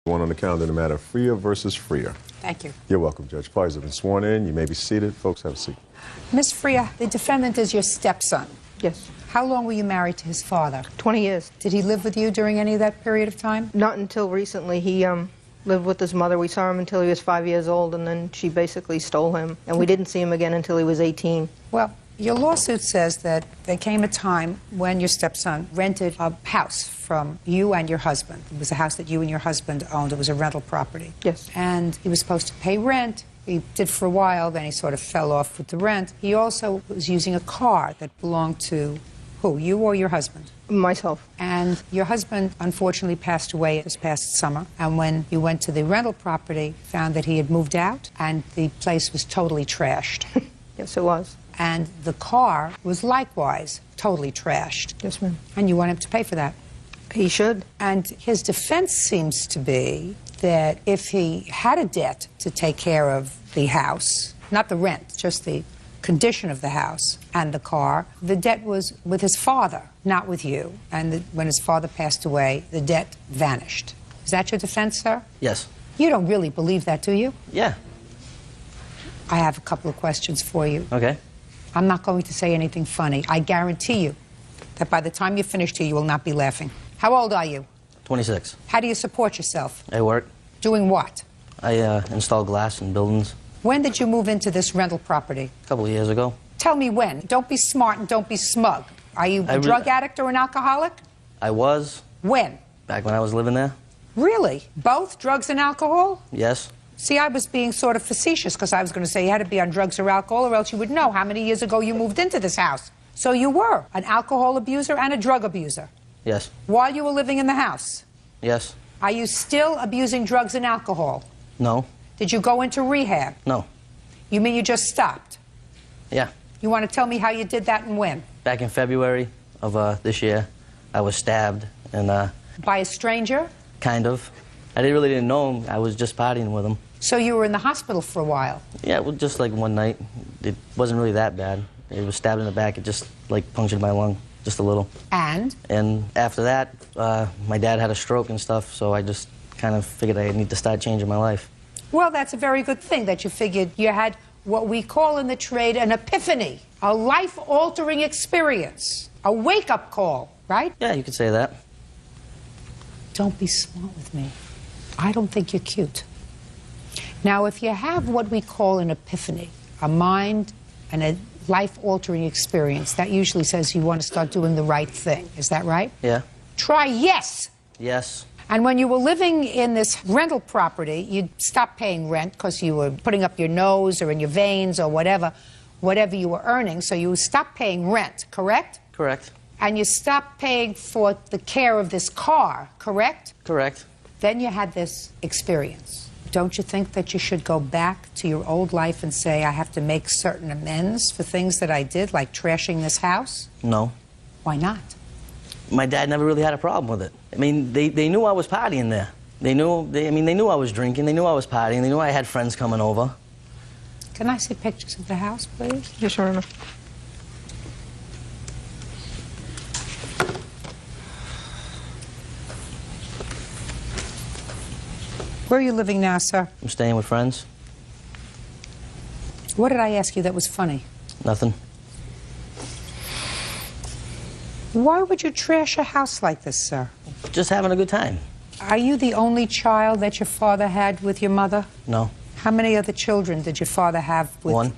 One on the calendar, no matter Freer versus Freer. Thank you. You're welcome, Judge. Parties have been sworn in. You may be seated. Folks, have a seat. Ms. Freer, the defendant is your stepson. Yes. How long were you married to his father? 20 years. Did he live with you during any of that period of time? Not until recently. He lived with his mother. We saw him until he was 5 years old, and then she basically stole him. And we didn't see him again until he was 18. Well, your lawsuit says that there came a time when your stepson rented a house from you and your husband. It was a house that you and your husband owned. It was a rental property. Yes. And he was supposed to pay rent. He did for a while, then he sort of fell off with the rent. He also was using a car that belonged to who, you or your husband? Myself. And your husband, unfortunately, passed away this past summer. And when you went to the rental property, found that he had moved out, and the place was totally trashed. Yes, it was. And the car was likewise totally trashed. Yes, ma'am. And you want him to pay for that. He should. And his defense seems to be that if he had a debt to take care of the house, not the rent, just the condition of the house and the car, the debt was with his father, not with you. And when his father passed away, the debt vanished. Is that your defense, sir? Yes. You don't really believe that, do you? Yeah. I have a couple of questions for you. Okay. I'm not going to say anything funny. I guarantee you that by the time you're finished here, you will not be laughing. How old are you? 26. How do you support yourself? I work. Doing what? I install glass in buildings. When did you move into this rental property? A couple of years ago. Tell me when. Don't be smart and don't be smug. Are you a drug addict or an alcoholic? I was. When? Back when I was living there. Really? Both drugs and alcohol? Yes. See, I was being sort of facetious because I was going to say you had to be on drugs or alcohol or else you would know how many years ago you moved into this house. So you were an alcohol abuser and a drug abuser. Yes. While you were living in the house? Yes. Are you still abusing drugs and alcohol? No. Did you go into rehab? No. You mean you just stopped? Yeah. You want to tell me how you did that and when? Back in February of this year, I was stabbed and By a stranger? kind of. I really didn't know him. I was just partying with him. So you were in the hospital for a while? Yeah, well, just like one night. It wasn't really that bad. It was stabbed in the back. It just like punctured my lung, just a little. And? And after that, my dad had a stroke and stuff, so I just kind of figured I need to start changing my life. Well, that's a very good thing that you figured you had what we call in the trade an epiphany, a life-altering experience, a wake-up call, right? Yeah, you could say that. Don't be smart with me. I don't think you're cute. Now, if you have what we call an epiphany, a mind and a life-altering experience, that usually says you want to start doing the right thing. Is that right? Yeah. Try yes. Yes. And when you were living in this rental property, you stopped paying rent because you were putting up your nose or in your veins or whatever you were earning. So you stopped paying rent, correct? Correct. And you stopped paying for the care of this car, correct? Correct. Then you had this experience. Don't you think that you should go back to your old life and say, I have to make certain amends for things that I did, like trashing this house? No. Why not? My dad never really had a problem with it. I mean, they knew I was partying there. They knew I was drinking. They knew I was partying. They knew I had friends coming over. Can I see pictures of the house, please? Yes, Your Honor. Where are you living now, sir? I'm staying with friends. What did I ask you that was funny? Nothing. Why would you trash a house like this, sir? Just having a good time. Are you the only child that your father had with your mother? No. How many other children did your father have with... One.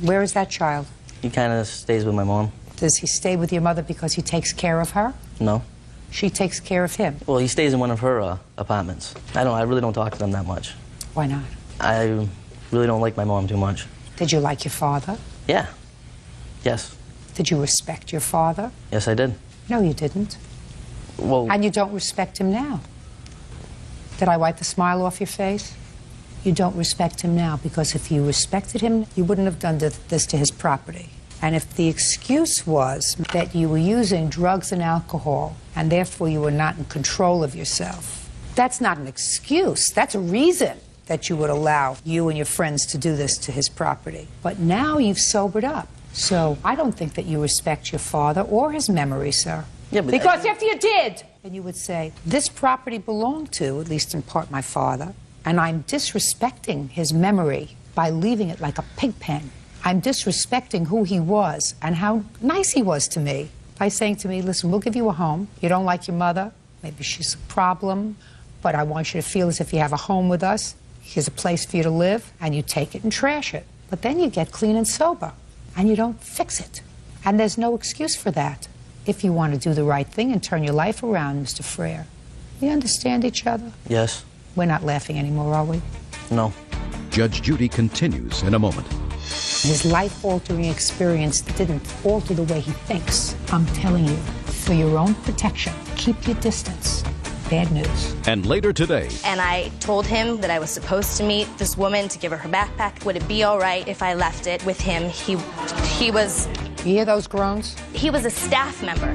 Where is that child? He kind of stays with my mom. Does he stay with your mother because he takes care of her? No. She takes care of him? Well, he stays in one of her apartments. I really don't talk to them that much. Why not? I really don't like my mom too much. Did you like your father? Yeah. Yes. Did you respect your father? Yes, I did. No, you didn't. Well... And you don't respect him now. Did I wipe the smile off your face? You don't respect him now because if you respected him, you wouldn't have done this to his property. And if the excuse was that you were using drugs and alcohol and therefore you were not in control of yourself, that's not an excuse. That's a reason that you would allow you and your friends to do this to his property. But now you've sobered up. So I don't think that you respect your father or his memory, sir. Yeah, but because if you did, and you would say, this property belonged to, at least in part, my father, and I'm disrespecting his memory by leaving it like a pig pen. I'm disrespecting who he was and how nice he was to me by saying to me, listen, we'll give you a home. You don't like your mother. Maybe she's a problem, but I want you to feel as if you have a home with us. Here's a place for you to live, and you take it and trash it. But then you get clean and sober, and you don't fix it. And there's no excuse for that if you want to do the right thing and turn your life around, Mr. Frere. We understand each other? Yes. We're not laughing anymore, are we? No. Judge Judy continues in a moment. His life-altering experience didn't alter the way he thinks. I'm telling you, for your own protection, keep your distance. Bad news. And later today. And I told him that I was supposed to meet this woman to give her her backpack. Would it be all right if I left it with him? He was... You hear those groans? He was a staff member.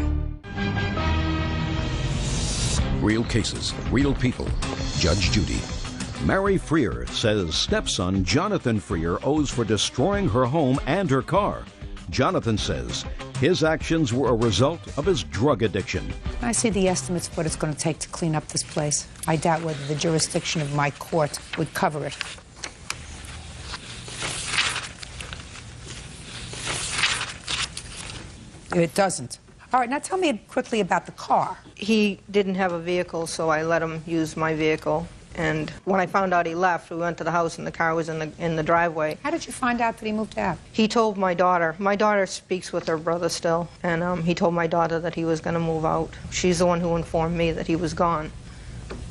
Real cases, real people. Judge Judy. Mary Freer says stepson Jonathan Freer owes for destroying her home and her car. Jonathan says his actions were a result of his drug addiction. I see the estimates of what it's going to take to clean up this place. I doubt whether the jurisdiction of my court would cover it. It doesn't. All right, now tell me quickly about the car. He didn't have a vehicle, so I let him use my vehicle. And when I found out he left, we went to the house and the car was in the driveway. How did you find out that he moved out? He told my daughter. My daughter speaks with her brother still, and he told my daughter that he was going to move out. She's the one who informed me that he was gone.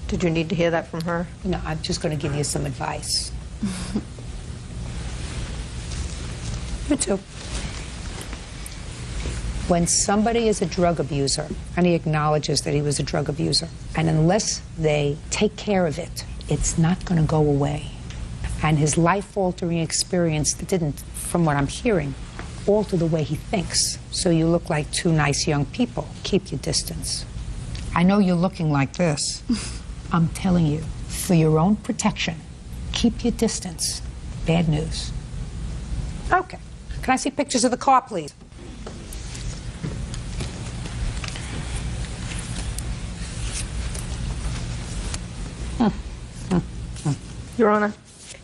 Did you need to hear that from her? No, I'm just going to give you some advice. You too. When somebody is a drug abuser, and he acknowledges that he was a drug abuser, and unless they take care of it, it's not going to go away. And his life-altering experience didn't, from what I'm hearing, alter the way he thinks. So you look like two nice young people. Keep your distance. I know you're looking like this. I'm telling you, for your own protection, keep your distance. Bad news. Okay. Can I see pictures of the car, please? Your Honor,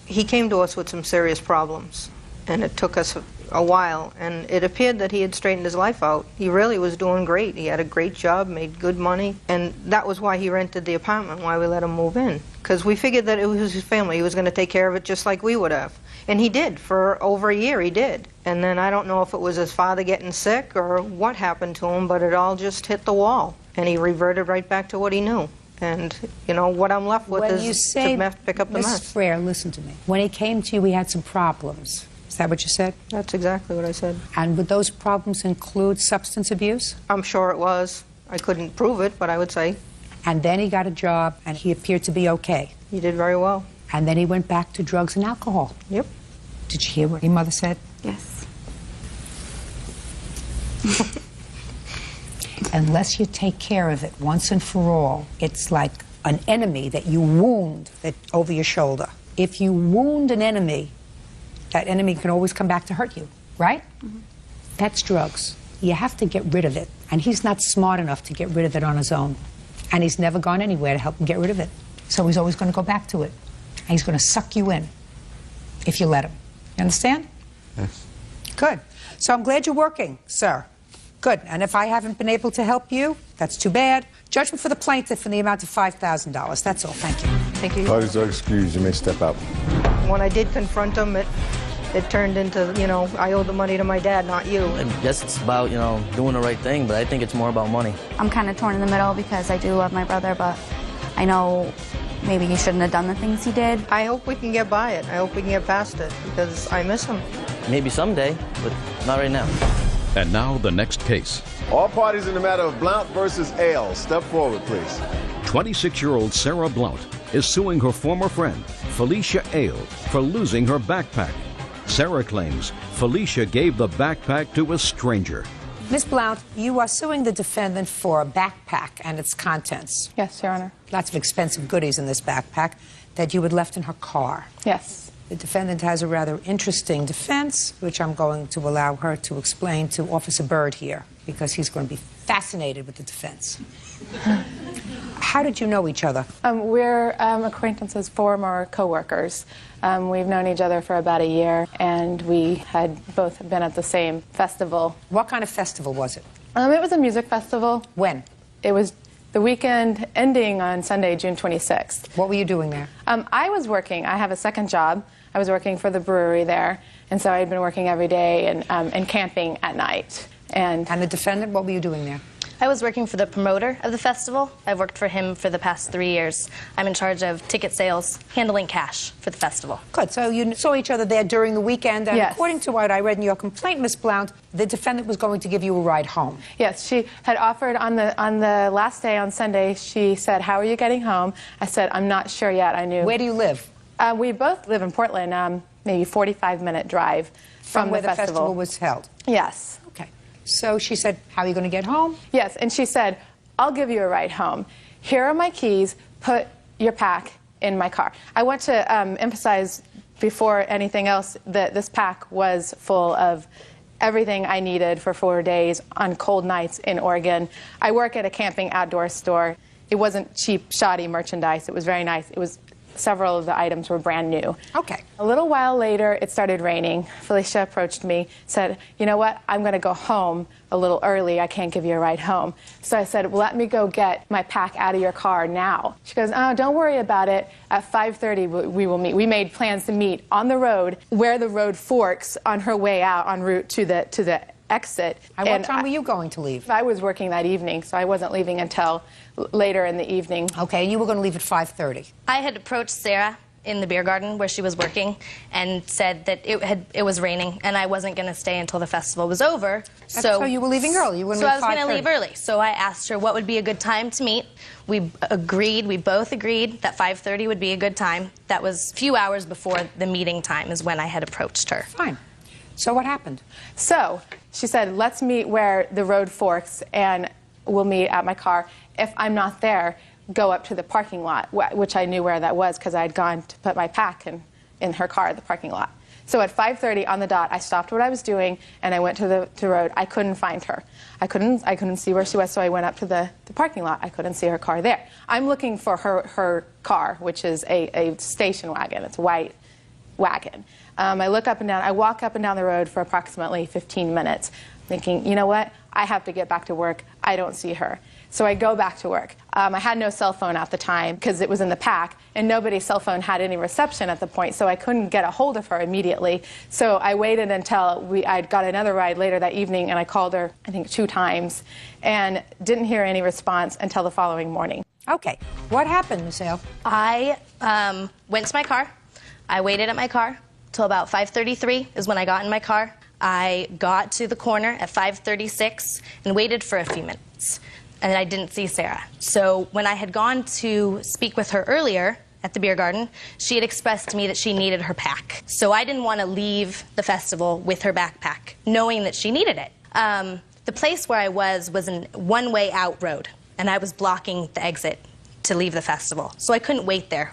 he came to us with some serious problems, and it took us a while, and it appeared that he had straightened his life out. He really was doing great. He had a great job, made good money, and that was why he rented the apartment, why we let him move in, because we figured that it was his family. He was going to take care of it just like we would have. And he did. For over a year, he did. And then I don't know if it was his father getting sick or what happened to him, but it all just hit the wall, and he reverted right back to what he knew. And, you know, what I'm left with is to pick up the mess. Mrs. Frere, listen to me. When he came to you, he had some problems. Is that what you said? That's exactly what I said. And would those problems include substance abuse? I'm sure it was. I couldn't prove it, but I would say. And then he got a job, and he appeared to be okay. He did very well. And then he went back to drugs and alcohol. Yep. Did you hear what your mother said? Yes. Unless you take care of it once and for all, it's like an enemy that you wound over your shoulder. If you wound an enemy, that enemy can always come back to hurt you, right? Mm-hmm. That's drugs. You have to get rid of it. And he's not smart enough to get rid of it on his own. And he's never gone anywhere to help him get rid of it. So he's always going to go back to it. And he's going to suck you in if you let him. You understand? Yes. Good. So I'm glad you're working, sir. Good. And if I haven't been able to help you, that's too bad. Judgment for the plaintiff in the amount of $5,000. That's all. Thank you. Thank you. Parties are excused. You may step out. When I did confront him, it turned into, you know, I owe the money to my dad, not you. I guess it's about, you know, doing the right thing, but I think it's more about money. I'm kind of torn in the middle because I do love my brother, but I know maybe he shouldn't have done the things he did. I hope we can get by it. I hope we can get past it because I miss him. Maybe someday, but not right now. And now the next case. All parties in the matter of Blount versus Ale, step forward, please. 26-year-old Sarah Blount is suing her former friend, Felicia Ale, for losing her backpack. Sarah claims Felicia gave the backpack to a stranger. Ms. Blount, you are suing the defendant for a backpack and its contents. Yes, Your Honor. Lots of expensive goodies in this backpack that you had left in her car. Yes. The defendant has a rather interesting defense, which I'm going to allow her to explain to Officer Byrd here, because he's going to be fascinated with the defense. How did you know each other? We're acquaintances, former co-workers. We've known each other for about a year, and we had both been at the same festival. What kind of festival was it? It was a music festival. When? It was the weekend ending on Sunday, June 26th. What were you doing there? I was working. I have a second job. I was working for the brewery there, and so I had been working every day and camping at night. And the defendant, what were you doing there? I was working for the promoter of the festival. I've worked for him for the past 3 years. I'm in charge of ticket sales, handling cash for the festival. Good. So you saw each other there during the weekend, and yes. According to what I read in your complaint, Ms. Blount, the defendant was going to give you a ride home. Yes, she had offered on the last day on Sunday. She said, "How are you getting home?" I said, "I'm not sure yet." I knew. Where do you live? We both live in Portland. Maybe 45-minute drive from where the festival was held. Yes. Okay. So she said, "How are you going to get home?" Yes, and she said, "I'll give you a ride home. Here are my keys. Put your pack in my car." I want to emphasize before anything else that this pack was full of everything I needed for 4 days on cold nights in Oregon. I work at a camping outdoor store. It wasn't cheap, shoddy merchandise. It was very nice. It was several of the items were brand new. Okay. A little while later, it started raining. Felicia approached me, said, "You know what? I'm going to go home a little early. I can't give you a ride home." So I said, "Well, let me go get my pack out of your car now." She goes, "Oh, don't worry about it. At 5:30, we will meet." We made plans to meet on the road where the road forks on her way out en route to the exit. And what time were you going to leave? I was working that evening, so I wasn't leaving until later in the evening. Okay, you were going to leave at 5:30. I had approached Sarah in the beer garden where she was working and said that it was raining and I wasn't going to stay until the festival was over. So you were leaving early. You were so I was going to leave early. So I asked her what would be a good time to meet. We both agreed that 5:30 would be a good time. That was a few hours before the meeting time is when I had approached her. Fine. So what happened? So she said, "Let's meet where the road forks and we'll meet at my car. If I'm not there, go up to the parking lot," which I knew where that was because I had gone to put my pack in her car at the parking lot. So at 5:30 on the dot, I stopped what I was doing and I went to the road. I couldn't find her. I couldn't see where she was, so I went up to the parking lot. I couldn't see her car there. I'm looking for her car, which is a station wagon. It's a white wagon. I look up and down. I walk up and down the road for approximately 15 minutes, thinking, you know what? I have to get back to work. I don't see her. So I go back to work. I had no cell phone at the time because it was in the pack, and nobody's cell phone had any reception at the point, so I couldn't get a hold of her immediately. So I waited until I'd got another ride later that evening, and I called her, I think, 2 times, and didn't hear any response until the following morning. Okay. What happened, Ms. Hale? I went to my car. I waited at my car till about 5:33 is when I got in my car. I got to the corner at 5:36 and waited for a few minutes. And I didn't see Sarah. So when I had gone to speak with her earlier at the beer garden, she had expressed to me that she needed her pack. So I didn't want to leave the festival with her backpack, knowing that she needed it. The place where I was a one-way out road, and I was blocking the exit to leave the festival. So I couldn't wait there.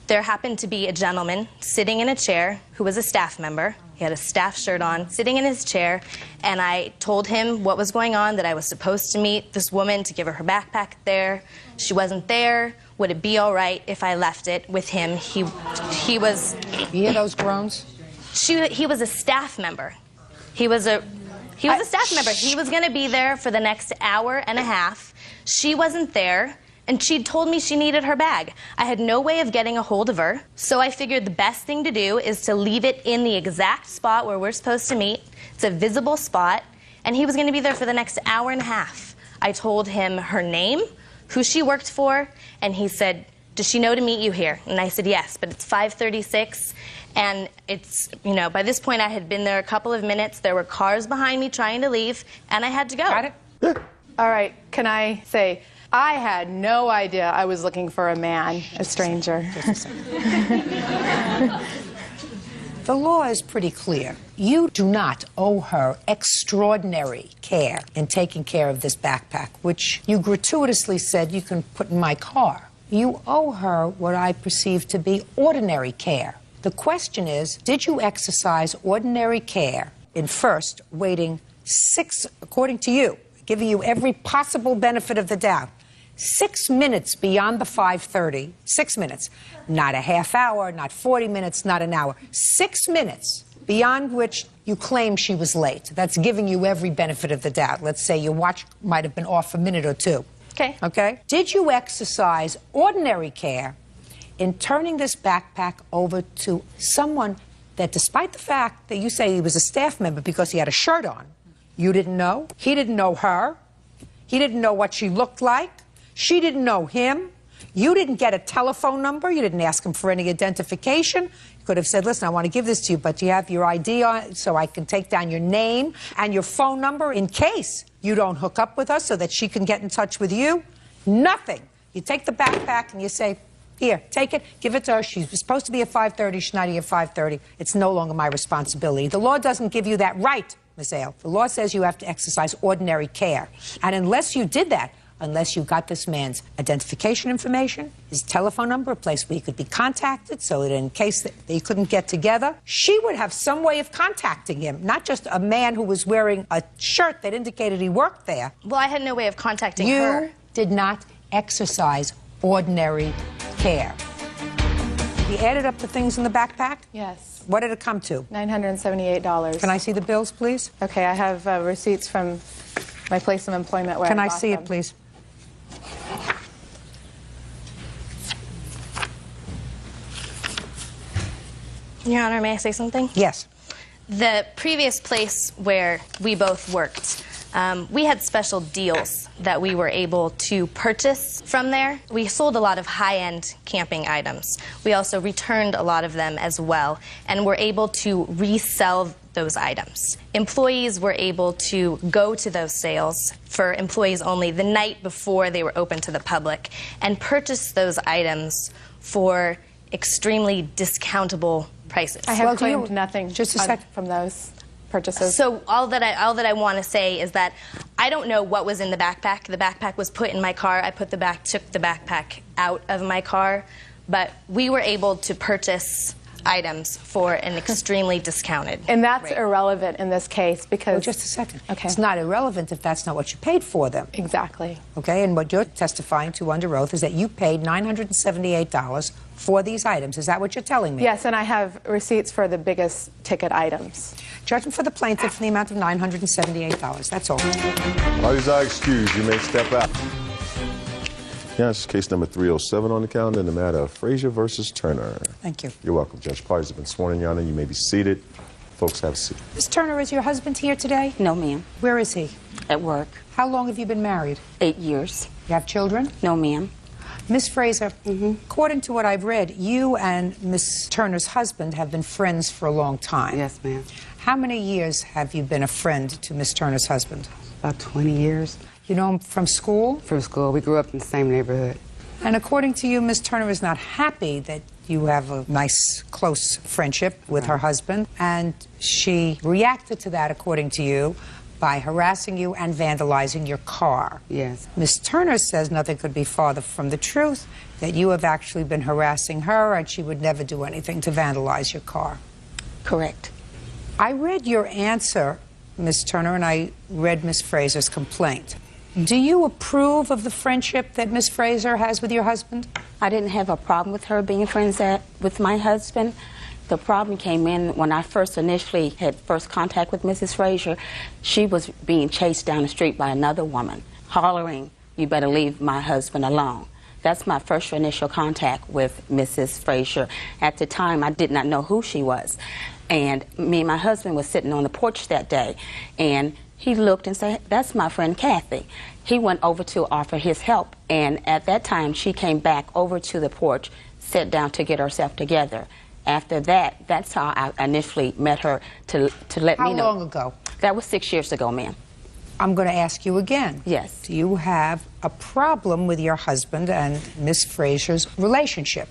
There happened to be a gentleman sitting in a chair who was a staff member. He had a staff shirt on, sitting in his chair, and I told him what was going on, that I was supposed to meet this woman to give her backpack there. She wasn't there. Would it be all right if I left it with him? He was... You hear those groans? He was a staff member. He was a staff member. He was going to be there for the next hour and a half. She wasn't there. And she'd told me she needed her bag. I had no way of getting a hold of her, so I figured the best thing to do is to leave it in the exact spot where we're supposed to meet. It's a visible spot, and he was going to be there for the next hour and a half. I told him her name, who she worked for, and he said, "Does she know to meet you here?" And I said, "Yes," but it's 5:36, and it's, you know, by this point I had been there a couple of minutes. There were cars behind me trying to leave, and I had to go. Got it? Yeah. All right, can I say, I had no idea I was looking for a man, a stranger. The law is pretty clear. You do not owe her extraordinary care in taking care of this backpack, which you gratuitously said you can put in my car. You owe her what I perceive to be ordinary care. The question is, did you exercise ordinary care in first waiting according to you, giving you every possible benefit of the doubt, 6 minutes beyond the 5:30, 6 minutes, not a half hour, not 40 minutes, not an hour, 6 minutes beyond which you claim she was late. That's giving you every benefit of the doubt. Let's say your watch might have been off a minute or two. Okay. Okay? Did you exercise ordinary care in turning this backpack over to someone that, despite the fact that you say he was a staff member because he had a shirt on, you didn't know? He didn't know her. He didn't know what she looked like. She didn't know him. You didn't get a telephone number. You didn't ask him for any identification. You could have said, listen, I want to give this to you, but do you have your ID on it so I can take down your name and your phone number in case you don't hook up with us so that she can get in touch with you? Nothing. You take the backpack and you say, here, take it, give it to her. She's supposed to be at 5:30. She's not here at 5:30. It's no longer my responsibility. The law doesn't give you that right, Ms. Ale. The law says you have to exercise ordinary care. And unless you did that, unless you got this man's identification information, his telephone number, a place where he could be contacted so that in case that they couldn't get together, she would have some way of contacting him, not just a man who was wearing a shirt that indicated he worked there. Well, I had no way of contacting her. You did not exercise ordinary care. You added up the things in the backpack? Yes. What did it come to? $978. Can I see the bills, please? Okay, I have receipts from my place of employment where Can I I bought see them. it, please? Your Honor, may I say something? Yes. The previous place where we both worked, we had special deals that we were able to purchase from there. We sold a lot of high-end camping items. We also returned a lot of them as well, and were able to resell those items. Employees were able to go to those sales for employees only the night before they were open to the public and purchase those items for extremely discountable prices. I have Well, claimed nothing just a sec. from those purchases. So all that I want to say is that I don't know what was in the backpack. The backpack was put in my car. I took the backpack out of my car, but we were able to purchase items for an extremely discounted And that's rate. irrelevant in this case because... Well, just a second. Okay. It's not irrelevant if that's not what you paid for them. Exactly. Okay, and what you're testifying to under oath is that you paid $978 for these items. Is that what you're telling me? Yes, and I have receipts for the biggest ticket items. Judgment for the plaintiff in the amount of $978. That's all. Parties are excused. You may step out. Yeah, this is case number 307 on the calendar in the matter of Frazier versus Turner. Thank you. You're welcome, Judge. Parties have been sworn in, Your Honor. You may be seated. Folks, have a seat. Ms. Turner, is your husband here today? No, ma'am. Where is he? At work. How long have you been married? 8 years. You have children? No, ma'am. Miss Frazier, according to what I've read, you and Miss Turner's husband have been friends for a long time. Yes, ma'am. How many years have you been a friend to Miss Turner's husband? About 20 years. You know him from school? From school. We grew up in the same neighborhood. And according to you, Miss Turner is not happy that you have a nice, close friendship with her husband, and she reacted to that, according to you, by harassing you and vandalizing your car. Yes. Miss Turner says nothing could be farther from the truth, that you have actually been harassing her and she would never do anything to vandalize your car. Correct. I read your answer, Miss Turner, and I read Miss Frazier's complaint. Do you approve of the friendship that Miss Frazier has with your husband? I didn't have a problem with her being friends with my husband. The problem came in when I initially had contact with Mrs. Frazier. She was being chased down the street by another woman, hollering, "You better leave my husband alone." That's my first initial contact with Mrs. Frazier. At the time, I did not know who she was. And me and my husband was sitting on the porch that day, and he looked and said, "That's my friend Kathy." He went over to offer his help, and at that time, she came back over to the porch, sat down to get herself together. After that, that's how I initially met her to let me know. How long ago? That was 6 years ago, ma'am. I'm going to ask you again. Yes. Do you have a problem with your husband and Miss Frazier's relationship?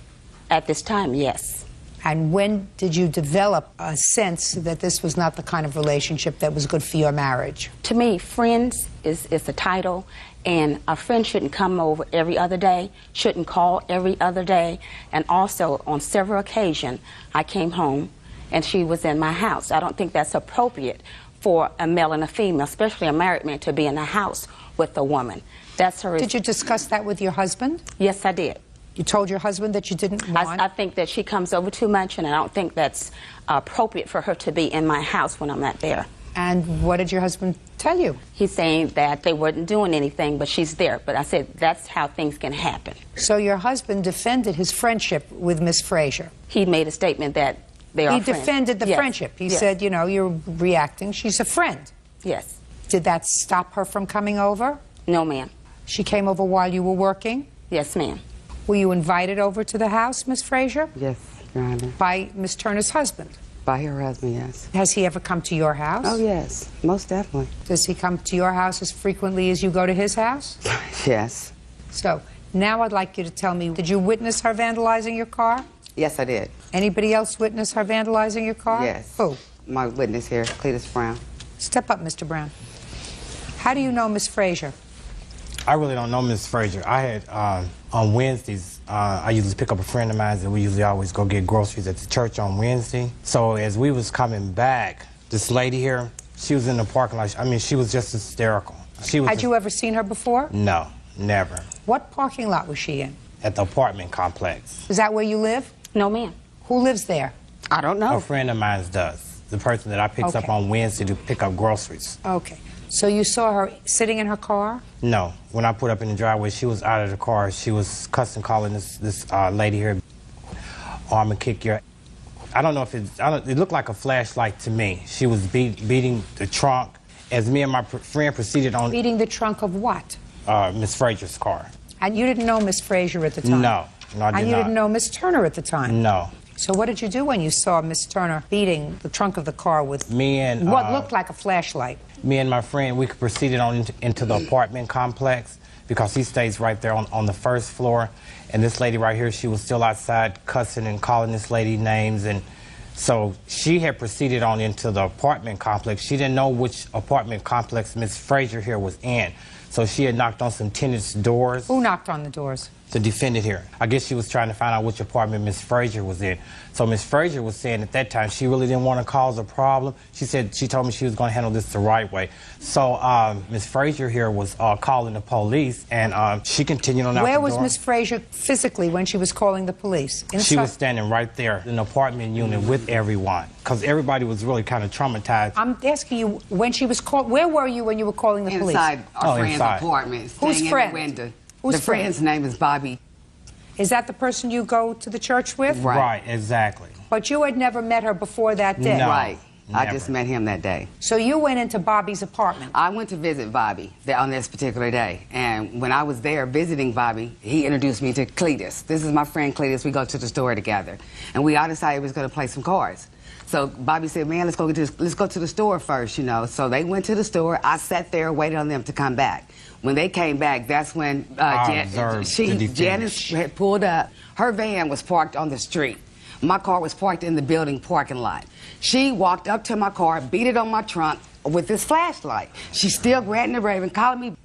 At this time, yes. And when did you develop a sense that this was not the kind of relationship that was good for your marriage? To me, friends is a title, and a friend shouldn't come over every other day, shouldn't call every other day. And also, on several occasions, I came home and she was in my house. I don't think that's appropriate for a male and a female, especially a married man, to be in the house with a woman. That's her. Did you discuss that with your husband? Yes, I did. You told your husband that you didn't want? I think that she comes over too much, and I don't think that's appropriate for her to be in my house when I'm not there. And what did your husband tell you? He's saying that they weren't doing anything, but she's there. But I said, that's how things can happen. So your husband defended his friendship with Miss Frazier? He made a statement that they are He friends. defended the Yes. friendship. He Yes. said, you know, you're reacting. She's a friend. Yes. Did that stop her from coming over? No, ma'am. She came over while you were working? Yes, ma'am. Were you invited over to the house, Miss Frazier? Yes, Your Honor. By Miss Turner's husband? By her husband, yes. Has he ever come to your house? Oh, yes, most definitely. Does he come to your house as frequently as you go to his house? Yes. So, now I'd like you to tell me, did you witness her vandalizing your car? Yes, I did. Anybody else witness her vandalizing your car? Yes. Who? My witness here, Cletus Brown. Step up, Mr. Brown. How do you know Miss Frazier? I really don't know Miss Frazier. I had, on Wednesdays, I usually pick up a friend of mine, and we usually always go get groceries at the church on Wednesday. So as we was coming back, this lady here, she was in the parking lot. I mean, she was just hysterical. Had you ever seen her before? No, never. What parking lot was she in? At the apartment complex. Is that where you live? No, ma'am. Who lives there? I don't know. A friend of mine does. The person that I picked up on Wednesday to pick up groceries. Okay. So you saw her sitting in her car? No. When I put up in the driveway, she was out of the car. She was cussing, calling this lady here, "Oh, I'm gonna kick your." I don't know if it looked like a flashlight to me. She was beating the trunk as me and my friend proceeded on. Beating the trunk of what? Miss Frazier's car. And you didn't know Miss Frazier at the time? No, I did And you not. didn't know Miss Turner at the time? No. So what did you do when you saw Miss Turner beating the trunk of the car with what looked like a flashlight? Me and my friend, we proceeded on into the apartment complex because he stays right there on the first floor. And this lady right here, she was still outside cussing and calling this lady names. And so she had proceeded on into the apartment complex. She didn't know which apartment complex Miss Frazier here was in. So she had knocked on some tenants' doors. Who knocked on the doors? The defendant here. I guess she was trying to find out which apartment Miss Frazier was in. So Miss Frazier was saying at that time she really didn't want to cause a problem. She told me she was going to handle this the right way. So Miss Frazier here was calling the police, and she continued on out the door. Where was Miss Frazier physically when she was calling the police? Inside? She was standing right there in the apartment unit with everyone, because everybody was really kind of traumatized. I'm asking you, when she was called, where were you when you were calling the police? Inside our friend's apartment. Whose staying friend? In the window. Whose the friend's name is Bobby. Is that the person you go to the church with? Right, exactly. But you had never met her before that day? No, Right. I never. just met him that day. So you went into Bobby's apartment? I went to visit Bobby on this particular day. And when I was there visiting Bobby, he introduced me to Cletus. This is my friend Cletus. We go to the store together. And we all decided we was going to play some cards. So Bobby said, man, let's go to the store first, you know. So they went to the store. I sat there, waited on them to come back. When they came back, that's when Janice had pulled up. Her van was parked on the street. My car was parked in the building parking lot. She walked up to my car, beat it on my trunk with this flashlight. She's still ranting and raving, calling me, I'm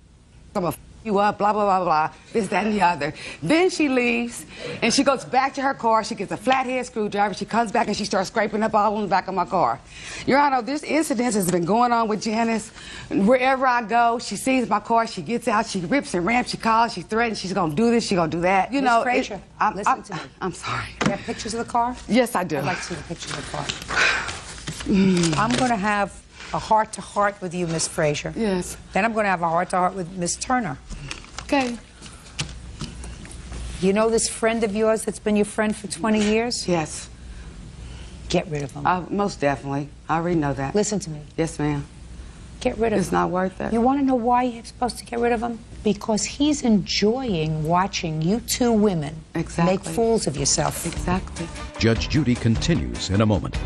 gonna f you up, blah, blah, blah, blah, this, that, and the other. Then she leaves, and she goes back to her car. She gets a flathead screwdriver. She comes back, and she starts scraping up all on the back of my car. Your Honor, this incident has been going on with Janice. Wherever I go, she sees my car. She gets out. She rips and ramps. She calls. She threatens. She's going to do this. She's going to do that. You know, Frazier, listen to me. I'm sorry. You have pictures of the car? Yes, I do. I'd like to see the pictures of the car. I'm going to have a heart-to-heart with you, Miss Frazier. Yes. Then I'm going to have a heart-to-heart with Miss Turner. Okay. You know this friend of yours that's been your friend for 20 years? Yes. Get rid of him. Most definitely. I already know that. Listen to me. Yes, ma'am. Get rid of him. It's not worth it. You want to know why you're supposed to get rid of him? Because he's enjoying watching you two women make fools of yourself. Exactly. Judge Judy continues in a moment.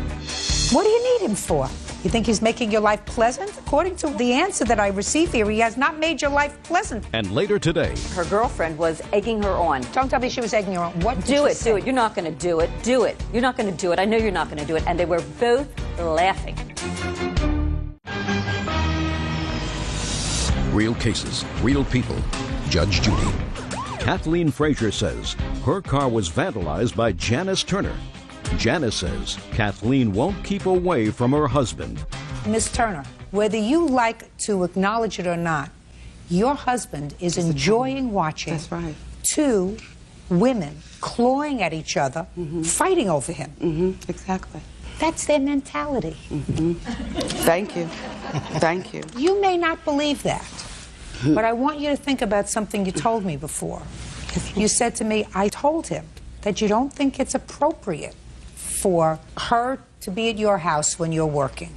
What do you need him for? You think he's making your life pleasant? According to the answer that I received here, he has not made your life pleasant. And later today, her girlfriend was egging her on. Don't tell me she was egging her on. What did do she it, say? do it. You're not going to do it. Do it. You're not going to do it. I know you're not going to do it. And they were both laughing. real cases, real people. Judge Judy. Kathleen Frazier says her car was vandalized by Janice Turner. Janice says Kathleen won't keep away from her husband. Miss Turner, whether you like to acknowledge it or not, your husband is enjoying watching two women clawing at each other, fighting over him. Exactly. That's their mentality. Thank you. Thank you. You may not believe that, but I want you to think about something you told me before. You said to me, I told him that you don't think it's appropriate for her to be at your house when you're working.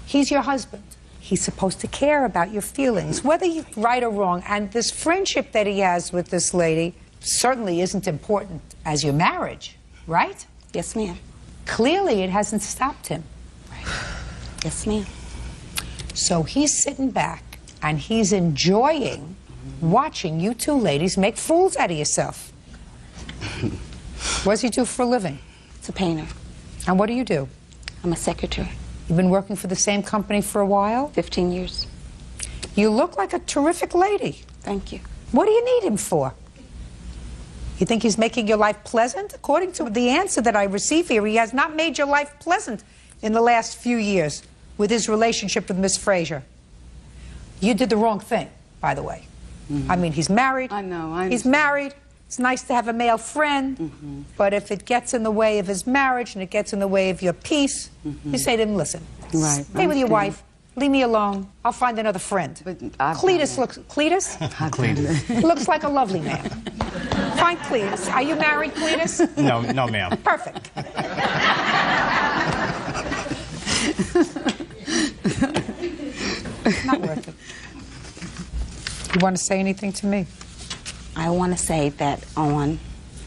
He's your husband. He's supposed to care about your feelings, whether you're right or wrong. And this friendship that he has with this lady certainly isn't important as your marriage, right? Yes, ma'am. Clearly, it hasn't stopped him. Yes, ma'am. So he's sitting back and he's enjoying watching you two ladies make fools out of yourself. What does he do for a living? It's a painter. And what do you do? I'm a secretary. You've been working for the same company for a while? 15 years. You look like a terrific lady. Thank you. What do you need him for? You think he's making your life pleasant? According to the answer that I receive here, he has not made your life pleasant in the last few years with his relationship with Miss Frazier. You did the wrong thing, by the way. I mean, he's married. I know. He's married. It's nice to have a male friend. But if it gets in the way of his marriage and it gets in the way of your peace, you say to him, listen, stay with your wife. Leave me alone. I'll find another friend. Cletus looks like a lovely man. Find Cletus. Are you married, Cletus? No, ma'am. Perfect. Not worth it. You want to say anything to me? I want to say that on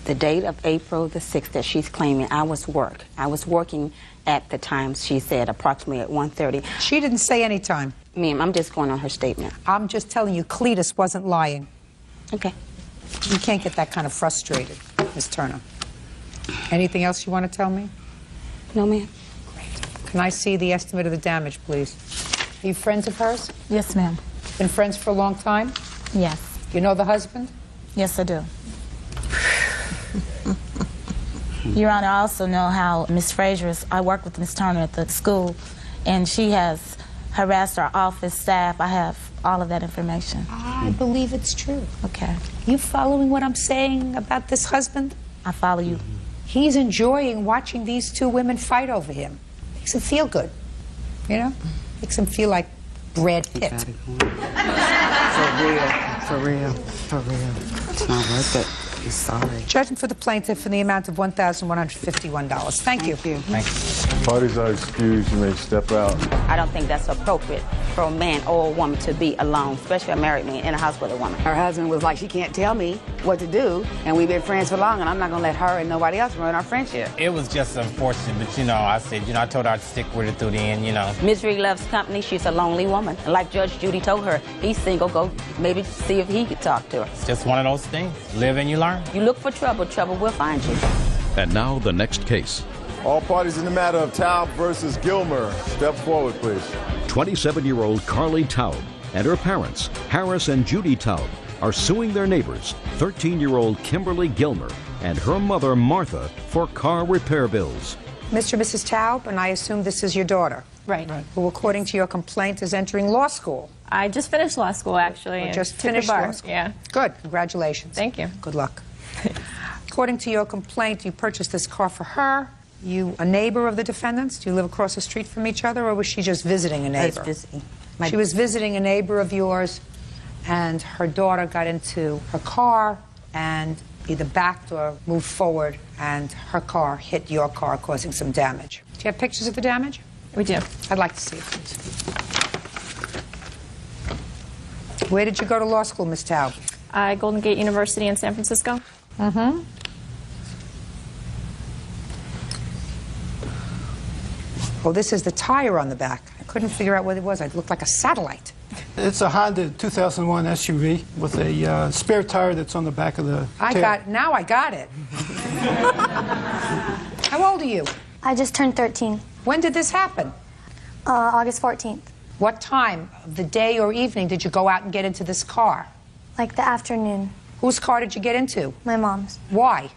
the date of April the 6th that she's claiming, I was working at the time she said, approximately at 1:30. She didn't say any time. Ma'am, I'm just going on her statement. I'm just telling you, Cletus wasn't lying. Okay. You can't get that kind of frustrated, Miss Turner. Anything else you want to tell me? No, ma'am. Can I see the estimate of the damage, please? Are you friends of hers? Yes, ma'am. Been friends for a long time? Yes. You know the husband? Yes, I do. Your Honor, I also know how Miss Frazier is. I work with Miss Turner at the school, and she has harassed our office staff. I have all of that information. I believe it's true. Okay. You following what I'm saying about this husband? I follow you. He's enjoying watching these two women fight over him. Makes him feel good. You know? Makes him feel like Brad Pitt. For real. It's not worth it. I'm sorry. Judgment for the plaintiff in the amount of $1,151. Thank you. Thank you. Parties are excused. You may step out. I don't think that's appropriate for a man or a woman to be alone, especially a married man in a house with a woman. Her husband was like, she can't tell me what to do, and we've been friends for long, and I'm not going to let her and nobody else ruin our friendship. It was just unfortunate, but I said, I told her I'd stick with it through the end, Misery loves company. She's a lonely woman. And like Judge Judy told her, he's single. Go maybe see if he could talk to her. It's just one of those things. Live and you learn. You look for trouble, trouble will find you. And now the next case. All parties in the matter of Taub versus Gilmer. Step forward, please. 27-year-old Carly Taub and her parents, Harris and Judy Taub, are suing their neighbors, 13-year-old Kimberly Gilmer and her mother, Martha, for car repair bills. Mr. and Mrs. Taub, and I assume this is your daughter. Right. Who, according to your complaint, is entering law school. I just finished law school, actually. Or just took the finished bar. law school. Yeah. Good. Congratulations. Thank you. Good luck. According to your complaint, you purchased this car for her. You a neighbor of the defendants? Do you live across the street from each other, or was she just visiting a neighbor? I was visiting. She was visiting a neighbor of yours, and her daughter got into her car and either backed or moved forward, and her car hit your car, causing some damage. Do you have pictures of the damage? We do. I'd like to see it, please. Where did you go to law school, Miss Taub? Golden Gate University in San Francisco. Mm-hmm. Oh, this is the tire on the back. I couldn't figure out what it was. It looked like a satellite. It's a Honda 2001 SUV with a spare tire that's on the back of the tail. Now I got it. How old are you? I just turned 13. When did this happen? August 14th. What time of the day or evening did you go out and get into this car? Like the afternoon. Whose car did you get into? My mom's. Why?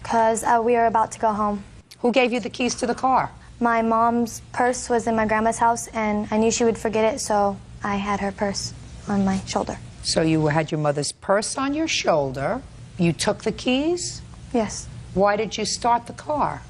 Because we were about to go home. Who gave you the keys to the car? My mom's purse was in my grandma's house, and I knew she would forget it, so I had her purse on my shoulder. So you had your mother's purse on your shoulder. You took the keys? Yes. Why did you start the car?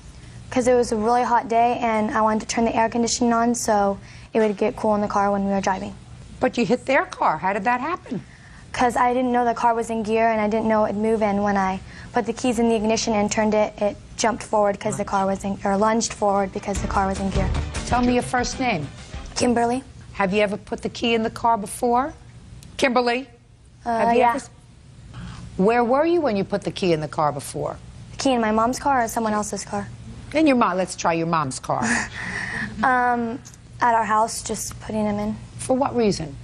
Because it was a really hot day, and I wanted to turn the air conditioning on so it would get cool in the car when we were driving. But you hit their car. How did that happen? Because I didn't know the car was in gear, and I didn't know it would move, and when I put the keys in the ignition and turned it, it jumped forward because the car was in, or lunged forward because the car was in gear. Tell me your first name. Kimberly. Have you ever put the key in the car before? Kimberly? Have you Yeah. ever... Where were you when you put the key in the car before? The key in my mom's car or someone else's car? In your mom. Let's try your mom's car. At our house, just putting them in. For what reason?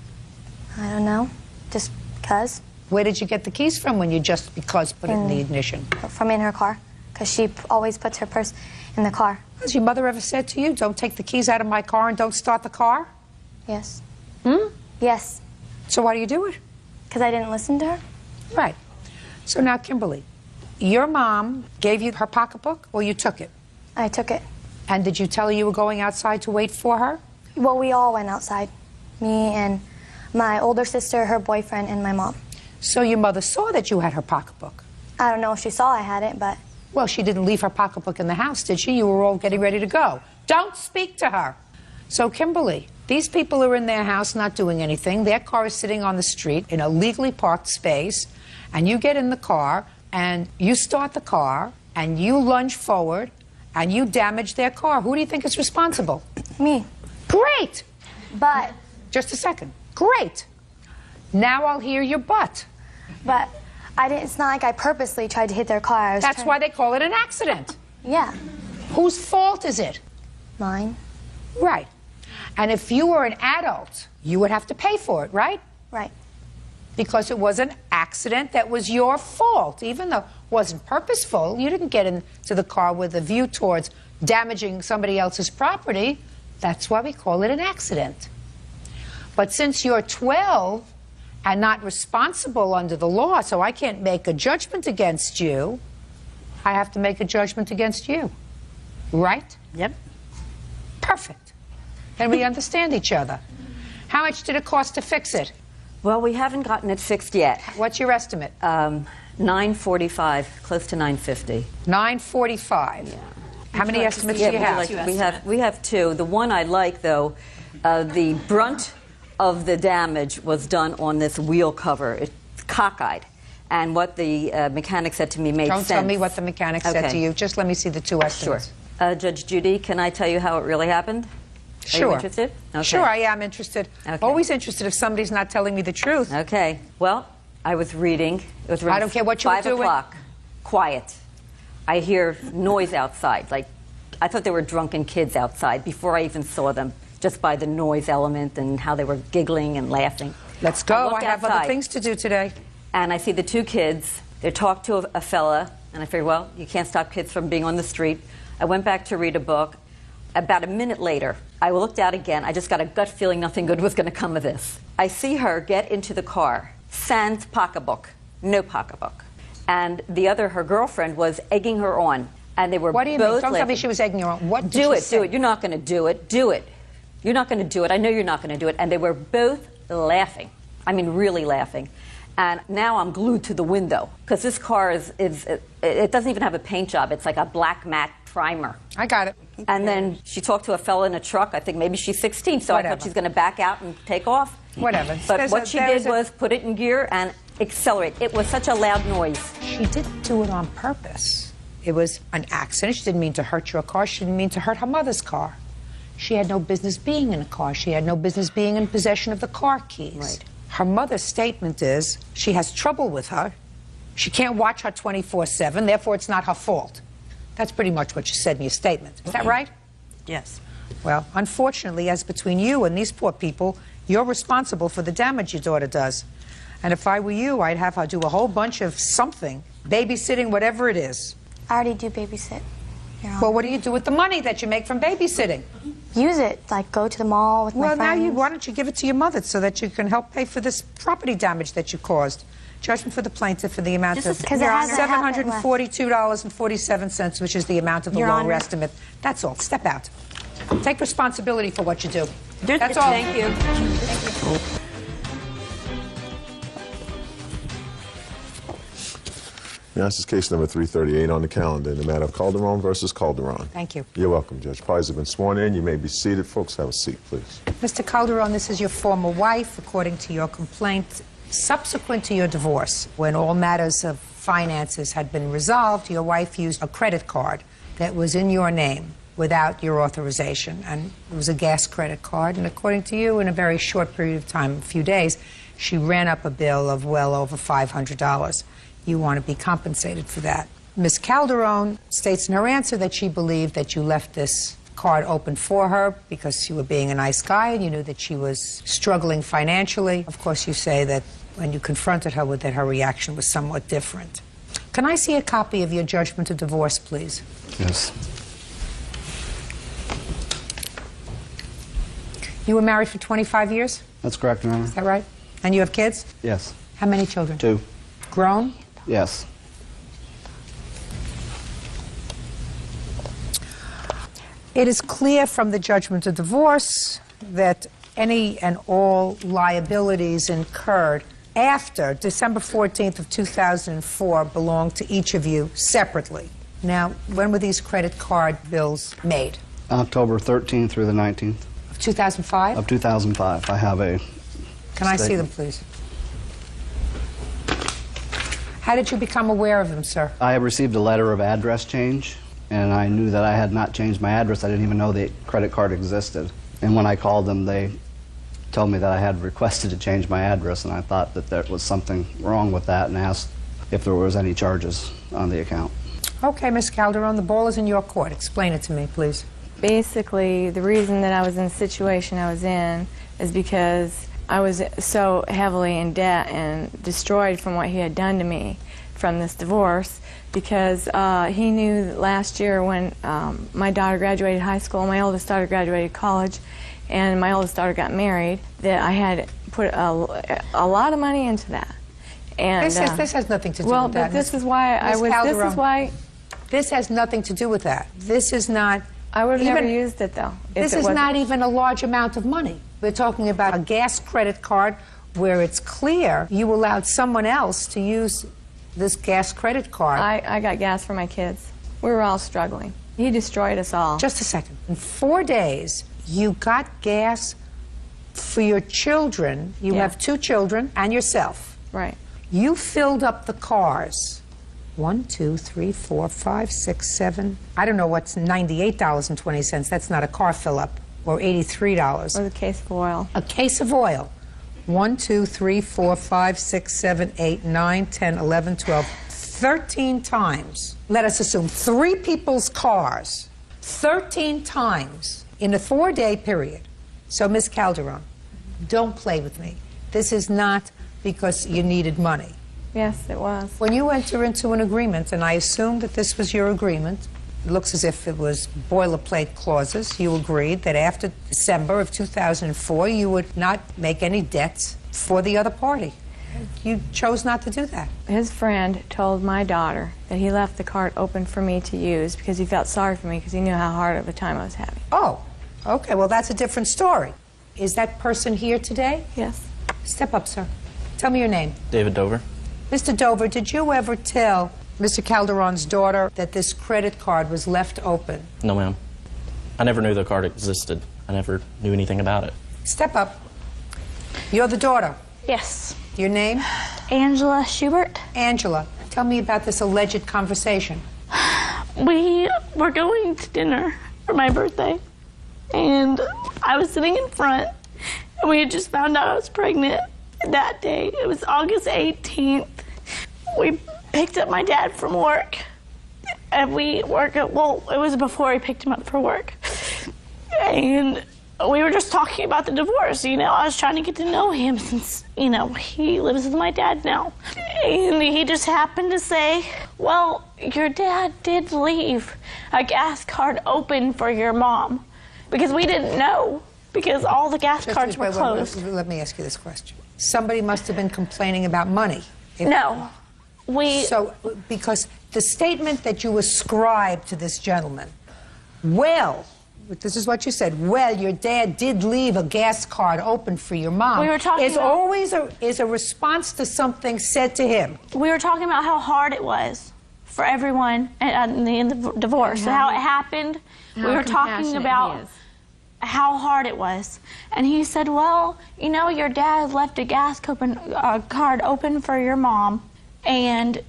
I don't know. Just because. Where did you get the keys from when you just because put it in the ignition? From in her car, because she always puts her purse in the car. Has your mother ever said to you, don't take the keys out of my car and don't start the car? Yes. Hmm? Yes. So why do you do it? Because I didn't listen to her. Right. So now, Kimberly, your mom gave you her pocketbook, or you took it? I took it. And did you tell her you were going outside to wait for her? Well, we all went outside. Me and my older sister, her boyfriend, and my mom. So your mother saw that you had her pocketbook? I don't know if she saw I had it, but... Well, she didn't leave her pocketbook in the house, did she? You were all getting ready to go. Don't speak to her. So, Kimberly, these people are in their house not doing anything. Their car is sitting on the street in a legally parked space, and you get in the car, and you start the car, and you lunge forward, and you damage their car. Who do you think is responsible? Me. Great! But... Just a second. Great! Now I'll hear your butt. But I didn't, it's not like I purposely tried to hit their car. That's why they call it an accident. Yeah. Whose fault is it? Mine. Right. And if you were an adult, you would have to pay for it, right? Right. Because it was an accident that was your fault. Even though it wasn't purposeful, you didn't get into the car with a view towards damaging somebody else's property. That's why we call it an accident. But since you're 12 and not responsible under the law, so I can't make a judgment against you, I have to make a judgment against you. Right? Yep. Perfect. Then we understand each other. How much did it cost to fix it? Well, we haven't gotten it fixed yet. What's your estimate? $945, close to $950. $945. Yeah. How many estimates do you have? We have two. The one I like, though, the brunt of the damage was done on this wheel cover. It's cockeyed. And what the mechanic said to me made sense. Don't tell me what the mechanic said to you. Just let me see the two estimates. Sure. Judge Judy, can I tell you how it really happened? Sure. Are you interested? Okay. Sure, I am interested. Okay. Always interested if somebody's not telling me the truth. Okay. Well, I was reading. It was around I don't care what you were doing. 5 o'clock. Quiet. I hear noise outside. Like, I thought there were drunken kids outside before I even saw them, just by the noise element and how they were giggling and laughing. Let's go. I have other things to do today. And I see the two kids. They talk to a fella, and I figured, well, you can't stop kids from being on the street. I went back to read a book. About a minute later, I looked out again. I just got a gut feeling nothing good was going to come of this. I see her get into the car, sans pocketbook, no pocketbook. And the other, her girlfriend, was egging her on. And they were What do you both mean? Don't tell laughing. me she was egging her on. What did Do she it, say? do it. You're not going to do it. Do it. You're not going to do it. I know you're not going to do it. And they were both laughing. I mean, really laughing. And now I'm glued to the window because this car it doesn't even have a paint job. It's like a black matte primer. I got it. And then she talked to a fella in a truck. I think maybe she's 16, so Whatever. I thought she's going to back out and take off. Whatever. But what she did was put it in gear and accelerate. It was such a loud noise. She didn't do it on purpose. It was an accident. She didn't mean to hurt your car. She didn't mean to hurt her mother's car. She had no business being in a car. She had no business being in possession of the car keys. Right. Her mother's statement is she has trouble with her. She can't watch her 24/7, therefore it's not her fault. That's pretty much what you said in your statement. Is that right? Yes. Well, unfortunately, as between you and these poor people, you're responsible for the damage your daughter does. And if I were you, I'd have her do a whole bunch of something, babysitting, whatever it is. I already do babysit. Well, what do you do with the money that you make from babysitting? Use it, like go to the mall with my friends. Why don't you give it to your mother so that you can help pay for this property damage that you caused? Judgment for the plaintiff for the amount of $742.47, which is the amount of the lower estimate. That's all. Step out. Take responsibility for what you do. That's all. Thank you. Yeah, this is case number 338 on the calendar in the matter of Calderon versus Calderon. Thank you. You're welcome, Judge. Parties have been sworn in. You may be seated. Folks, have a seat, please. Mr. Calderon, this is your former wife, according to your complaint. Subsequent to your divorce, when all matters of finances had been resolved, your wife used a credit card that was in your name without your authorization, and it was a gas credit card, and according to you, in a very short period of time, a few days, she ran up a bill of well over $500. You want to be compensated for that. Ms. Calderon states in her answer that she believed that you left this card open for her because you were being a nice guy and you knew that she was struggling financially. Of course, you say that when you confronted her with that, her reaction was somewhat different. Can I see a copy of your judgment of divorce, please? Yes. You were married for 25 years? That's correct, Your Honor. Is that right? And you have kids? Yes. How many children? 2. Grown? Yes. It is clear from the judgment of divorce that any and all liabilities incurred after December 14th of 2004 belong to each of you separately. Now, when were these credit card bills made? October 13th through the 19th. Of 2005? Of 2005. I have a Can I see them, please? How did you become aware of them, sir? I received a letter of address change, and I knew that I had not changed my address. I didn't even know the credit card existed. And when I called them, they told me that I had requested to change my address, and I thought that there was something wrong with that and asked if there was any charges on the account. Okay, Ms. Calderon, the ball is in your court. Explain it to me, please. Basically, the reason that I was in the situation I was in is because I was so heavily in debt and destroyed from what he had done to me from this divorce, because he knew that last year when my daughter graduated high school, my oldest daughter graduated college, and my oldest daughter got married, that I had put a lot of money into that. And this has nothing to do well, with that. But this is why I was. Calderon, this is why. This has nothing to do with that. This is not. I would have never used it though. This is not even a large amount of money. We're talking about a gas credit card where it's clear you allowed someone else to use this gas credit card. I got gas for my kids. We were all struggling. He destroyed us all. Just a second. In 4 days, you got gas for your children. You have 2 children and yourself. Right. You filled up the cars. 1, 2, 3, 4, 5, 6, 7. I don't know what's $98.20. That's not a car fill up. Or $83. Or a case of oil. A case of oil. 1, 2, 3, 4, 5, 6, 7, 8, 9, 10, 11, 12, 13 times. Let us assume 3 people's cars, 13 times in a 4-day period. So, Ms. Calderon, don't play with me. This is not because you needed money. Yes, it was. When you enter into an agreement, and I assume that this was your agreement, it looks as if it was boilerplate clauses. You agreed that after December of 2004, you would not make any debts for the other party. You chose not to do that. His friend told my daughter that he left the card open for me to use because he felt sorry for me because he knew how hard of a time I was having. Oh, okay. Well, that's a different story. Is that person here today? Yes. Step up, sir. Tell me your name. David Dover. Mr. Dover, did you ever tell Mr. Calderon's daughter that this credit card was left open? No, ma'am. I never knew the card existed. I never knew anything about it. Step up. You're the daughter. Yes. Your name? Angela Schubert. Angela, tell me about this alleged conversation. We were going to dinner for my birthday, and I was sitting in front, and we had just found out I was pregnant that day. It was August 18th. We picked up my dad from work, and we work at, well, it was before we picked him up for work. And we were just talking about the divorce, you know. I was trying to get to know him since, you know, he lives with my dad now. And he just happened to say, well, your dad did leave a gas card open for your mom. Because we didn't know, because all the gas cards were closed. Let me ask you this question. Somebody must have been complaining about money. No. So, because the statement that you ascribe to this gentleman, well, this is what you said. Well, your dad did leave a gas card open for your mom. We were talking It's about... always a response to something said to him. We were talking about how hard it was for everyone in the divorce, And how it happened. We were talking about how hard it was. And he said, well, you know, your dad left a gas card open for your mom, and,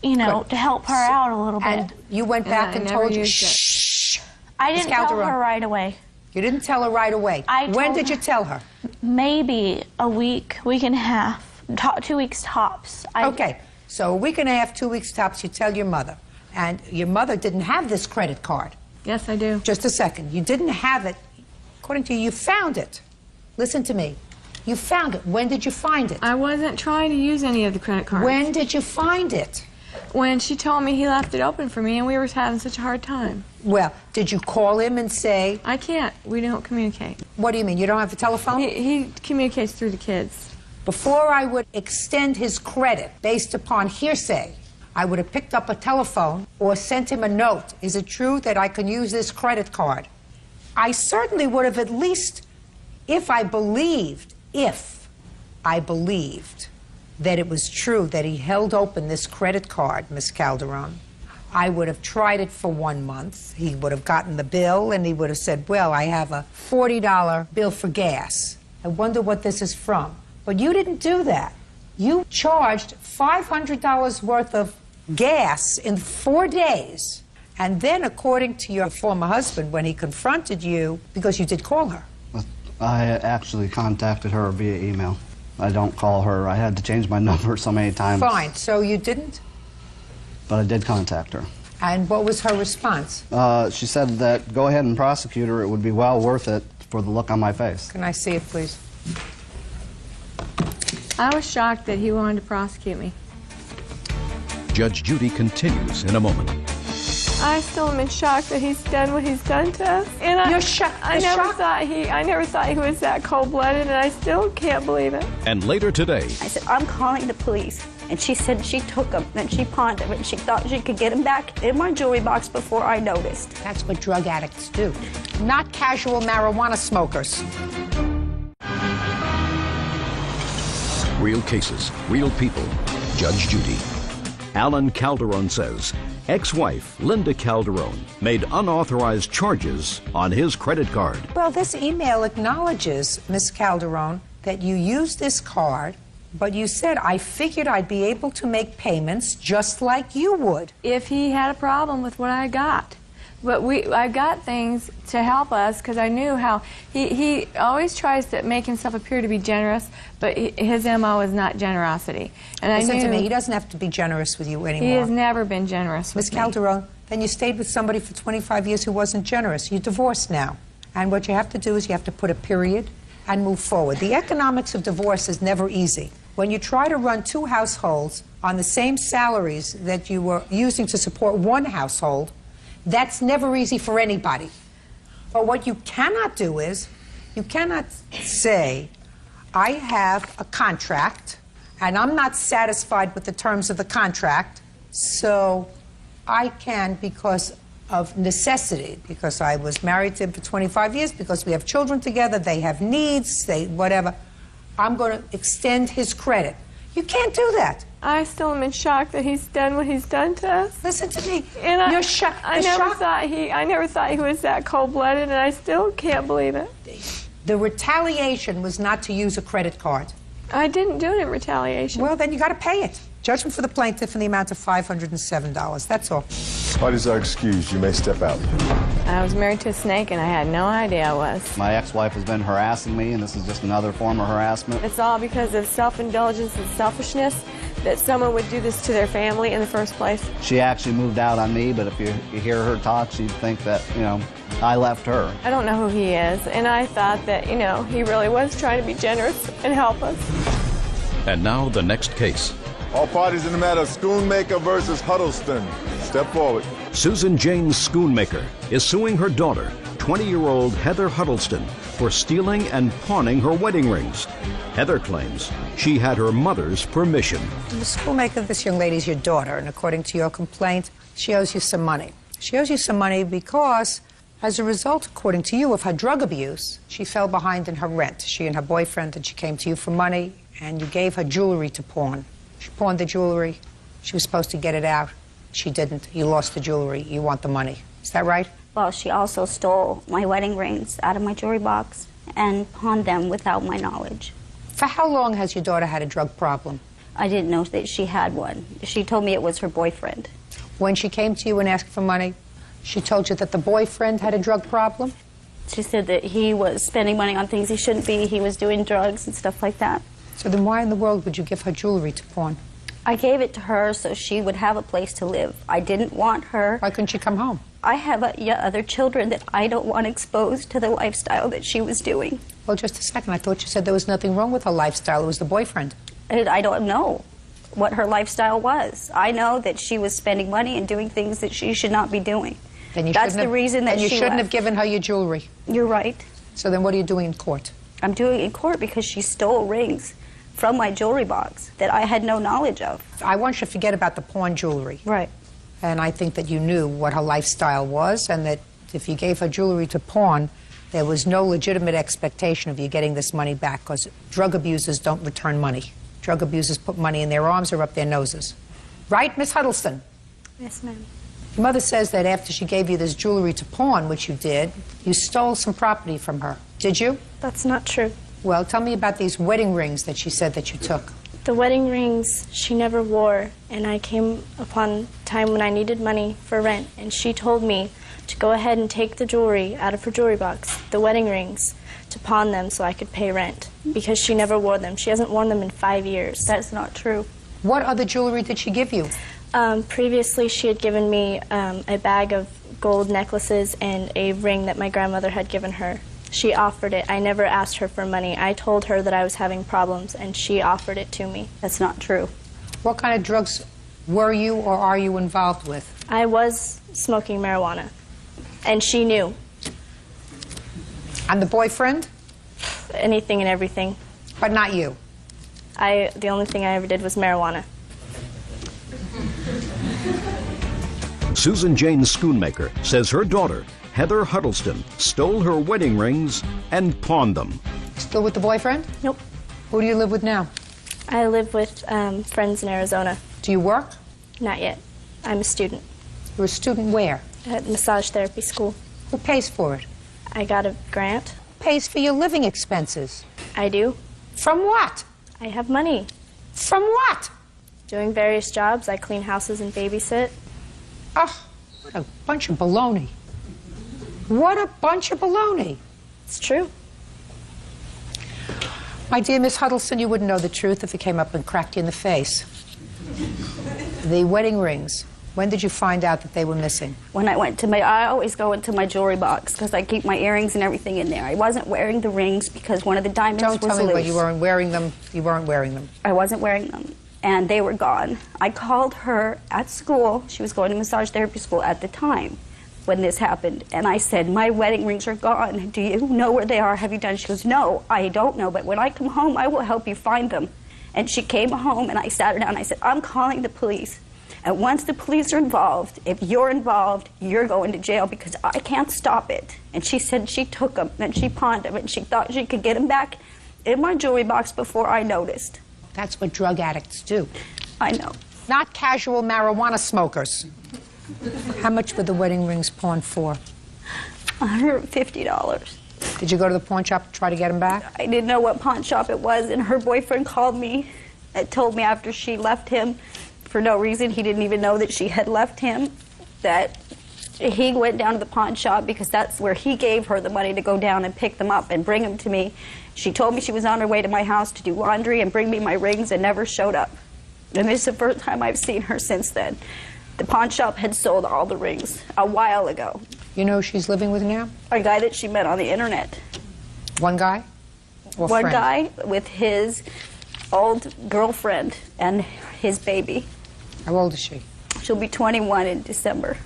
you know, to help her out a little bit. And you went back and told her, shh. I didn't tell her right away. You didn't tell her right away. When did you tell her? Maybe a week, week and a half, 2 weeks tops. Okay, so a week and a half, 2 weeks tops, you tell your mother. And your mother didn't have this credit card. Yes, I do. Just a second. You didn't have it. According to you, you found it. Listen to me. You found it. When did you find it? I wasn't trying to use any of the credit cards. When did you find it? When she told me he left it open for me and we were having such a hard time. Well, did you call him and say... I can't. We don't communicate. What do you mean? You don't have a telephone? He communicates through the kids. Before I would extend his credit based upon hearsay, I would have picked up a telephone or sent him a note. Is it true that I can use this credit card? I certainly would have at least, if I believed that it was true that he held open this credit card, Miss Calderon, I would have tried it for 1 month. He would have gotten the bill and he would have said, well, I have a $40 bill for gas. I wonder what this is from. But you didn't do that. You charged $500 worth of gas in 4 days. And then, according to your former husband, when he confronted you, because you did call her. I actually contacted her via email. I don't call her. I had to change my number so many times. Fine. So you didn't? But I did contact her. And what was her response? She said that go ahead and prosecute her. It would be well worth it for the look on my face. Can I see it, please? I was shocked that he wanted to prosecute me. Judge Judy continues in a moment. I still am in shock that he's done what he's done to us. And You're shocked. I never thought he was that cold-blooded, and I still can't believe it. And later today, I said, I'm calling the police. And she said she took him, and she pawned him, and she thought she could get him back in my jewelry box before I noticed. That's what drug addicts do, not casual marijuana smokers. real cases, real people. Judge Judy. Alan Calderon says ex-wife Linda Calderon made unauthorized charges on his credit card. Well, this email acknowledges, Miss Calderon, that you used this card, but you said, I figured I'd be able to make payments just like you would. If he had a problem with what I got. But I got things to help us because I knew how he always tries to make himself appear to be generous, but his MO is not generosity. And Listen to me, he doesn't have to be generous with you anymore. He has never been generous with Miss Calderon, then you stayed with somebody for 25 years who wasn't generous. You're divorced now. And what you have to do is you have to put a period and move forward. The economics of divorce is never easy. When you try to run two households on the same salaries that you were using to support one household, that's never easy for anybody. But what you cannot do is, you cannot say, I have a contract, and I'm not satisfied with the terms of the contract, so I can, because of necessity, because I was married to him for 25 years, because we have children together, they have needs, whatever, I'm going to extend his credit. You can't do that. I still am in shock that he's done what he's done to us. Listen to me. And You're shocked. I never thought he was that cold-blooded, and I still can't believe it. The retaliation was not to use a credit card. I didn't do it in retaliation. Well, then you got to pay it. Judgment for the plaintiff in the amount of $507. That's all. Parties are excused. You may step out. I was married to a snake, and I had no idea I was. My ex-wife has been harassing me, and this is just another form of harassment. It's all because of self-indulgence and selfishness that someone would do this to their family in the first place. She actually moved out on me, but if you hear her talk, she'd think that, I left her. I don't know who he is, and I thought that, he really was trying to be generous and help us. And now the next case. All parties in the matter of Schoonmaker versus Huddleston. Step forward. Susan Jane Schoonmaker is suing her daughter, 20-year-old Heather Huddleston, for stealing and pawning her wedding rings. Heather claims she had her mother's permission. The Schoonmaker, this young lady is your daughter, and according to your complaint, she owes you some money. She owes you some money because As a result, according to you, of her drug abuse, she fell behind in her rent. She and her boyfriend, and she came to you for money, and you gave her jewelry to pawn. She pawned the jewelry. She was supposed to get it out. She didn't. You lost the jewelry. You want the money. Is that right? Well, she also stole my wedding rings out of my jewelry box and pawned them without my knowledge. For how long has your daughter had a drug problem? I didn't know that she had one. She told me it was her boyfriend. When she came to you and asked for money, she told you that the boyfriend had a drug problem? She said that he was spending money on things he shouldn't be. He was doing drugs and stuff like that. So then why in the world would you give her jewelry to pawn? I gave it to her so she would have a place to live. I didn't want her. Why couldn't she come home? I have other children that I don't want exposed to the lifestyle that she was doing. Well, just a second. I thought you said there was nothing wrong with her lifestyle. It was the boyfriend. And I don't know what her lifestyle was. I know that she was spending money and doing things that she should not be doing. Then you That's the reason that you she shouldn't left. have given her your jewelry. You're right. So then what are you doing in court? I'm doing it in court because she stole rings from my jewelry box that I had no knowledge of. I want you to forget about the pawn jewelry. Right. And I think that you knew what her lifestyle was, and that if you gave her jewelry to pawn, there was no legitimate expectation of you getting this money back, because drug abusers don't return money. Drug abusers put money in their arms or up their noses. Right, Miss Huddleston? Yes, ma'am. Your mother says that after she gave you this jewelry to pawn, which you did, you stole some property from her. Did you? That's not true. Well, tell me about these wedding rings that she said that you took. The wedding rings she never wore, and I came upon a time when I needed money for rent, and she told me to go ahead and take the jewelry out of her jewelry box, the wedding rings, to pawn them so I could pay rent, because she never wore them. She hasn't worn them in 5 years. That's not true. What other jewelry did she give you? Previously, she had given me a bag of gold necklaces and a ring that my grandmother had given her. She offered it. I never asked her for money. I told her that I was having problems, and she offered it to me. That's not true. What kind of drugs were you or are you involved with? I was smoking marijuana, and she knew. And the boyfriend? Anything and everything. But not you? The only thing I ever did was marijuana. Susan Jane Schoonmaker says her daughter, Heather Huddleston, stole her wedding rings and pawned them. Still with the boyfriend? Nope. Who do you live with now? I live with friends in Arizona. Do you work? Not yet. I'm a student. You're a student where? At massage therapy school. Who pays for it? I got a grant. Pays for your living expenses? I do. From what? I have money. From what? Doing various jobs. I clean houses and babysit. Oh, what a bunch of baloney. What a bunch of baloney. It's true. My dear Miss Huddleston, you wouldn't know the truth if it came up and cracked you in the face. The wedding rings, when did you find out that they were missing? When I always go into my jewelry box because I keep my earrings and everything in there. I wasn't wearing the rings because one of the diamonds was loose. Don't tell me what you weren't wearing them. You weren't wearing them. I wasn't wearing them, and they were gone. I called her at school. She was going to massage therapy school at the time when this happened, and I said, my wedding rings are gone. Do you know where they are? Have you done? She goes, no, I don't know, but when I come home, I will help you find them. And she came home, and I sat her down, and I said, I'm calling the police. And once the police are involved, if you're involved, you're going to jail because I can't stop it. And she said she took them, and she pawned them, and she thought she could get them back in my jewelry box before I noticed. That's what drug addicts do. I know. Not casual marijuana smokers. How much were the wedding rings pawned for? $150. Did you go to the pawn shop to try to get them back? I didn't know what pawn shop it was, and her boyfriend called me and told me after she left him, for no reason, he didn't even know that she had left him, that he went down to the pawn shop because that's where he gave her the money to go down and pick them up and bring them to me. She told me she was on her way to my house to do laundry and bring me my rings and never showed up. And this is the first time I've seen her since then. The pawn shop had sold all the rings a while ago. You know who she's living with now? A guy that she met on the internet. One guy? Or One friend? guy with his old girlfriend and his baby. How old is she? She'll be 21 in December.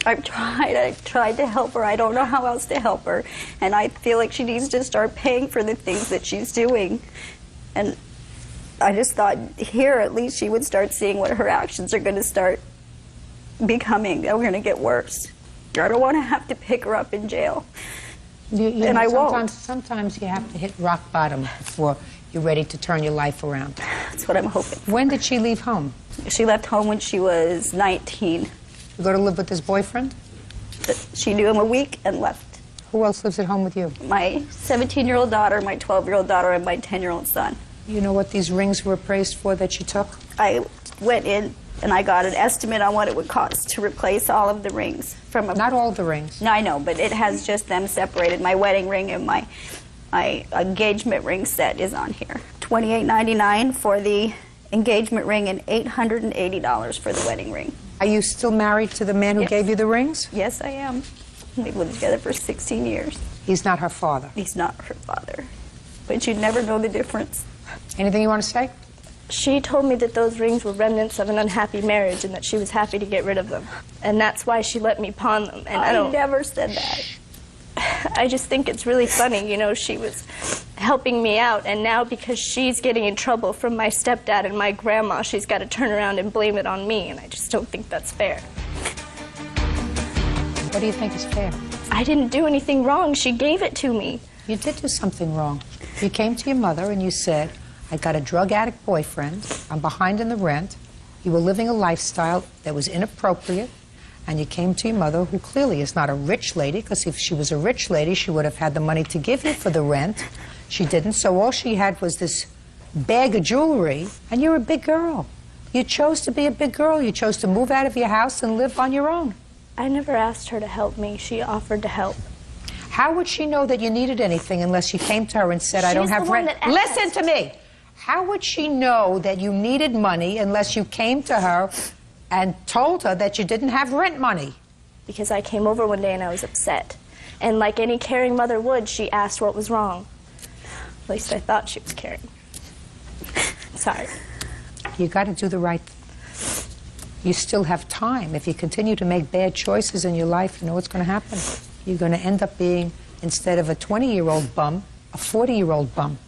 I've tried to help her. I don't know how else to help her. And I feel like she needs to start paying for the things that she's doing. And I just thought here at least she would start seeing what her actions are going to start becoming. They're going to get worse. I don't want to have to pick her up in jail. You And know, I won't. Sometimes you have to hit rock bottom before you're ready to turn your life around. That's what I'm hoping. When did she leave home? She left home when she was 19. You go to live with this boyfriend? She knew him a week and left. Who else lives at home with you? My 17-year-old daughter, my 12-year-old daughter, and my 10-year-old son. You know what these rings were appraised for that you took? I went in and I got an estimate on what it would cost to replace all of the rings. Not all the rings. No, I know, but it has just them separated. My wedding ring and my engagement ring set is on here. $28.99 for the engagement ring and $880 for the wedding ring. Are you still married to the man who gave you the rings? Yes, I am. We've lived together for 16 years. He's not her father. He's not her father. But you'd never know the difference. Anything you want to say? She told me that those rings were remnants of an unhappy marriage and that she was happy to get rid of them. And that's why she let me pawn them. And I never said that. I just think it's really funny, you know, she was helping me out, and now because she's getting in trouble from my stepdad and my grandma, she's got to turn around and blame it on me, and I just don't think that's fair. What do you think is fair? I didn't do anything wrong. She gave it to me. You did do something wrong. You came to your mother and you said, I got a drug addict boyfriend, I'm behind in the rent, you were living a lifestyle that was inappropriate, and you came to your mother, who clearly is not a rich lady, because if she was a rich lady, she would have had the money to give you for the rent. She didn't, so all she had was this bag of jewelry, and you're a big girl. You chose to be a big girl. You chose to move out of your house and live on your own. I never asked her to help me. She offered to help. How would she know that you needed anything unless you came to her and said, I don't have rent? Listen to me. How would she know that you needed money unless you came to her and told her that you didn't have rent money? Because I came over one day and I was upset. And like any caring mother would, she asked what was wrong. At least I thought she was caring. Sorry. You got to do the right thing. You still have time. If you continue to make bad choices in your life, you know what's going to happen. You're going to end up being, instead of a 20-year-old bum, a 40-year-old bum.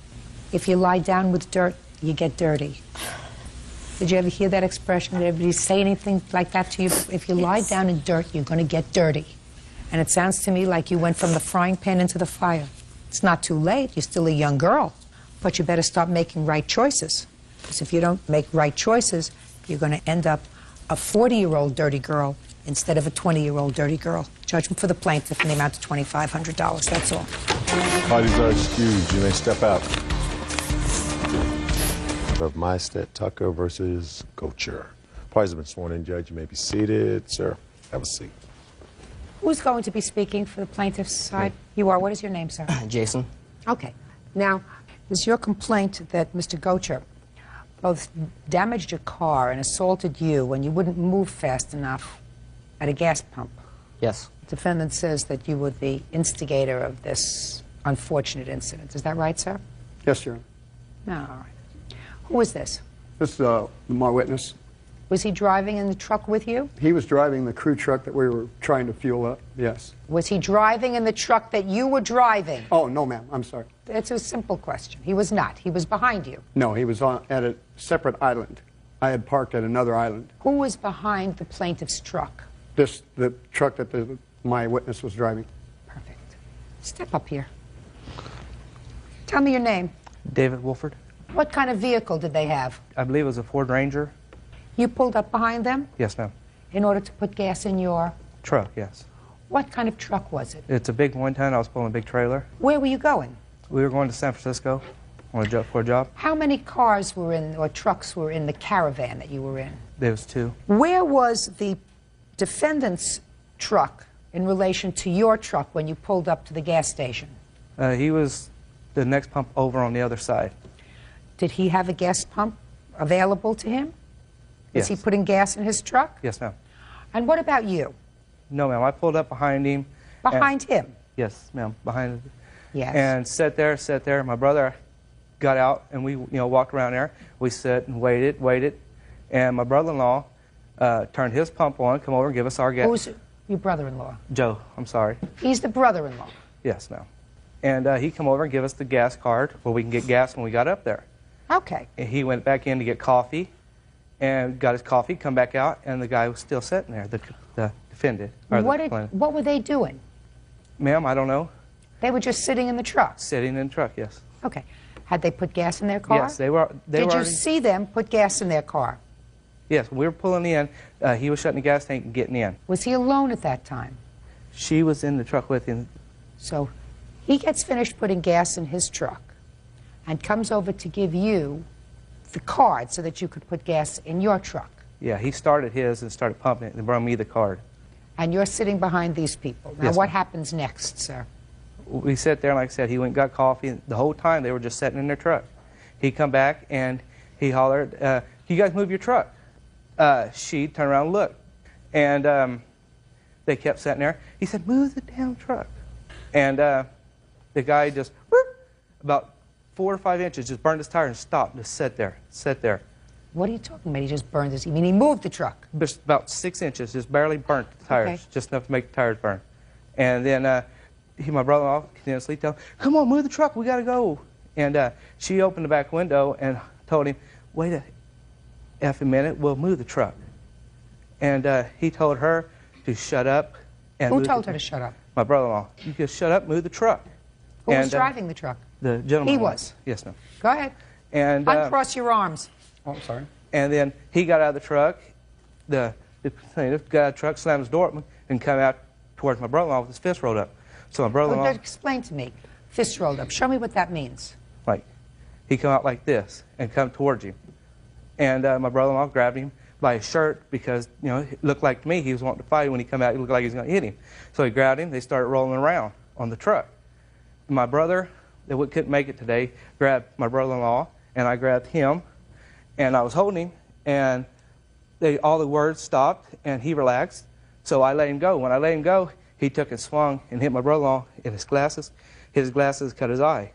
If you lie down with dirt, you get dirty. Did you ever hear that expression? Did everybody say anything like that to you? If you lie down in dirt, you're going to get dirty. And it sounds to me like you went from the frying pan into the fire. It's not too late. You're still a young girl. But you better start making right choices. Because if you don't make right choices, you're going to end up a 40-year-old dirty girl instead of a 20-year-old dirty girl. Judgment for the plaintiff in the amount of $2,500. That's all. Parties are excused. You may step out. Of Mystead Tucker versus Gocher. Parties have been sworn in, Judge. You may be seated. Sir, have a seat. Who's going to be speaking for the plaintiff's side? You are. What is your name, sir? Jason. Okay. Now, is your complaint that Mr. Gocher both damaged your car and assaulted you when you wouldn't move fast enough at a gas pump? Yes. The defendant says that you were the instigator of this unfortunate incident. Is that right, sir? Yes, Your Honor. No, all right. Who was this? This is my witness. Was he driving in the truck with you? He was driving the crew truck that we were trying to fuel up, yes. Was he driving in the truck that you were driving? Oh, no, ma'am. I'm sorry. It's a simple question. He was not. He was behind you. No, he was at a separate island. I had parked at another island. Who was behind the plaintiff's truck? The truck that my witness was driving. Perfect. Step up here. Tell me your name. David Wolford. What kind of vehicle did they have? I believe it was a Ford Ranger. You pulled up behind them? Yes, ma'am. In order to put gas in your... Truck, yes. What kind of truck was it? It's a big one-ton. I was pulling a big trailer. Where were you going? We were going to San Francisco for a job. How many cars were in, or trucks were in the caravan that you were in? There was 2. Where was the defendant's truck in relation to your truck when you pulled up to the gas station? He was the next pump over on the other side. Did he have a gas pump available to him? Yes. Is he putting gas in his truck? Yes, ma'am. And what about you? No, ma'am. I pulled up behind him. Behind him? Yes, ma'am. Behind him. Yes. And sat there. My brother got out, and we walked around there. We sat and waited. And my brother-in-law turned his pump on, come over and give us our gas. Who's your brother-in-law? Joe, I'm sorry. He's the brother-in-law? Yes, ma'am. And he come over and give us the gas card where we can get gas when we got up there. Okay. And he went back in to get coffee and got his coffee, come back out, and the guy was still sitting there, the defended. Or What, the plaintiff. what were they doing? Ma'am, I don't know. They were just sitting in the truck? Sitting in the truck, yes. Okay. Had they put gas in their car? Yes, they were. Did you see them put gas in their car? Yes, we were pulling in. He was shutting the gas tank and getting in. Was he alone at that time? She was in the truck with him. So he gets finished putting gas in his truck and comes over to give you the card so that you could put gas in your truck. Yeah, he started his and started pumping it and brought me the card. And you're sitting behind these people. Now, Yes, what ma'am. happens next, sir? We sat there, and like I said, he went and got coffee. And the whole time, they were just sitting in their truck. He come back, and he hollered, you guys move your truck. She turned around and looked. And they kept sitting there. He said, move the damn truck. And the guy just, about 4 or 5 inches, just burned his tire and stopped, just sat there. What are you talking about? He just burned his... You mean he moved the truck? Just about 6 inches, just barely burnt the tires, Okay. just enough to make the tires burn. And then my brother-in-law continuously told him, come on, move the truck, we got to go. And she opened the back window and told him, wait a effing minute, we'll move the truck. And he told her to shut up. And Who move told the- her to shut up? My brother-in-law. You just shut up, move the truck. Who was And, driving the truck? The gentleman. He was. Yes, ma'am. Go ahead. And Uncross your arms. oh, I'm sorry. And then he got out of the truck. The plaintiff got out of the truck, slammed his door open, and come out towards my brother-in-law with his fist rolled up. So my brother-in-law, Explain to me. Fist rolled up. Show me what that means. like, he come out like this and come towards you. And my brother-in-law grabbed him by his shirt because, you know, it looked like to me he was wanting to fight. When he come out, it looked like he was going to hit him. So he grabbed him. They started rolling around on the truck. My brother, that couldn't make it today, grabbed my brother-in-law, and I grabbed him, and I was holding him, and all the words stopped, and he relaxed. So I let him go. When I let him go, he took and swung and hit my brother-in-law in his glasses. His glasses cut his eye.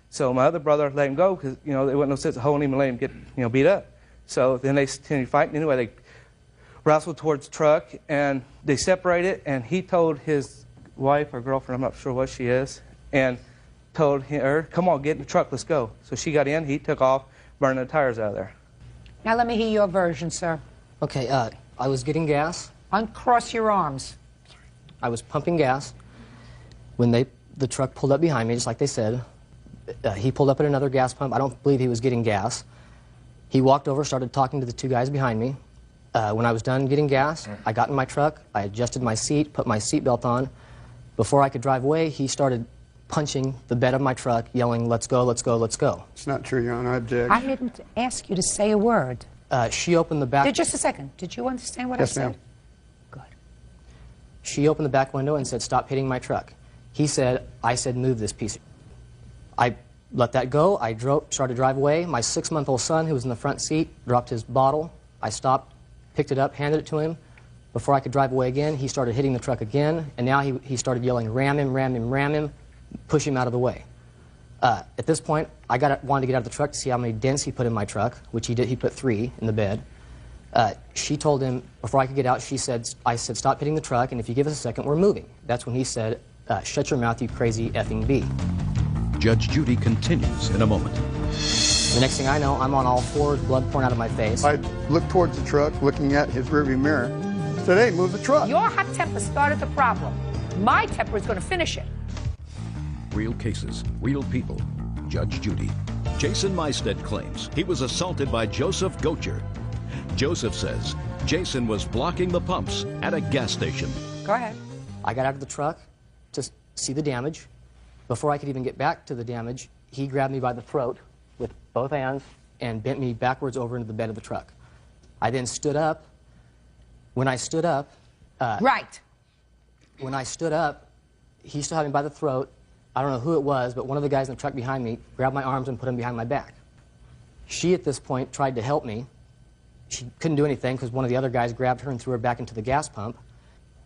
So my other brother let him go because, you know, there wasn't no sense of holding him and letting him get, you know, beat up. So then they continued fighting. Anyway, they wrestled towards the truck, and they separated, and he told his wife or girlfriend, I'm not sure what she is, and told her, come on, get in the truck, let's go. So she got in, he took off, burning the tires out of there. Now let me hear your version, sir. Okay, I was getting gas. Uncross your arms. I was pumping gas when the truck pulled up behind me, just like they said. He pulled up at another gas pump. I don't believe he was getting gas. He walked over, started talking to the 2 guys behind me. When I was done getting gas, I got in my truck, I adjusted my seat, put my seatbelt on. Before I could drive away, he started punching the bed of my truck, yelling, let's go, let's go, let's go. It's not true, Your Honor. I object. I didn't ask you to say a word. She opened the back... Just a second. Did you understand what I Yes, said? ma'am. She opened the back window and said, stop hitting my truck. He said, I said, move this piece. I let that go. I started to drive away. My 6-month-old son, who was in the front seat, dropped his bottle. I stopped, picked it up, handed it to him. Before I could drive away again, he started hitting the truck again, and now he started yelling, ram him, ram him, ram him, push him out of the way. At this point, I wanted to get out of the truck to see how many dents he put in my truck, which he did. He put 3 in the bed. She told him, before I could get out, I said, stop hitting the truck, and if you give us a second, we're moving. That's when he said, shut your mouth, you crazy effing bee. Judge Judy continues in a moment. The next thing I know, I'm on all fours, blood pouring out of my face. I looked towards the truck, looking at his rearview mirror. Said, hey, move the truck. Your hot temper started the problem. My temper is going to finish it. Real cases, real people. Judge Judy. Jason Meisted claims he was assaulted by Joseph Gocher. Joseph says Jason was blocking the pumps at a gas station. Go ahead. I got out of the truck to see the damage. Before I could even get back to the damage, he grabbed me by the throat with both hands and bent me backwards over into the bed of the truck. I then stood up. When I stood up... right. When I stood up, he still had me by the throat. I don't know who it was, but one of the guys in the truck behind me grabbed my arms and put them behind my back. She, at this point, tried to help me. She couldn't do anything because one of the other guys grabbed her and threw her back into the gas pump.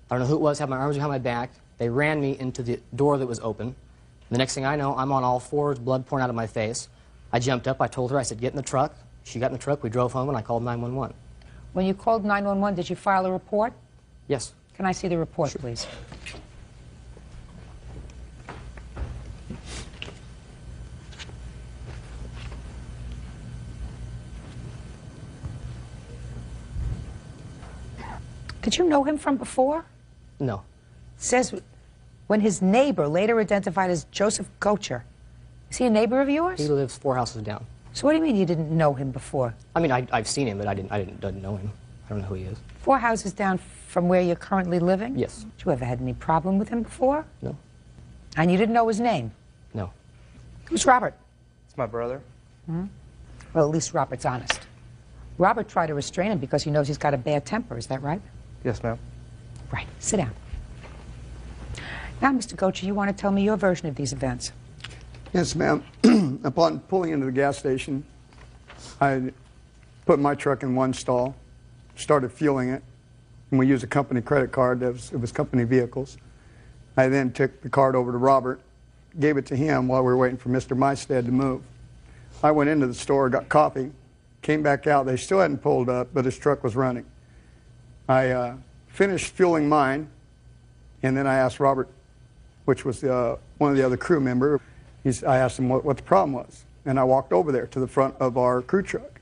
I don't know who it was, had my arms behind my back. They ran me into the door that was open. The next thing I know, I'm on all fours, blood pouring out of my face. I jumped up, I told her, I said, get in the truck. She got in the truck, we drove home, and I called 911. When you called 911, did you file a report? Yes. Can I see the report, please? Did you know him from before? No. Says when his neighbor, later identified as Joseph Gocher, is he a neighbor of yours? He lives 4 houses down. So what do you mean you didn't know him before? I mean, I've seen him, but I didn't know him. I don't know who he is. 4 houses down from where you're currently living? Yes. Did you ever had any problem with him before? No. And you didn't know his name? No. Who's Robert? It's my brother. Hmm? Well, at least Robert's honest. Robert tried to restrain him because he knows he's got a bad temper. Is that right? Yes, ma'am. Right. Sit down. Now, Mr. Gocher, you want to tell me your version of these events? Yes, ma'am. Upon pulling into the gas station, I put my truck in one stall, started fueling it, and we used a company credit card. It was company vehicles. I then took the card over to Robert, gave it to him while we were waiting for Mr. Mystad to move. I went into the store, got coffee, came back out. They still hadn't pulled up, but his truck was running. I finished fueling mine, and then I asked Robert, which was one of the other crew members, I asked him what the problem was. And I walked over there to the front of our crew truck.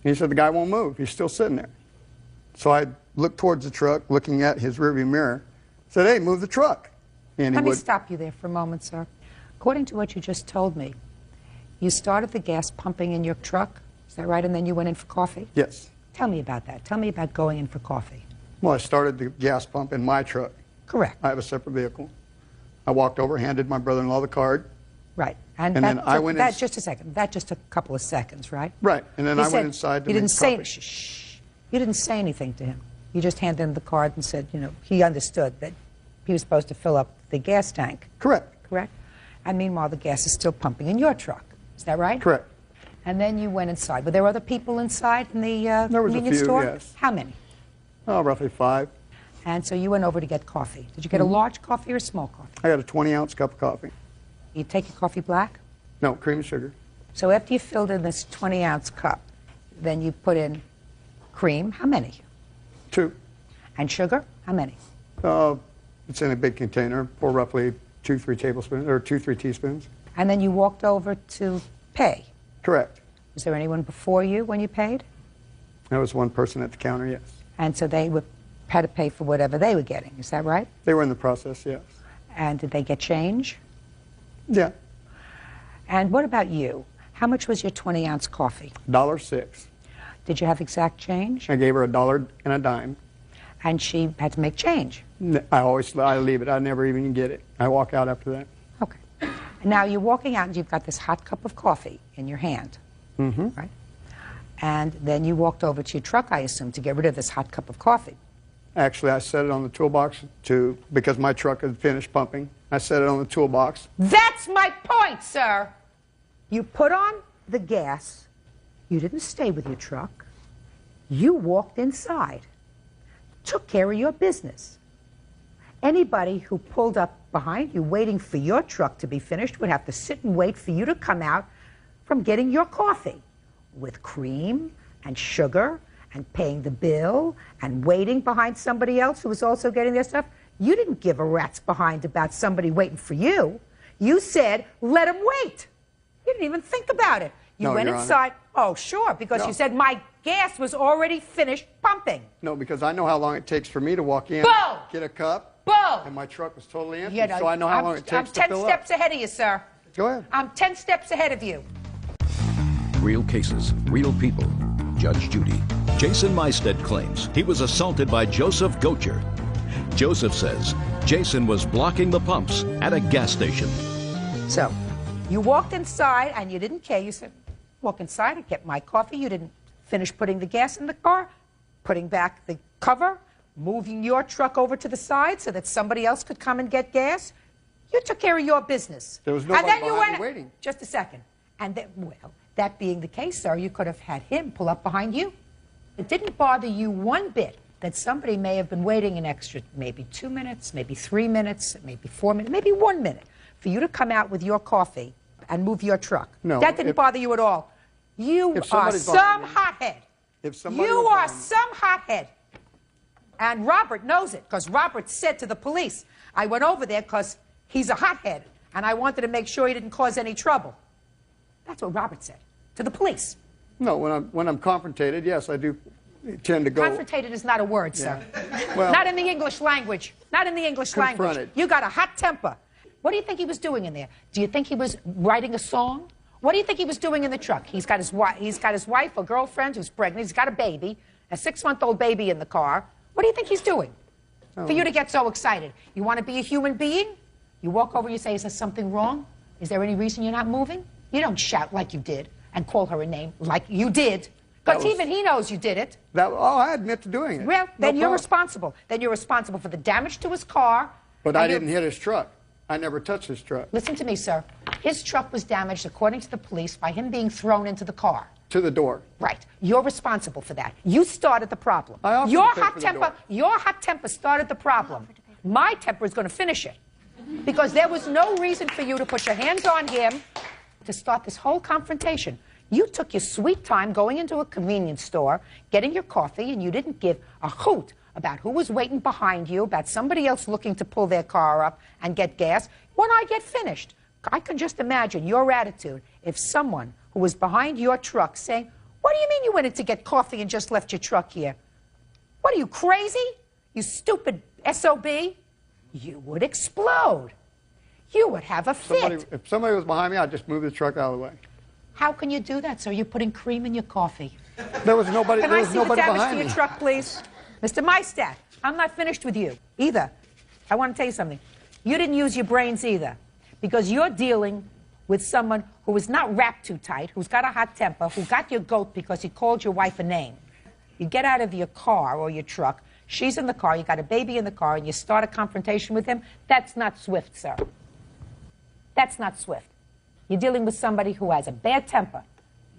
And he said, the guy won't move. He's still sitting there. So I looked towards the truck, looking at his rearview mirror, said, hey, move the truck. And Let me stop you there for a moment, sir. According to what you just told me, you started the gas pumping in your truck, is that right? And then you went in for coffee? Yes. Tell me about that. Tell me about going in for coffee. Well, I started the gas pump in my truck. Correct. I have a separate vehicle. I walked over, handed my brother-in-law the card. Right. And then I went in. Just a second. That just took a couple of seconds, right? Right. And then I went inside to make coffee. Shh. You didn't say anything to him. You just handed him the card and said, you know, he understood that he was supposed to fill up the gas tank. Correct. Correct? And meanwhile, the gas is still pumping in your truck. Is that right? Correct. And then you went inside. Were there other people inside in the there was convenience a few, store? yes. How many? Oh, roughly 5. And so you went over to get coffee. Did you get a large coffee or a small coffee? I got a 20-ounce cup of coffee. You take your coffee black? No, cream and sugar. So after you filled in this 20-ounce cup, then you put in cream. How many? 2. And sugar? How many? It's in a big container. Pour roughly 2-3 tablespoons or 2-3 teaspoons. And then you walked over to pay. Correct. Was there anyone before you when you paid? There was one person at the counter, yes. And so they had to pay for whatever they were getting. Is that right? They were in the process, yes. And did they get change? Yeah. And what about you? How much was your 20-ounce coffee? $1.06. Did you have exact change? I gave her $1 and a dime. And she had to make change? I leave it. I never even get it. I walk out after that. Okay. Now you're walking out and you've got this hot cup of coffee in your hand. Mm-hmm. Right? And then you walked over to your truck, I assume, to get rid of this hot cup of coffee. Actually, I set it on the toolbox because my truck had finished pumping. I set it on the toolbox. That's my point, sir. You put on the gas. You didn't stay with your truck. You walked inside, took care of your business. Anybody who pulled up behind you waiting for your truck to be finished would have to sit and wait for you to come out from getting your coffee with cream and sugar and paying the bill and waiting behind somebody else who was also getting their stuff. You didn't give a rat's behind about somebody waiting for you. You said, let him wait. You didn't even think about it. You No, went Your Honor. inside. Oh, sure, because No. you said my gas was already finished pumping. No, because I know how long it takes for me to walk in, Boom! get a cup, Boom! and my truck was totally empty, You know, so I know how long it takes I'm to 10 fill steps up. ahead of you, sir. Go ahead. I'm 10 steps ahead of you. Real cases, real people. Judge Judy. Jason Mystad claims he was assaulted by Joseph Gocher. Joseph says Jason was blocking the pumps at a gas station. So, you walked inside and you didn't care. You said, walk inside and get my coffee. You didn't finish putting the gas in the car, putting back the cover, moving your truck over to the side so that somebody else could come and get gas. You took care of your business. There was And nobody then you behind went, me waiting. Just a second. And then, well, that being the case, sir, you could have had him pull up behind you. It didn't bother you one bit that somebody may have been waiting an extra maybe 2 minutes, maybe 3 minutes, maybe 4 minutes, maybe 1 minute for you to come out with your coffee and move your truck. No, that didn't bother you at all. You If are somebody's some behind me- hothead. If somebody You was are behind me- some hothead. And Robert knows it, because Robert said to the police, I went over there because he's a hothead, and I wanted to make sure he didn't cause any trouble. That's what Robert said to the police. No, when I'm confrontated, yes, I do tend to go. Confrontated is not a word, sir. Well, not in the English language. Not in the English language. Confronted. You got a hot temper. What do you think he was doing in there? Do you think he was writing a song? What do you think he was doing in the truck? He's got his wife or girlfriend who's pregnant. He's got a baby, a 6-month-old baby in the car. What do you think he's doing? For you to get so excited. You want to be a human being? You walk over and you say, is there something wrong? Is there any reason you're not moving? You don't shout like you did and call her a name like you did. Because even he knows you did it. I admit to doing it. Well, then No you're problem. responsible. Then you're responsible for the damage to his car. But I didn't hit his truck. I never touched his truck. Listen to me, sir. His truck was damaged, according to the police, by him being thrown into the car. To the door. Right. You're responsible for that. You started the problem. I offered Your to pay for the door. Your hot temper started the problem. My temper is going to finish it. Because there was no reason for you to put your hands on him to start this whole confrontation. You took your sweet time going into a convenience store, getting your coffee, and you didn't give a hoot about who was waiting behind you, about somebody else looking to pull their car up and get gas. When I get finished, I can just imagine your attitude if someone who was behind your truck saying, what do you mean you went in to get coffee and just left your truck here? What are you, crazy? You stupid SOB? You would explode. You would have a fit. If somebody was behind me, I'd just move the truck out of the way. How can you do that, sir? You're putting cream in your coffee. There was nobody, Can there I was see the nobody damage behind to me. your truck, please? Mr. Maistat, I'm not finished with you either. I want to tell you something. You didn't use your brains either because you're dealing with someone who is not wrapped too tight, who's got a hot temper, who got your goat because he called your wife a name. You get out of your car or your truck, she's in the car, you got a baby in the car, and you start a confrontation with him. That's not swift, sir. That's not swift. You're dealing with somebody who has a bad temper.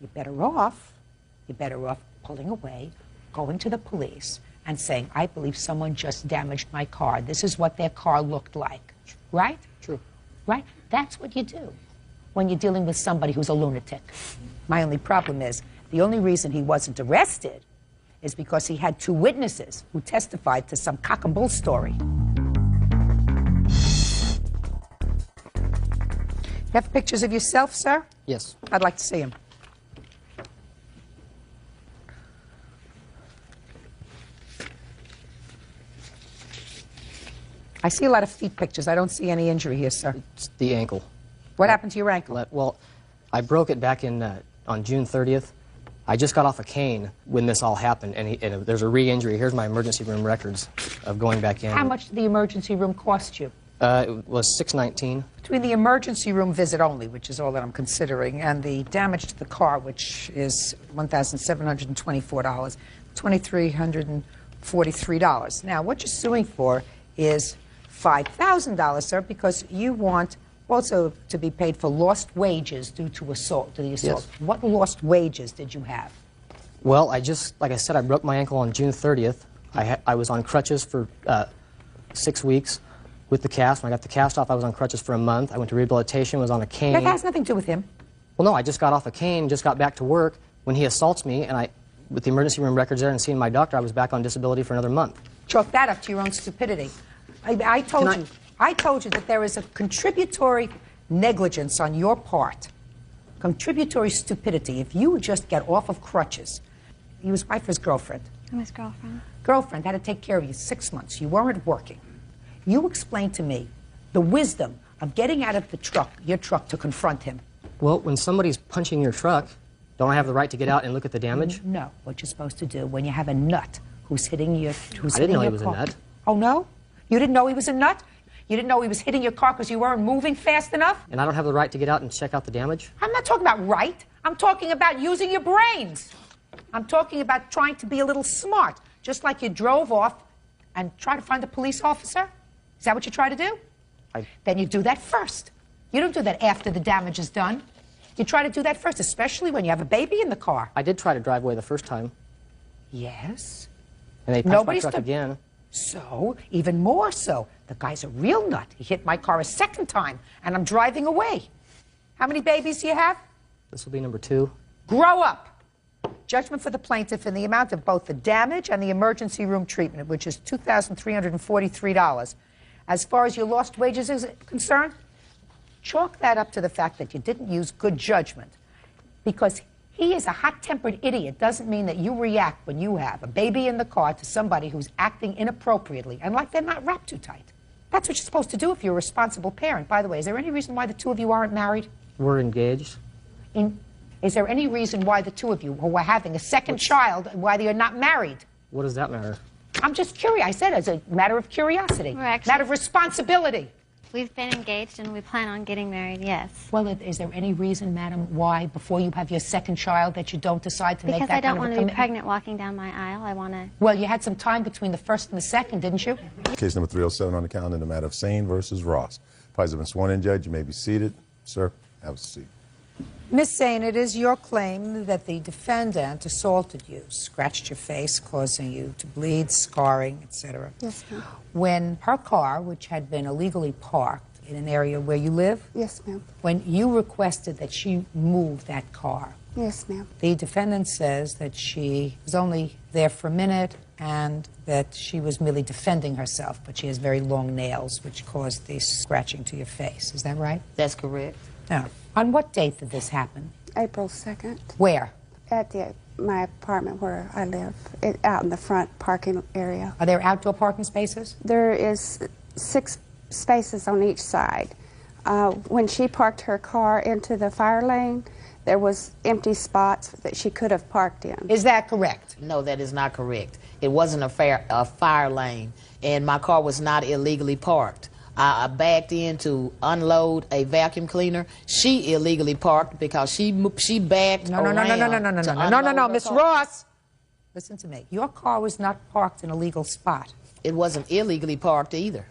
You're better off pulling away, going to the police, and saying, I believe someone just damaged my car. This is what their car looked like. Right? True. Right? That's what you do when you're dealing with somebody who's a lunatic. My only problem is, the only reason he wasn't arrested is because he had 2 witnesses who testified to some cock and bull story. You have pictures of yourself, sir? Yes. I'd like to see them. I see a lot of feet pictures. I don't see any injury here, sir. It's the ankle. What happened to your ankle? Well, I broke it back in on June 30th. I just got off a cane when this all happened, and there's a re-injury. Here's my emergency room records of going back in. How much did the emergency room cost you? It was $619. Between the emergency room visit only, which is all that I'm considering, and the damage to the car, which is $1,724, $2,343. Now, what you're suing for is $5,000, sir, because you want also to be paid for lost wages due to assault, to the assault. Yes. What lost wages did you have? Well, like I said, I broke my ankle on June 30th. I was on crutches for 6 weeks with the cast. When I got the cast off, I was on crutches for a month. I went to rehabilitation, was on a cane. That has nothing to do with him. Well, no, I just got off a cane, just got back to work. When he assaults me, and with the emergency room records there and seeing my doctor, I was back on disability for another month. Chalk that up to your own stupidity. I told you that there is a contributory negligence on your part, contributory stupidity. If you would just get off of crutches, he was wife or his girlfriend? His girlfriend. Girlfriend had to take care of you 6 months. You weren't working. You explained to me the wisdom of getting out of the truck, your truck, to confront him. Well, when somebody's punching your truck, don't I have the right to get out and look at the damage? No, what you're supposed to do when you have a nut who's hitting your car. I didn't know he was a nut. Oh, no? You didn't know he was a nut? You didn't know he was hitting your car because you weren't moving fast enough? And I don't have the right to get out and check out the damage? I'm not talking about right. I'm talking about using your brains. I'm talking about trying to be a little smart, just like you drove off and try to find a police officer. Is that what you try to do? Then you do that first. You don't do that after the damage is done. You try to do that first, especially when you have a baby in the car. I did try to drive away the first time. Yes. And they punched my truck again. So, even more so, the guy's a real nut. He hit my car a second time, and I'm driving away. How many babies do you have? This will be number 2. Grow up. Judgment for the plaintiff in the amount of both the damage and the emergency room treatment, which is $2,343. As far as your lost wages is concerned, chalk that up to the fact that you didn't use good judgment, because He is a hot-tempered idiot. Doesn't mean that you react when you have a baby in the car to somebody who's acting inappropriately and like they're not wrapped too tight. That's what you're supposed to do if you're a responsible parent. By the way, is there any reason why the two of you aren't married? We're engaged. Is there any reason why the two of you who are having a second child, why they are not married? What does that matter? I'm just curious. I said as a matter of curiosity. We're actually- Matter of responsibility. We've been engaged and we plan on getting married, yes. Well, is there any reason, madam, why before you have your second child that you don't decide to make that Because I kind don't of a want to be commitment? pregnant walking down my aisle. I want to... Well, you had some time between the first and the second, didn't you? Case number 307 on the calendar in the matter of Sane versus Ross. Parties have been sworn in, Judge. You may be seated. Sir, have a seat. Miss Sane, it is your claim that the defendant assaulted you, scratched your face, causing you to bleed, scarring, etc. Yes, ma'am. When her car, which had been illegally parked in an area where you live, Yes, ma'am. when you requested that she move that car, Yes, ma'am. the defendant says that she was only there for a minute and that she was merely defending herself, but she has very long nails, which caused the scratching to your face. Is that right? That's correct. Now, on what date did this happen? April 2nd. Where? At my apartment where I live, out in the front parking area. Are there outdoor parking spaces? There is 6 spaces on each side. When she parked her car into the fire lane, there was empty spots that she could have parked in. Is that correct? No, that is not correct. It wasn't a fire lane, and my car was not illegally parked. I backed in to unload a vacuum cleaner. She illegally parked because she backed around No, Miss Ross. Listen to me. Your car was not parked in a legal spot. It wasn't illegally parked either.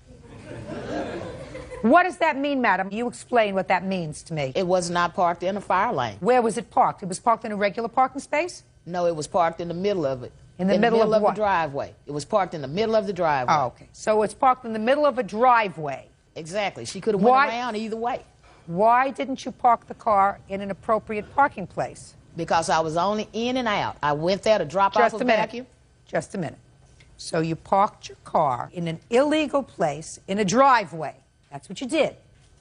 What does that mean, madam? You explain what that means to me. It was not parked in a fire lane. Where was it parked? It was parked in a regular parking space? No, it was parked in the middle of it. In the middle of the what? driveway. It was parked in the middle of the driveway. Oh, okay. So it's parked in the middle of a driveway. Exactly. She could have went around either way. Why didn't you park the car in an appropriate parking place? Because I was only in and out. I went there to drop off a vacuum. Just a minute. So you parked your car in an illegal place in a driveway. That's what you did.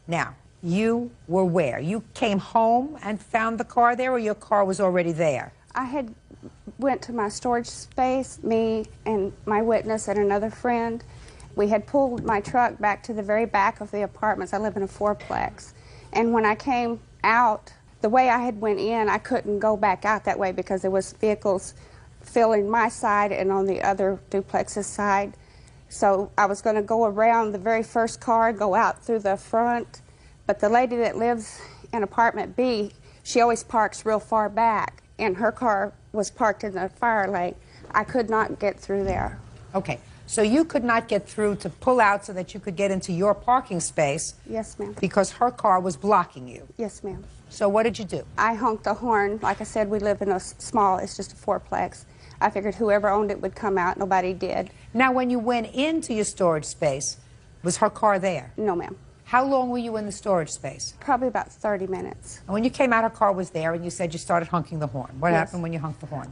Now, you were where? You came home and found the car there, or your car was already there? I had went to my storage space, me and my witness and another friend. We had pulled my truck back to the very back of the apartments. I live in a 4-plex. And when I came out, the way I had went in, I couldn't go back out that way because there was vehicles filling my side and on the other duplex's side. So I was going to go around the very first car, go out through the front. But the lady that lives in apartment B, she always parks real far back, and her car was parked in the fire lane. I could not get through there. Okay. So you could not get through to pull out so that you could get into your parking space? Yes, ma'am. Because her car was blocking you? Yes, ma'am. So what did you do? I honked the horn. Like I said, we live in a small, it's just a 4-plex. I figured whoever owned it would come out. Nobody did. Now, when you went into your storage space, was her car there? No, ma'am. How long were you in the storage space? Probably about 30 minutes. And when you came out, her car was there, and you said you started honking the horn. What happened when you honked the horn?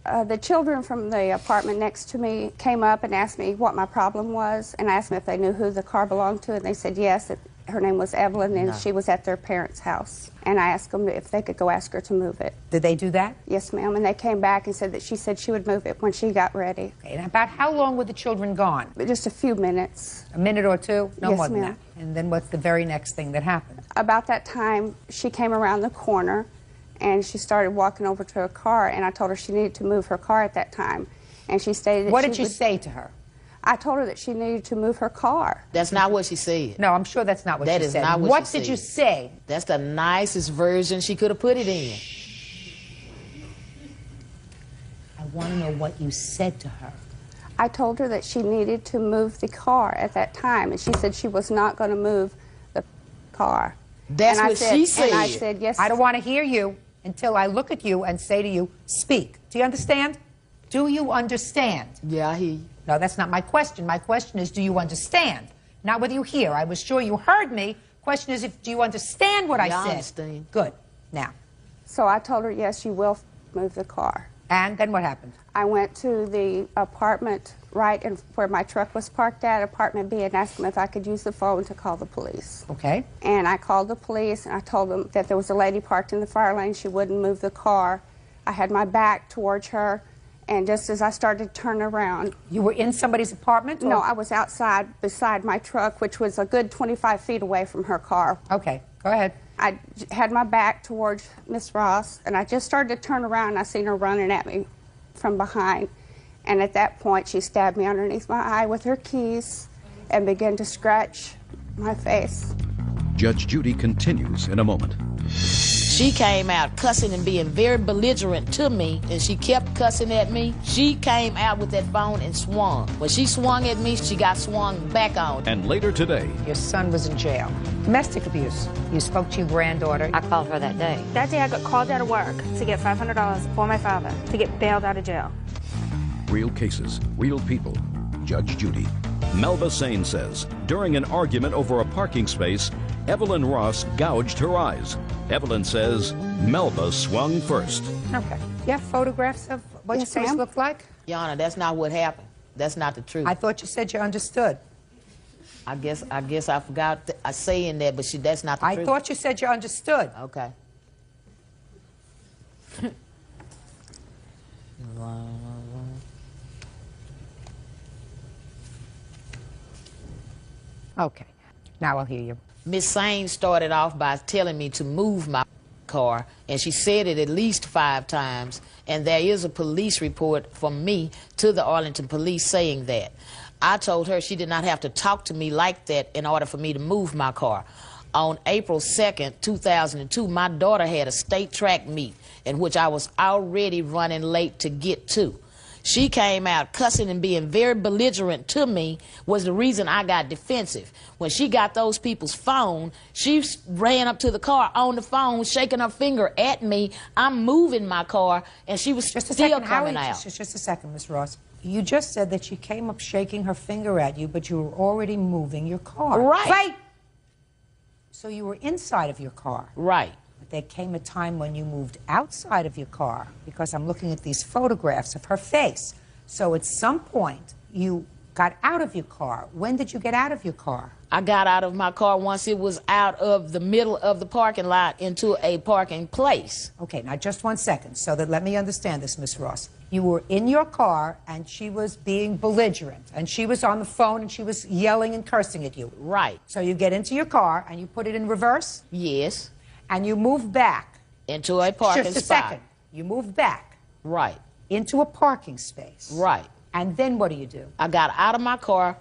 The children from the apartment next to me came up and asked me what my problem was, and I asked them if they knew who the car belonged to, and they said yes. Her name was Evelyn, and she was at their parents' house. And I asked them if they could go ask her to move it. Did they do that? Yes, ma'am. And they came back and said that she would move it when she got ready. Okay, and about how long were the children gone? Just a few minutes. A minute or two? No Yes, more than ma'am. that. And then what's the very next thing that happened? About that time, she came around the corner, and she started walking over to her car, and I told her she needed to move her car at that time. And she stated that What did you say to her? I told her that she needed to move her car. That's not what she said. No, I'm sure that's not what That she is said. not what What she did said. you say? That's the nicest version she could have put it in. I want to know what you said to her. I told her that she needed to move the car at that time, and she said she was not going to move the car. That's and what she said. And I said, yes. I don't want to hear you until I look at you and say to you, speak. Do you understand? Do you understand? Yeah, I hear you. No, that's not my question. My question is, do you understand? Not whether you hear. I was sure you heard me. Question is, do you understand what I said? I understand. Good. Now. So I told her, yes, you will move the car. And then what happened? I went to the apartment right in where my truck was parked at, apartment B, and asked them if I could use the phone to call the police. Okay. And I called the police, and I told them that there was a lady parked in the fire lane. She wouldn't move the car. I had my back towards her, and just as I started to turn around... You were in somebody's apartment? Or? No, I was outside beside my truck, which was a good 25 feet away from her car. Okay, go ahead. I had my back towards Miss Ross, and I just started to turn around, and I seen her running at me from behind. And at that point, she stabbed me underneath my eye with her keys and began to scratch my face. Judge Judy continues in a moment. She came out cussing and being very belligerent to me, and she kept cussing at me. She came out with that phone and swung. When she swung at me, she got swung back on. And later today, your son was in jail. Domestic abuse. You spoke to your granddaughter. I called her that day. That day I got called out of work to get $500 for my father to get bailed out of jail. real cases, real people. Judge Judy. Melba Sane says during an argument over a parking space, Evelyn Ross gouged her eyes. Evelyn says Melba swung first. Okay. You have photographs of what your face looked like? Your Honor, that's not what happened. That's not the truth. I thought you said you understood. I guess I forgot I saying that, but that's not the truth. I thought you said you understood. Okay. Okay. Now I'll hear you. Miss Sane started off by telling me to move my car, and she said it at least 5 times, and there is a police report from me to the Arlington police saying that. I told her she did not have to talk to me like that in order for me to move my car. On April 2nd, 2002, my daughter had a state track meet in which I was already running late to get to. She came out cussing and being very belligerent to me was the reason I got defensive. When she got those people's phone, she ran up to the car on the phone, shaking her finger at me. I'm moving my car, and she was still coming out. Just a second, Miss Ross. You just said that she came up shaking her finger at you, but you were already moving your car. Right. Right. So you were inside of your car. Right. But there came a time when you moved outside of your car, because I'm looking at these photographs of her face. So at some point, you got out of your car. When did you get out of your car? I got out of my car once it was out of the middle of the parking lot into a parking place. Okay, now just 1 second, so that let me understand this, Miss Ross. You were in your car, and she was being belligerent, and she was on the phone, and she was yelling and cursing at you. Right. So you get into your car, and you put it in reverse? Yes. And you move back. Into a parking spot. Just a second. You move back. Right. Into a parking space. Right. And then what do? I got out of my car.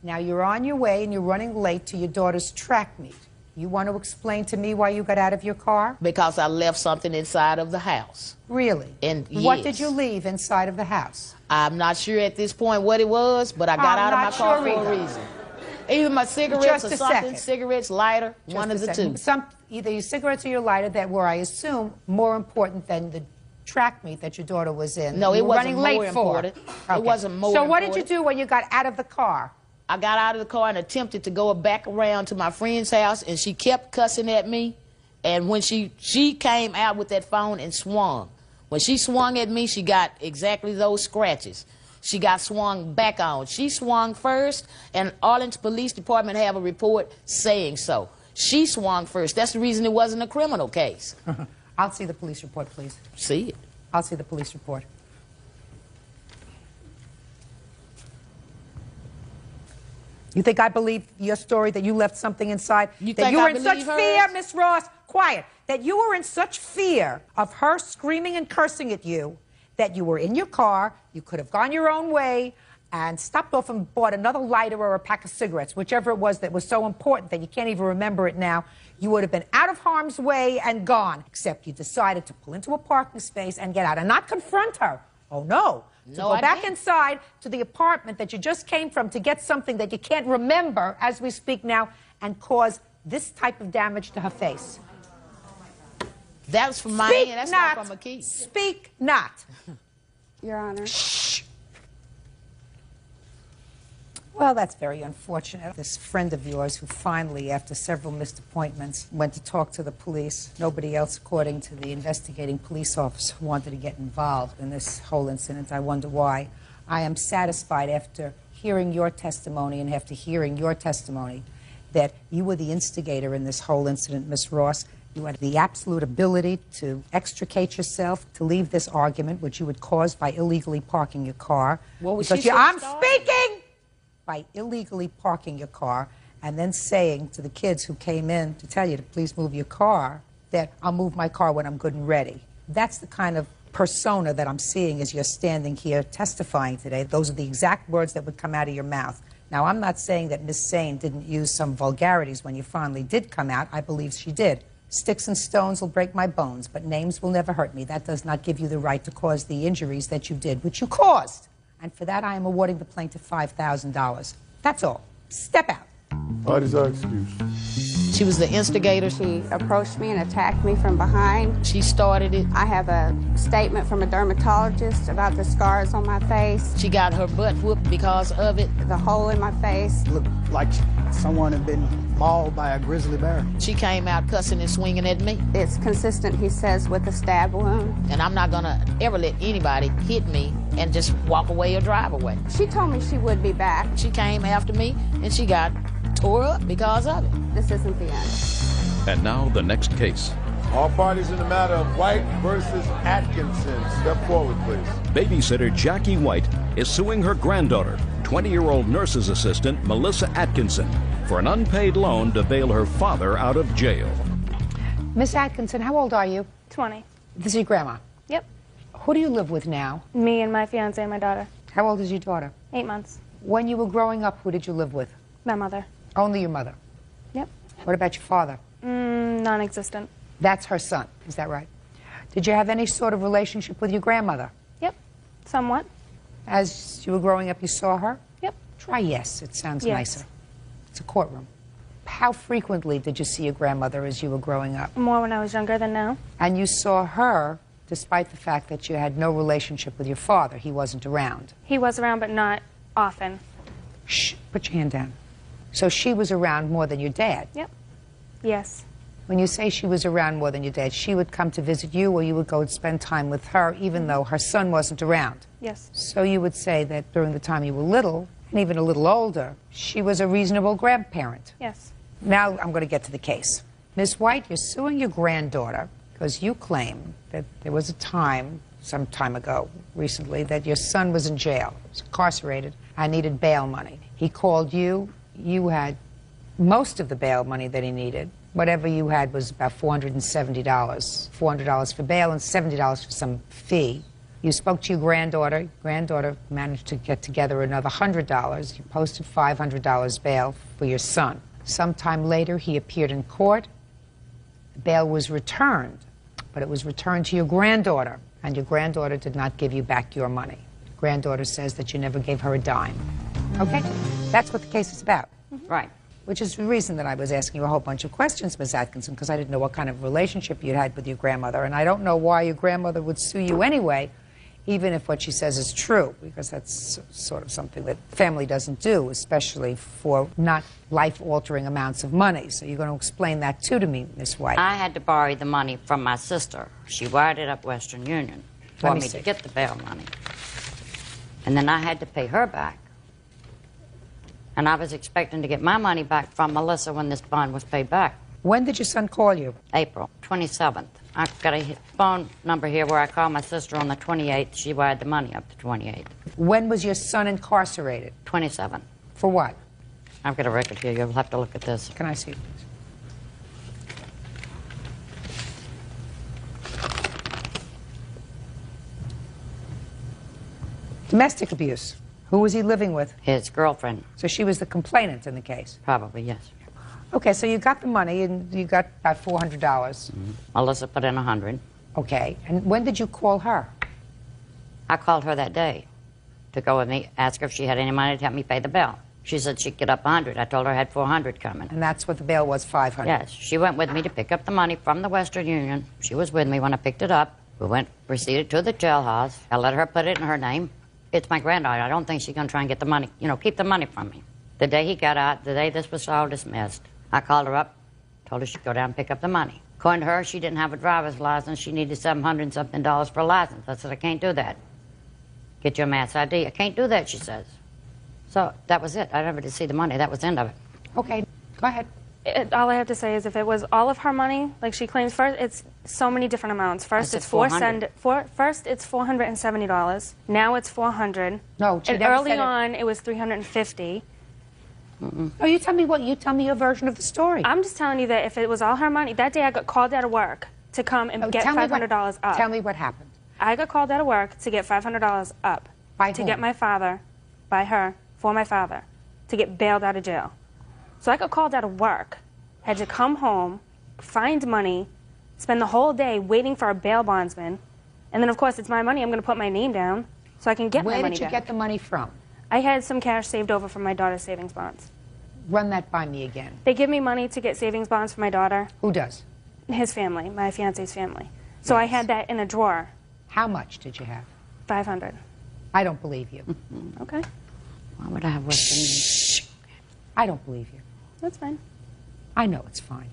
Now you're on your way, and you're running late to your daughter's track meet. You want to explain to me why you got out of your car? Because I left something inside of the house. Really? And what yes. did you leave inside of the house? I'm not sure at this point what it was, but I got out of my car for a reason. Either my cigarettes or something, cigarettes, lighter, one of the two. Either your cigarettes or your lighter that were, I assume, more important than the track meet that your daughter was in. No, it wasn't running more late important. For. It wasn't more So important. what did you do when you got out of the car? I got out of the car and attempted to go back around to my friend's house, and she kept cussing at me. And when she came out with that phone and swung. When she swung at me, she got exactly those scratches. She got swung back on. She swung first, and Arlington Police Department have a report saying so. She swung first. That's the reason it wasn't a criminal case. I'll see the police report, please. See it. I'll see the police report. You think I believe your story that you left something inside? That you were in such fear, Miss Ross, quiet, that you were in such fear of her screaming and cursing at you that you were in your car, you could have gone your own way and stopped off and bought another lighter or a pack of cigarettes, whichever it was that was so important that you can't even remember it now. You would have been out of harm's way and gone, except you decided to pull into a parking space and get out and not confront her. Oh, no. To go back inside to the apartment that you just came from to get something that you can't remember as we speak now and cause this type of damage to her face. That was from my hand. That's not from a key. Speak not. Your Honor. Shh. Well, that's very unfortunate. This friend of yours who finally, after several missed appointments, went to talk to the police. Nobody else, according to the investigating police officer, wanted to get involved in this whole incident. I wonder why. I am satisfied after hearing your testimony and after hearing your testimony that you were the instigator in this whole incident, Miss Ross. You had the absolute ability to extricate yourself, to leave this argument, which you had caused by illegally parking your car. What was Because she I'm started? speaking! By illegally parking your car and then saying to the kids who came in to tell you to please move your car that I'll move my car when I'm good and ready. That's the kind of persona that I'm seeing as you're standing here testifying today. Those are the exact words that would come out of your mouth. Now, I'm not saying that Miss Sane didn't use some vulgarities when you finally did come out. I believe she did. Sticks and stones will break my bones, but names will never hurt me. That does not give you the right to cause the injuries that you did, which you caused. And for that, I am awarding the plaintiff $5,000. That's all. Step out. What is our excuse? She was the instigator. She approached me and attacked me from behind. She started it. I have a statement from a dermatologist about the scars on my face. She got her butt whooped because of it. The hole in my face. Looked like someone had been mauled by a grizzly bear. She came out cussing and swinging at me. It's consistent, he says, with a stab wound. And I'm not gonna ever let anybody hit me and just walk away or drive away. She told me she would be back. She came after me and she got tore up because of it. This isn't the end. And now the next case. All parties in the matter of White versus Atkinson. Step forward, please. Babysitter Jackie White is suing her granddaughter, 20-year-old nurse's assistant Melissa Atkinson, for an unpaid loan to bail her father out of jail. Miss Atkinson, how old are you? 20. This is your grandma. Yep. Who do you live with now? Me and my fiance and my daughter. How old is your daughter? 8 months. When you were growing up, who did you live with? My mother. Only your mother? Yep. What about your father? Non-existent. That's her son, is that right? Did you have any sort of relationship with your grandmother? Yep. Somewhat. As you were growing up, you saw her? Yep. Try yes, it sounds Yes. nicer. It's a courtroom. How frequently did you see your grandmother as you were growing up? More when I was younger than now. And you saw her despite the fact that you had no relationship with your father. He wasn't around. He was around, but not often. Shh, put your hand down. So she was around more than your dad? Yep. Yes. When you say she was around more than your dad, she would come to visit you or you would go and spend time with her even though her son wasn't around? Yes. So you would say that during the time you were little, and even a little older, she was a reasonable grandparent? Yes. Now I'm going to get to the case. Ms. White, you're suing your granddaughter because you claim that there was a time, some time ago, recently, that your son was in jail, was incarcerated, and needed bail money. He called you. You had most of the bail money that he needed. Whatever you had was about $470. $400 for bail and $70 for some fee. You spoke to your granddaughter. Your granddaughter managed to get together another $100. You posted $500 bail for your son. Sometime later, he appeared in court. The bail was returned, but it was returned to your granddaughter, and your granddaughter did not give you back your money. Your granddaughter says that you never gave her a dime. Okay? That's what the case is about. Right. Which is the reason that I was asking you a whole bunch of questions, Ms. Atkinson, because I didn't know what kind of relationship you had with your grandmother, and I don't know why your grandmother would sue you anyway, even if what she says is true, because that's sort of something that family doesn't do, especially for not life-altering amounts of money. So you're going to explain that too to me, Ms. White. I had to borrow the money from my sister. She wired it up Western Union for me to get the bail money. And then I had to pay her back. And I was expecting to get my money back from Melissa when this bond was paid back. When did your son call you? April 27th. I've got a phone number here where I called my sister on the 28th. She wired the money up the 28th. When was your son incarcerated? 27th. For what? I've got a record here. You'll have to look at this. Can I see it, please? Domestic abuse. Who was he living with? His girlfriend. So she was the complainant in the case? Probably, yes. Okay, so you got the money, and you got about $400. Melissa put in $100. Okay, and when did you call her? I called her that day to go with me, ask her if she had any money to help me pay the bill. She said she'd get up $100. I told her I had $400 coming. And that's what the bail was, $500? Yes, she went with me to pick up the money from the Western Union. She was with me when I picked it up. We proceeded to the jailhouse. I let her put it in her name. It's my granddaughter. I don't think she's going to try and get the money, keep the money from me. The day he got out, the day this was all dismissed, I called her up, told her she'd go down and pick up the money. According to her, she didn't have a driver's license. She needed $700 and something for a license. I said, I can't do that. get your mass ID. I can't do that, she says. So that was it. I never did see the money. That was the end of it. Okay, go ahead. All I have to say is if it was all of her money, like she claims, first it's so many different amonts. First That's it's $400. First it's $470. Now it's $400. No, she and never early said it. on it was $350. Oh, you tell me your version of the story. I'm just telling you that if it was all her money, that day I got called out of work to come and get $500 up. Tell me what happened. I got called out of work to get $500 up. By to whom? get my father, by her, for my father, to get bailed out of jail. So I got called out of work, had to come home, find money, spend the whole day waiting for a bail bondsman, and then of course it's my money, I'm going to put my name down so I can get my money Where did you back. get the money from? I had some cash saved over from my daughter's savings bonds. Run that by me again. They give me money to get savings bonds for my daughter. Who does? His family, my fiance's family. So I had that in a drawer. How much did you have? 500. I don't believe you. Okay. Why would I have Western Union? I don't believe you. That's fine. I know it's fine.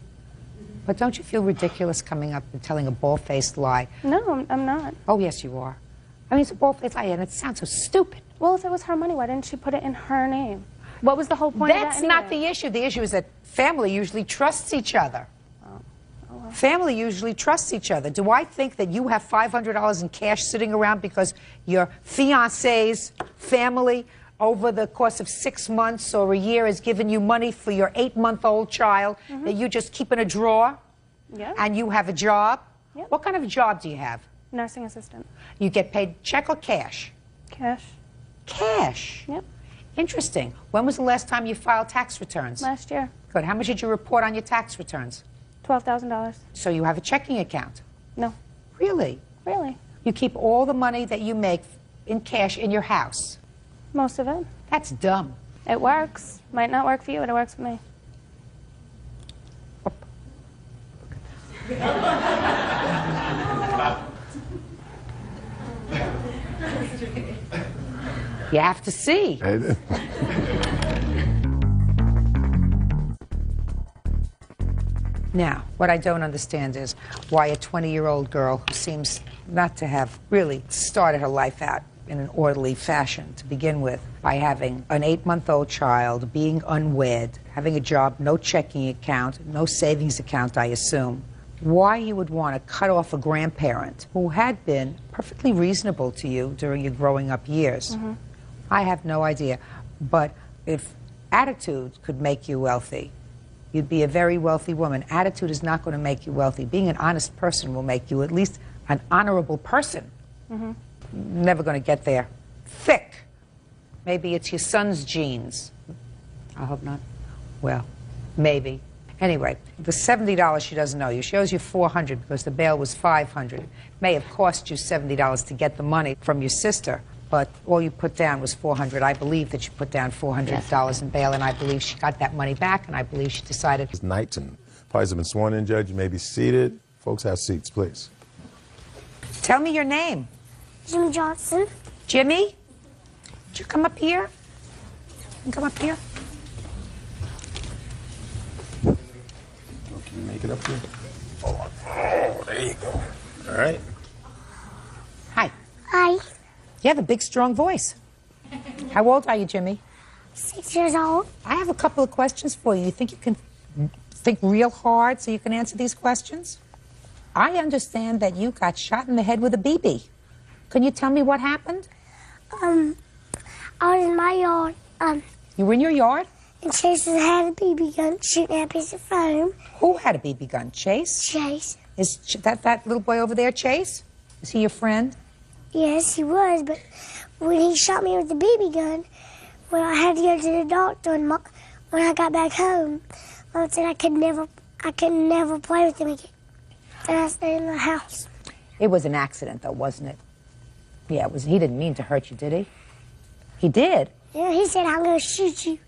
But don't you feel ridiculous coming up and telling a bald-faced lie? No, I'm not. Oh, yes, you are. I mean, it's a bald-faced lie, and it sounds so stupid. Well, if it was her money, why didn't she put it in her name? What was the whole point That's of that not anyway? the issue. The issue is that family usually trusts each other. Family usually trusts each other. Do I think that you have $500 in cash sitting around because your fiancé's family over the course of 6 months or a year has given you money for your 8-month-old child that you just keep in a drawer? Yeah. And you have a job? Yep. What kind of a job do you have? Nursing assistant. You get paid check or cash? Cash. Cash? Yep. Interesting. When was the last time you filed tax returns? Last year. Good. How much did you report on your tax returns? $12,000. So you have a checking account? No. Really? Really? You keep all the money that you make in cash in your house? Most of it. That's dumb. It works. Might not work for you, but it works for me. You have to see. Now, what I don't understand is why a 20-year-old girl who seems not to have really started her life out in an orderly fashion to begin with, by having an 8-month-old child, being unwed, having a job, no checking account, no savings account, I assume, why you would want to cut off a grandparent who had been perfectly reasonable to you during your growing up years. I have no idea. But if attitude could make you wealthy, you'd be a very wealthy woman. Attitude is not going to make you wealthy. Being an honest person will make you at least an honorable person. Never going to get there. Thick. Maybe it's your son's genes. I hope not. Well, maybe. Anyway, the $70 she doesn't owe you. She owes you $400 because the bail was $500. It may have cost you $70 to get the money from your sister, but all you put down was $400. I believe that you put down $400 in bail, and I believe she got that money back, and I believe she decided... It's night, and parties have been sworn in, Judge. You may be seated. Folks, have seats, please. Tell me your name. Jimmy Johnson. Jimmy? Would you come up here? Come up here. Can you make it up here? Oh, there you go. All right. Hi. Hi. You have a big, strong voice. How old are you, Jimmy? 6 years old. I have a couple of questions for you. You think you can think real hard so you can answer these questions? I understand that you got shot in the head with a BB. Can you tell me what happened? I was in my yard. You were in your yard? And Chase had a BB gun shooting at a piece of foam. Who had a BB gun? Chase? Chase. Is that little boy over there, Chase? Is he your friend? Yes, he was, but when he shot me with the BB gun, when I had to go to the doctor, and when I got back home, Mom said I could never play with him again. And I stayed in the house. It was an accident, though, wasn't it? Yeah, it was. He didn't mean to hurt you, did he? He did? Yeah, he said, I'm going to shoot you.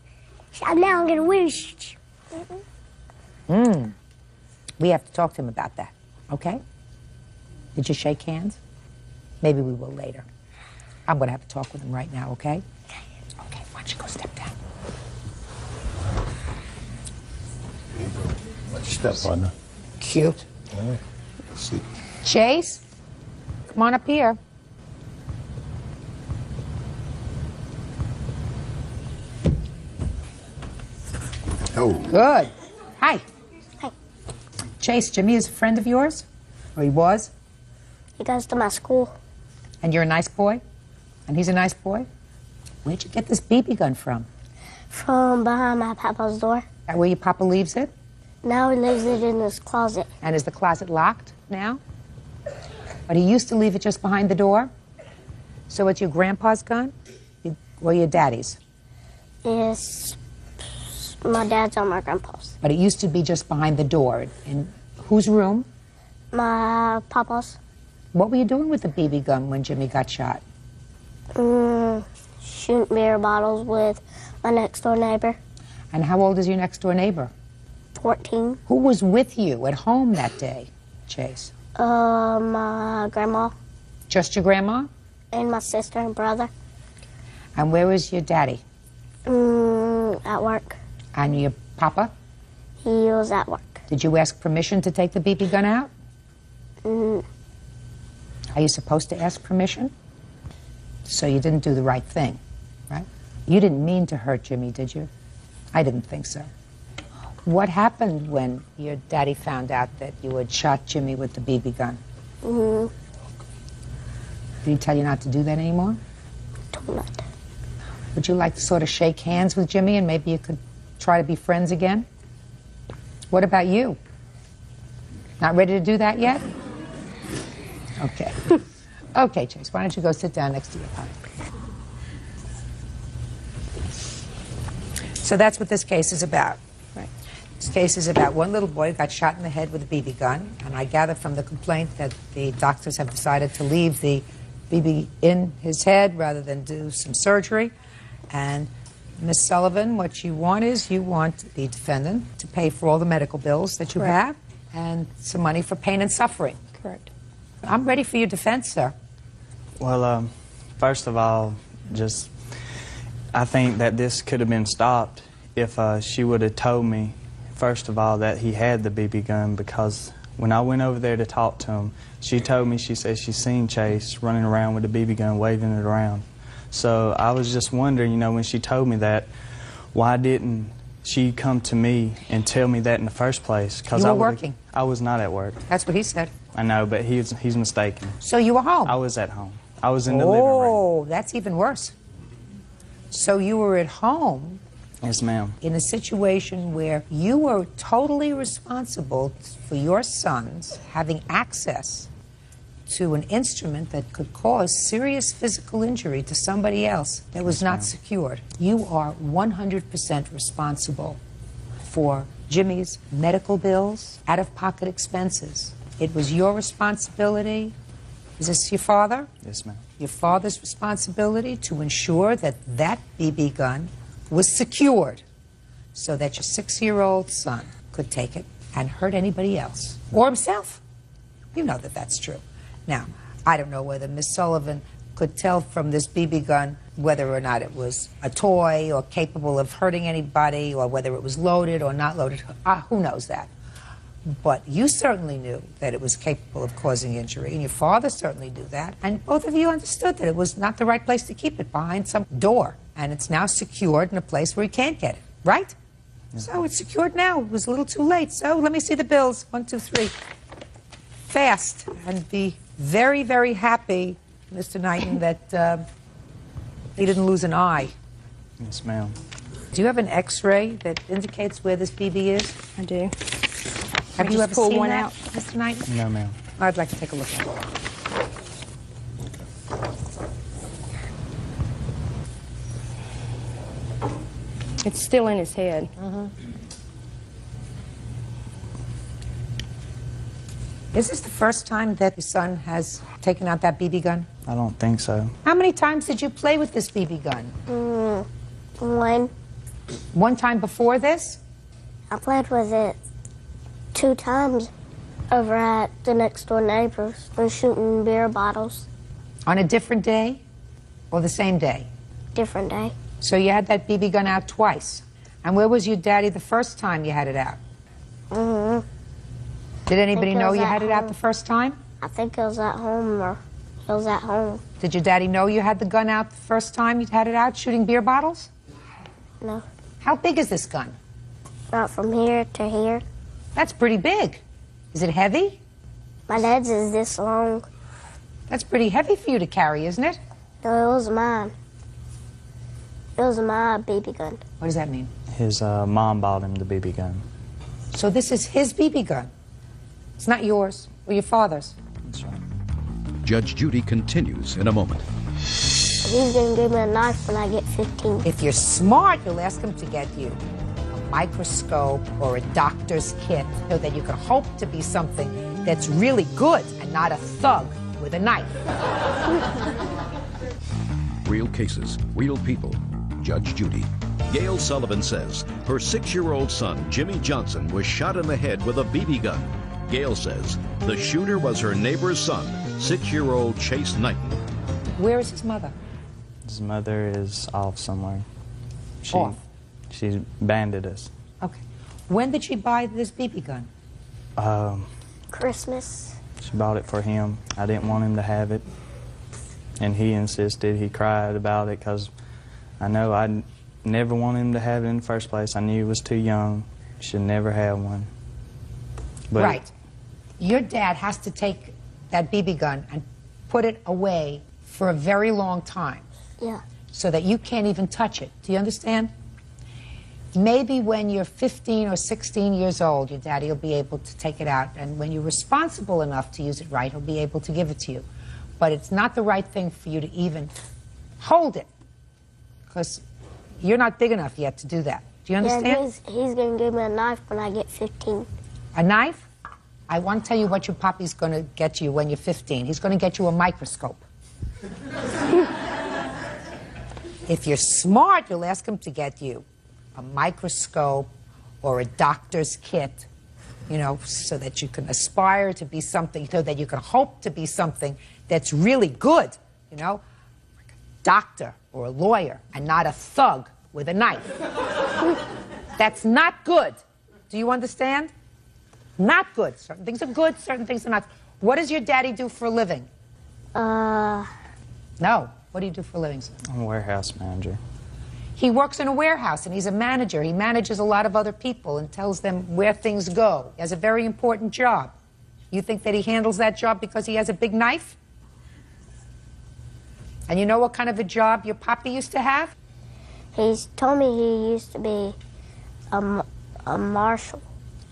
Now I'm going to really shoot you. We have to talk to him about that, okay? Did you shake hands? Maybe we will later. I'm going to have to talk with him right now, okay? Okay, why don't you go step down? Watch your step, partner. Cute. All right. See. Chase, come on up here. No. Good. Hi. Hi. Chase, Jimmy is a friend of yours? Or he was? He goes to my school. And you're a nice boy? And he's a nice boy? Where'd you get this BB gun from? From behind my papa's door. That where your papa leaves it? Now he leaves it in his closet. And is the closet locked now? But he used to leave it just behind the door? So it's your grandpa's gun? Or your daddy's? Yes, my dad's or my grandpa's. But it used to be just behind the door. In whose room? My papa's. What were you doing with the BB gun when Jimmy got shot? Shooting beer bottles with my next door neighbor. And how old is your next door neighbor? 14. Who was with you at home that day, Chase? My grandma. Just your grandma? And my sister and brother. And where was your daddy? At work. And your papa? He was at work. Did you ask permission to take the BB gun out? Are you supposed to ask permission? So you didn't do the right thing, right? You didn't mean to hurt Jimmy, did you? I didn't think so. What happened when your daddy found out that you had shot Jimmy with the BB gun? Did he tell you not to do that anymore? Told not to. Would you like to sort of shake hands with Jimmy and maybe you could try to be friends again? What about you? Not ready to do that yet? Okay. Okay, Chase, why don't you go sit down next to your papa? So that's what this case is about. Right. This case is about one little boy who got shot in the head with a BB gun, and I gather from the complaint that the doctors have decided to leave the BB in his head rather than do some surgery. And Ms. Sullivan, what you want is you want the defendant to pay for all the medical bills that you have and some money for pain and suffering. Correct. I'm ready for your defense, sir. Well, first of all, I think that this could have been stopped if she would have told me, first of all, that he had the BB gun, because when I went over there to talk to him, she told me, she said she seen Chase running around with the BB gun, waving it around. So I was just wondering, you know, when she told me that, why didn't she come to me and tell me that in the first place? You were working. I was not at work. That's what he said. I know, but he's mistaken. So you were home? I was at home. I was in the living room. Oh, that's even worse. So you were at home. Yes, ma'am. In a situation where you were totally responsible for your sons having access to an instrument that could cause serious physical injury to somebody else that was not secured. You are 100% responsible for Jimmy's medical bills, out-of-pocket expenses. It was your responsibility. Is this your father? Yes, ma'am. Your father's responsibility to ensure that that BB gun was secured so that your 6-year-old son could take it and hurt anybody else or himself. You know that that's true. Now, I don't know whether Miss Sullivan could tell from this BB gun whether or not it was a toy or capable of hurting anybody or whether it was loaded or not loaded. Who knows that? But you certainly knew that it was capable of causing injury, and your father certainly knew that, and both of you understood that it was not the right place to keep it, behind some door, and it's now secured in a place where he can't get it, right? So it's secured now. It was a little too late. So let me see the bills. 1, 2, 3. Fast, and be very, very happy, Mr. Knighton, that he didn't lose an eye. Yes, ma'am. Do you have an X-ray that indicates where this BB is? I do. Have you ever pull seen one that, out? Mr. Knighton? No, ma'am. I'd like to take a look at it. It's still in his head. Is this the first time that your son has taken out that BB gun? I don't think so. How many times did you play with this BB gun? One. One time before this? I played with it 2 times over at the next door neighbors. We're shooting beer bottles. On a different day or the same day? Different day. So you had that BB gun out twice. And where was your daddy the first time you had it out? Did anybody know you had it out the first time? I think it was at home, or it was at home. Did your daddy know you had the gun out the first time you had it out, shooting beer bottles? No. How big is this gun? About from here to here. That's pretty big. Is it heavy? My dad's is this long. That's pretty heavy for you to carry, isn't it? No, it was mine. It was my BB gun. What does that mean? His mom bought him the BB gun. So this is his BB gun. It's not yours or your father's. That's right. Judge Judy continues in a moment. He's going to give me a knife when I get 15. If you're smart, you'll ask him to get you a microscope or a doctor's kit so that you can hope to be something that's really good and not a thug with a knife. Real cases, real people. Judge Judy. Gail Sullivan says her 6-year-old son, Jimmy Johnson, was shot in the head with a BB gun. Gail says the shooter was her neighbor's son, 6-year-old Chase Knighton. Where is his mother? His mother is off somewhere. Off? She abandoned us. Okay. When did she buy this BB gun? Christmas. She bought it for him. I didn't want him to have it. And he insisted. He cried about it because I know I never wanted him to have it in the first place. I knew he was too young. Should never have one. But right. Your dad has to take that BB gun and put it away for a very long time. Yeah. So that you can't even touch it. Do you understand? Maybe when you're 15 or 16 years old, your daddy will be able to take it out. And when you're responsible enough to use it right, he'll be able to give it to you. But it's not the right thing for you to even hold it. Because you're not big enough yet to do that. Do you understand? Yeah, he's going to give me a knife when I get 15. A knife? I want to tell you what your papi's going to get you when you're 15. He's going to get you a microscope. If you're smart, you'll ask him to get you a microscope or a doctor's kit, you know, so that you can aspire to be something, so that you can hope to be something that's really good, you know, like a doctor or a lawyer and not a thug with a knife. That's not good. Do you understand? Not good. Certain things are good, certain things are not. What does your daddy do for a living? No. What do you do for a living, sir? I'm a warehouse manager. He works in a warehouse, and he's a manager. He manages a lot of other people and tells them where things go. He has a very important job. You think that he handles that job because he has a big knife? And you know what kind of a job your papi used to have? He's told me he used to be a marshal.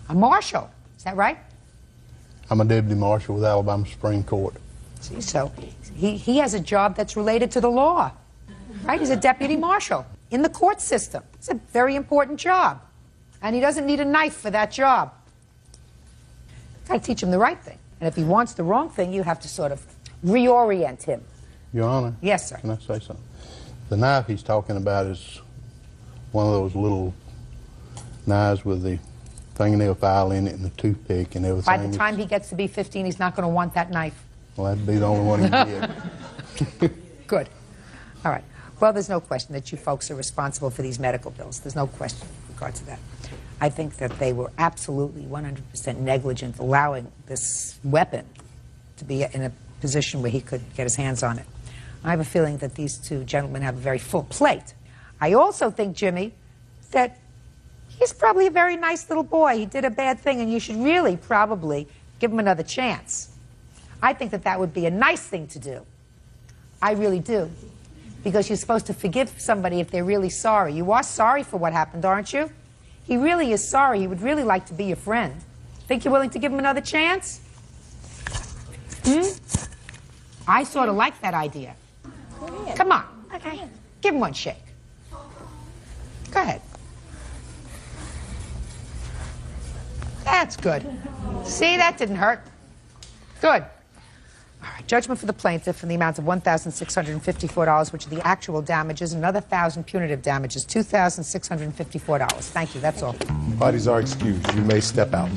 A marshal? Is that right? I'm a deputy marshal with Alabama Supreme Court. See, so he has a job that's related to the law, right? He's a deputy marshal in the court system. It's a very important job. And he doesn't need a knife for that job. Got to teach him the right thing. And if he wants the wrong thing, you have to sort of reorient him. Your Honor? Yes, sir. Can I say something? The knife he's talking about is one of those little knives with the fingernail file in it and the toothpick and everything. By the time he gets to be 15, he's not going to want that knife. Well, that'd be the only one he get. Good. All right. Well, there's no question that you folks are responsible for these medical bills. There's no question in regard to that. I think that they were absolutely 100% negligent allowing this weapon to be in a position where he could get his hands on it. I have a feeling that these two gentlemen have a very full plate. I also think, Jimmy, that he's probably a very nice little boy. He did a bad thing, and you should really probably give him another chance. I think that that would be a nice thing to do. I really do. Because you're supposed to forgive somebody if they're really sorry. You are sorry for what happened, aren't you? He really is sorry. He would really like to be your friend. Think you're willing to give him another chance? I sort of like that idea. Come on. Okay. Give him one shake. Go ahead. That's good. See, that didn't hurt. Good. All right, judgment for the plaintiff in the amount of $1,654, which are the actual damages, another $1,000 punitive damages, $2,654. Thank you, that's all. Parties are excused. You may step out.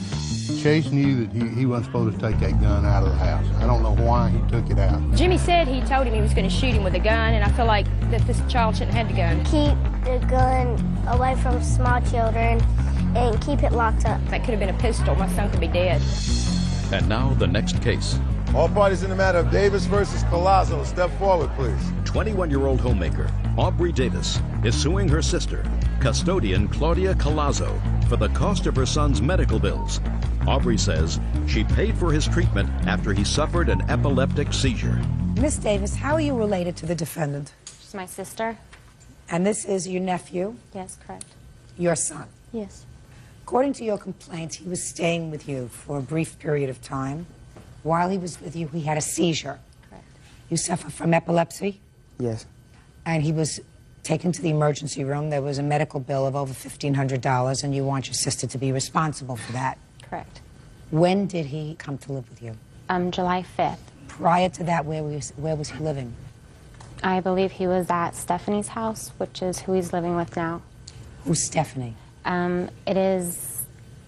Chase knew that he wasn't supposed to take that gun out of the house. I don't know why he took it out. Jimmy said he told him he was going to shoot him with a gun, and I feel like that this child shouldn't have had the gun. Keep the gun away from small children and keep it locked up. That could have been a pistol. My son could be dead. And now the next case. All parties in the matter of Davis versus Palazzo, step forward, please. 21-year-old homemaker Aubrey Davis is suing her sister, custodian Claudia Colazzo, for the cost of her son's medical bills. Aubrey says she paid for his treatment after he suffered an epileptic seizure. Miss Davis, how are you related to the defendant? She's my sister. And this is your nephew? Yes, correct. Your son? Yes. According to your complaint, he was staying with you for a brief period of time. While he was with you, he had a seizure. Correct. You suffer from epilepsy? Yes. And he was taken to the emergency room. There was a medical bill of over $1,500, and you want your sister to be responsible for that. Correct. When did he come to live with you? July 5th. Prior to that, where was he living? I believe he was at Stephanie's house, which is who he's living with now. Who's Stephanie? It is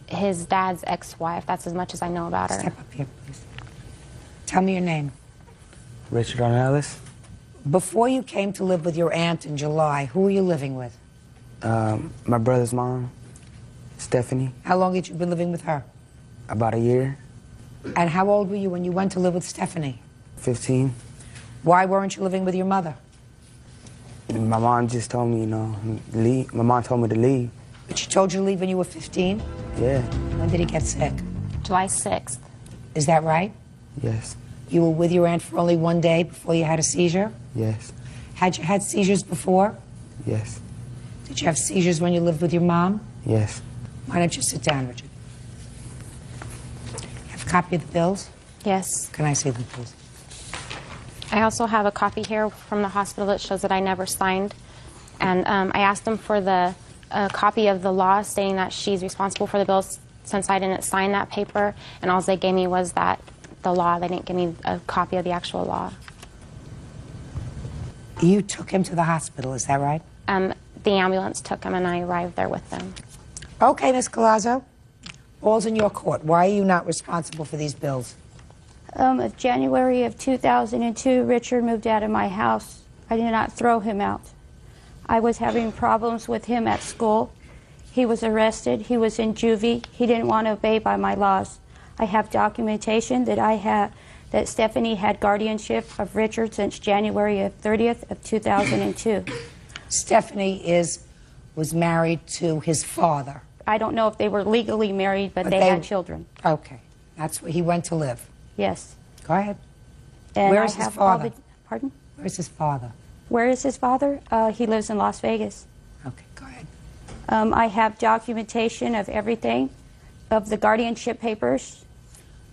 his dad's ex-wife. That's as much as I know about her. Step up here, please. Tell me your name. Richard Ornelas. Before you came to live with your aunt in July, who were you living with? My brother's mom, Stephanie. How long had you been living with her? About a year. And how old were you when you went to live with Stephanie? 15. Why weren't you living with your mother? My mom just told me, leave. My mom told me to leave. But she told you to leave when you were 15? Yeah. When did he get sick? July 6th. Is that right? Yes. You were with your aunt for only one day before you had a seizure? Yes. Had you had seizures before? Yes. Did you have seizures when you lived with your mom? Yes. Why don't you sit down, Richard? Have a copy of the bills? Yes. Can I see them, please? I also have a copy here from the hospital that shows that I never signed. And I asked them for the copy of the law stating that she's responsible for the bills since I didn't sign that paper. And all they gave me was the law. They didn't give me a copy of the actual law. You took him to the hospital, is that right? The ambulance took him and I arrived there with them. Okay, Ms. Collazo. All's in your court. Why are you not responsible for these bills? January of 2002, Richard moved out of my house. I did not throw him out. I was having problems with him at school. He was arrested. He was in juvie. He didn't want to obey by my laws. I have documentation that Stephanie had guardianship of Richard since January 30th of 2002. Stephanie was married to his father. I don't know if they were legally married, but they had children. Okay. That's where he went to live. Yes. Go ahead. And where is his father? Pardon? Where's his father? Where is his father? He lives in Las Vegas. Okay, go ahead. I have documentation of everything, of the guardianship papers.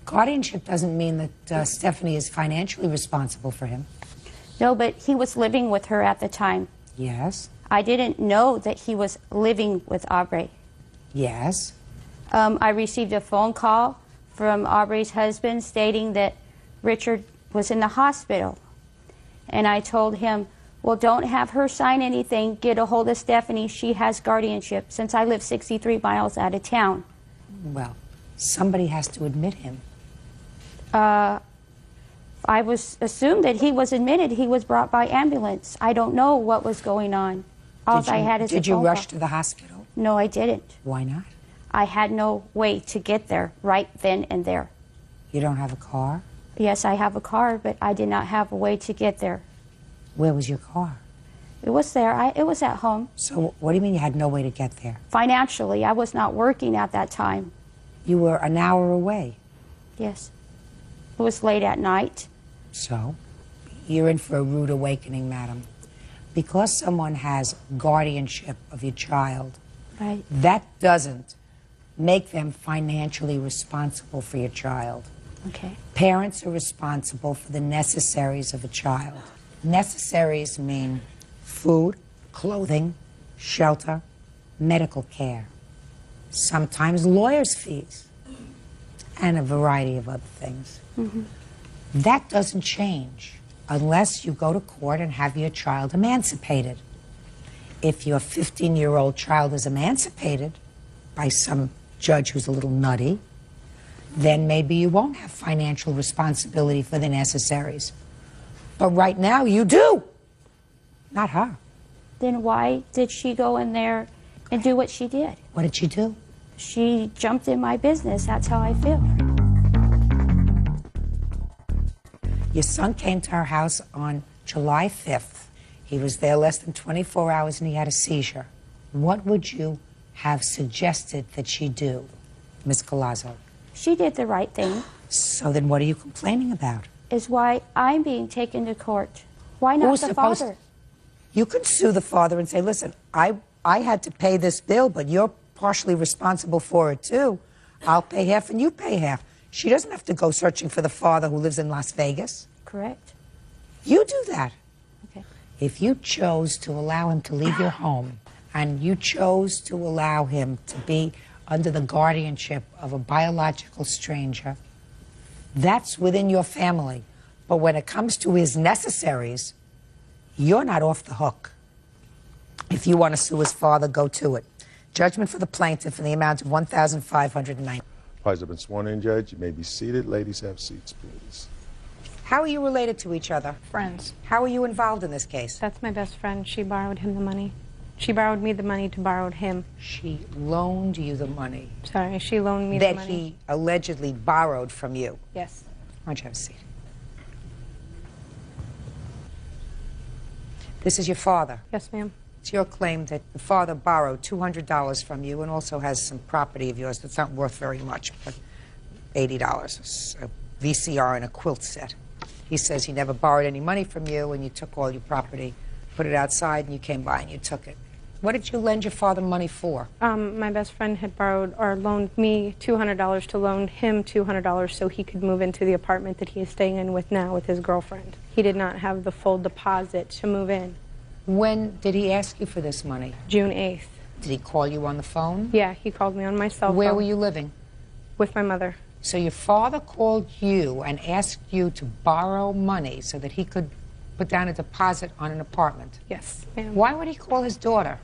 Guardianship doesn't mean that Stephanie is financially responsible for him. No, but he was living with her at the time. Yes. I didn't know that he was living with Aubrey. Yes. I received a phone call from Aubrey's husband stating that Richard was in the hospital. And I told him, well, don't have her sign anything. Get a hold of Stephanie. She has guardianship since I live 63 miles out of town. Well, somebody has to admit him. I was assumed that he was admitted. He was brought by ambulance. I don't know what was going on. All I had is a phone call. Did you rush to the hospital? No, I didn't. Why not? I had no way to get there right then and there. You don't have a car? Yes, I have a car, but I did not have a way to get there. Where was your car? It was there. It was at home. So what do you mean you had no way to get there? Financially, I was not working at that time. You were an hour away? Yes. It was late at night. So? You're in for a rude awakening, madam. Because someone has guardianship of your child, right, that doesn't make them financially responsible for your child. Okay. Parents are responsible for the necessaries of a child. Necessaries mean food, clothing, shelter, medical care, sometimes lawyers' fees, and a variety of other things. Mm-hmm. That doesn't change unless you go to court and have your child emancipated. If your 15-year-old child is emancipated by some judge who's a little nutty, then maybe you won't have financial responsibility for the necessaries. But right now, you do. Not her. Then why did she go in there and do what she did? What did she do? She jumped in my business. That's how I feel. Your son came to our house on July 5th. He was there less than 24 hours and he had a seizure. What would you have suggested that she do, Ms. Collazo? She did the right thing. So then what are you complaining about? Is why I'm being taken to court. Why not Who's the supposed- father? You could sue the father and say, listen, I had to pay this bill, but you're partially responsible for it too. I'll pay half and you pay half. She doesn't have to go searching for the father who lives in Las Vegas. Correct. You do that. Okay. If you chose to allow him to leave your home and you chose to allow him to be under the guardianship of a biological stranger, that's within your family. But when it comes to his necessaries, you're not off the hook. If you want to sue his father, go to it. Judgment for the plaintiff in the amount of $1,590. Parties have been sworn in, Judge. You may be seated. Ladies, have seats, please. How are you related to each other? Friends. How are you involved in this case? That's my best friend. She borrowed him the money. She borrowed me the money to borrow him. She loaned you the money. Sorry, she loaned me the That money. he allegedly borrowed from you. Yes. Why don't you have a seat? This is your father. Yes, ma'am. It's your claim that the father borrowed $200 from you and also has some property of yours that's not worth very much, but $80, a VCR and a quilt set. He says he never borrowed any money from you and you took all your property, put it outside, and you came by and you took it. What did you lend your father money for? My best friend had borrowed or loaned me $200 to loan him $200 so he could move into the apartment that he is staying in with now with his girlfriend. He did not have the full deposit to move in. When did he ask you for this money? June 8th. Did he call you on the phone? Yeah, he called me on my cell phone. Where were you living? With my mother. So your father called you and asked you to borrow money so that he could put down a deposit on an apartment? Yes, ma'am. Why would he call his daughter?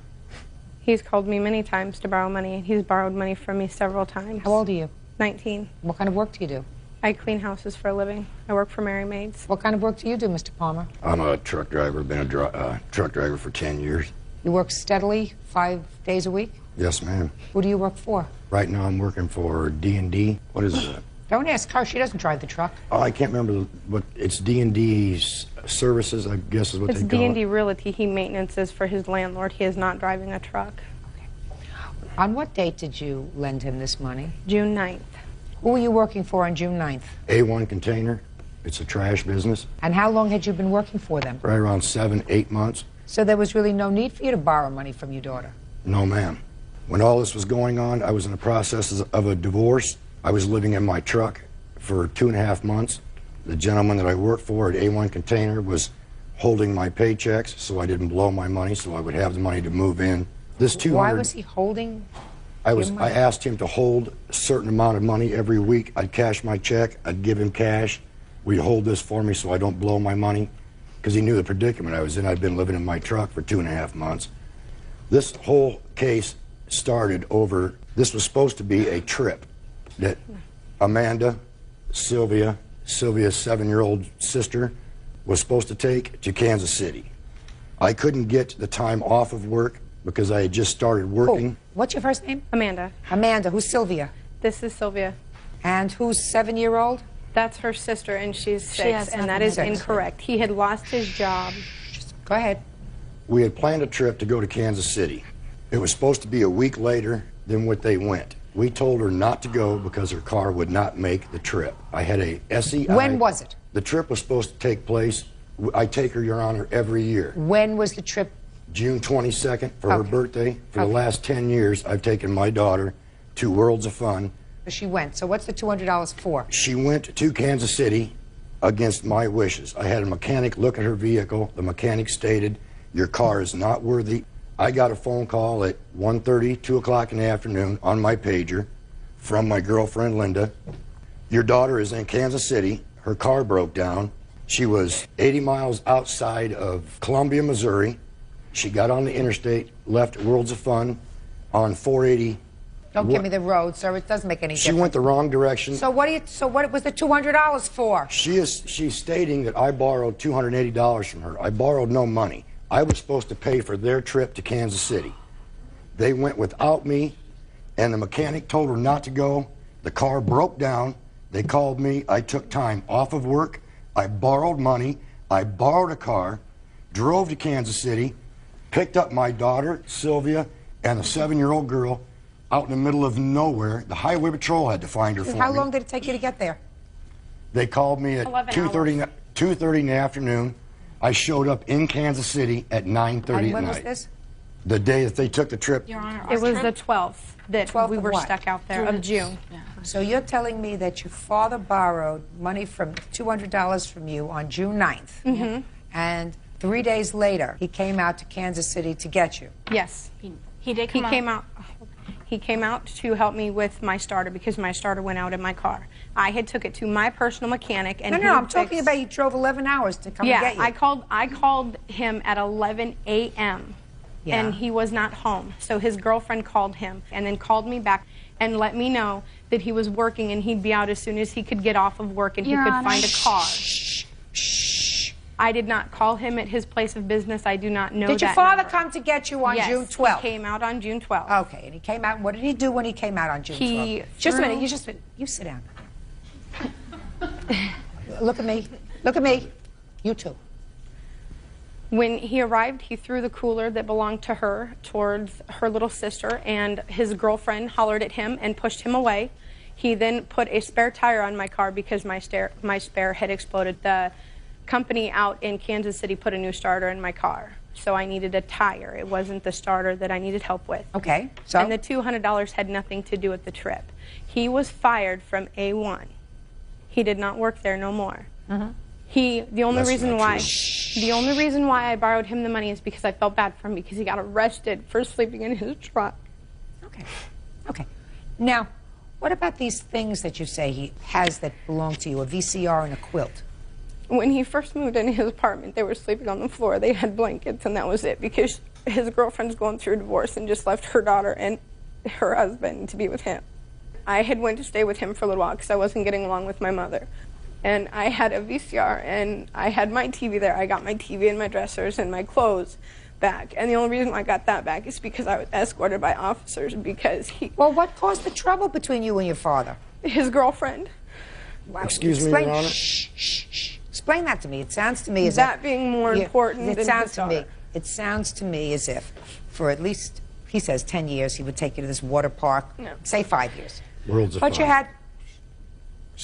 He's called me many times to borrow money. He's borrowed money from me several times. How old are you? 19. What kind of work do you do? I clean houses for a living. I work for Mary Maids. What kind of work do you do, Mr. Palmer? I'm a truck driver. Been a truck driver for 10 years. You work steadily 5 days a week? Yes, ma'am. Who do you work for? Right now I'm working for D&D. What is it? Don't ask her. She doesn't drive the truck. Oh, I can't remember what it's D&D's services, I guess is what It's they call D&D it. Realty. He maintenances for his landlord. He is not driving a truck. On what date did you lend him this money? June 9th. Who were you working for on June 9th? A1 Container. It's a trash business. And how long had you been working for them? Right around 7, 8 months. So there was really no need for you to borrow money from your daughter? No, ma'am. When all this was going on, I was in the process of a divorce. I was living in my truck for 2.5 months. The gentleman that I worked for at A1 Container was holding my paychecks so I didn't blow my money, so I would have the money to move in. This 200. Why was he holding I your money? asked him to hold a certain amount of money every week. I'd cash my check. I'd give him cash. We'd hold this for me so I don't blow my money, because he knew the predicament I was in. I'd been living in my truck for 2.5 months. This whole case started over, this was supposed to be a trip that Amanda, Sylvia's 7-year-old sister, was supposed to take to Kansas City. I couldn't get the time off of work because I had just started working. Oh, what's your first name? Amanda. Amanda. Who's Sylvia? This is Sylvia. And who's 7-year-old? That's her sister, and she's 6, has and that nothing is to do. incorrect. He had lost his job. Go ahead. We had planned a trip to go to Kansas City. It was supposed to be a week later than what they went. We told her not to go because her car would not make the trip. I had a SEI. When was it? The trip was supposed to take place. I take her, Your Honor, every year. When was the trip? June 22nd for her birthday. For the last 10 years, I've taken my daughter to Worlds of Fun. She went. So what's the $200 for? She went to Kansas City against my wishes. I had a mechanic look at her vehicle. The mechanic stated, your car is not worthy. I got a phone call at 1:30, 2 o'clock in the afternoon on my pager from my girlfriend, Linda. Your daughter is in Kansas City. Her car broke down. She was 80 miles outside of Columbia, Missouri. She got on the interstate, left Worlds of Fun on 480. Don't give me the road, sir. It doesn't make any She difference. went the wrong direction. So what was the $200 for? She's stating that I borrowed $280 from her. I borrowed no money. I was supposed to pay for their trip to Kansas City. They went without me, and the mechanic told her not to go. The car broke down. They called me. I took time off of work. I borrowed money. I borrowed a car, drove to Kansas City, picked up my daughter, Sylvia, and a 7-year-old girl out in the middle of nowhere. The highway patrol had to find her for me. How long did it take you to get there? They called me at 2:30 in the afternoon. I showed up in Kansas City at 9:30 at night. And when was this? The day that they took the trip. Your Honor, it was the 12th that 12th we of were what? stuck out there, of June. So you're telling me that your father borrowed money from $200 from you on June 9th, Mhm. and 3 days later he came out to Kansas City to get you. Yes. He did He come came out. He came out to help me with my starter because my starter went out in my car. I had took it to my personal mechanic, and No, I'm talking about you drove 11 hours to come and get you. I called him at 11 a.m. Yeah. and he was not home. So his girlfriend called him and then called me back and let me know that he was working and he'd be out as soon as he could get off of work and Your he could Honor. find a car. I did not call him at his place of business. I do not know Did your that father number. come to get you on Yes, June 12th? He came out on June 12th. Okay, and he came out. What did he do when he came out on June 12th? Just a minute. You sit down. Look at me. Look at me. You too. When he arrived, he threw the cooler that belonged to her towards her little sister, and his girlfriend hollered at him and pushed him away. He then put a spare tire on my car because my spare had exploded. The company out in Kansas City put a new starter in my car, so I needed a tire. It wasn't the starter that I needed help with. Okay, so? And the $200 had nothing to do with the trip. He was fired from A1. He did not work there no more. The only reason why I borrowed him the money is because I felt bad for him because he got arrested for sleeping in his truck. Okay. Now, what about these things that you say he has that belong to you, a VCR and a quilt? When he first moved into his apartment, they were sleeping on the floor. They had blankets, and that was it because his girlfriend's going through a divorce and just left her daughter and her husband to be with him. I had went to stay with him for a little while because I wasn't getting along with my mother. And I had a VCR, and I had my TV there. I got my TV and my dressers and my clothes back. And the only reason I got that back is because I was escorted by officers because he... Well, what caused the trouble between you and your father? His girlfriend. Excuse me, Your Honor? Explain that to me. It sounds to me as that if... being more important it than sounds his to me. daughter. It sounds to me as if for at least, he says 10 years, he would take you to this water park. No. Say 5 years. Worlds But you apart. had...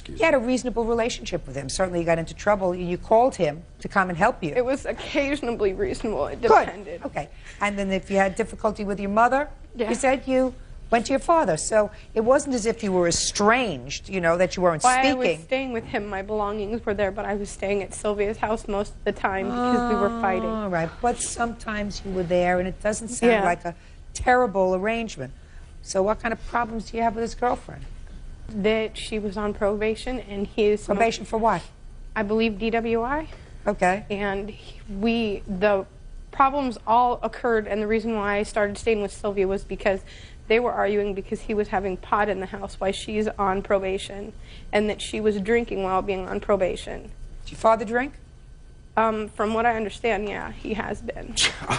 You had a reasonable relationship with him. Certainly you got into trouble and you called him to come and help you. It was occasionally reasonable. It Good. depended. Okay. And then if you had difficulty with your mother, Yeah. you said you went to your father. So it wasn't as if you were estranged, you know, that you weren't While I speaking. was staying with him, my belongings were there, but I was staying at Sylvia's house most of the time because we were fighting. All right. But sometimes you were there and it doesn't sound Yeah. like a terrible arrangement. So what kind of problems do you have with his girlfriend? That she was on probation, and he is... Probation for what? I believe DWI. Okay. And the problems all occurred, and the reason why I started staying with Sylvia was because they were arguing because he was having pot in the house while she's on probation, and that she was drinking while being on probation. Did your father drink? From what I understand, yeah, he has been.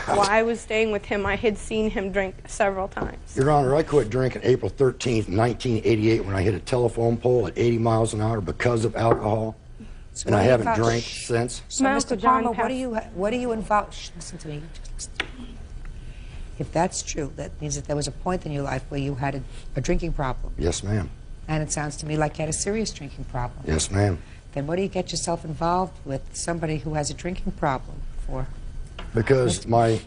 While I was staying with him, I had seen him drink several times. Your Honor, I quit drinking April 13th, 1988 when I hit a telephone pole at 80 miles an hour because of alcohol. So And what I do you haven't got- drank since. So, My Mr. Uncle John Palmer, passed- what do you involve? Listen to me. Just listen to me. If that's true, that means that there was a point in your life where you had a drinking problem. Yes, ma'am. And it sounds to me like you had a serious drinking problem. Yes, ma'am. Then what do you get yourself involved with somebody who has a drinking problem for? Because my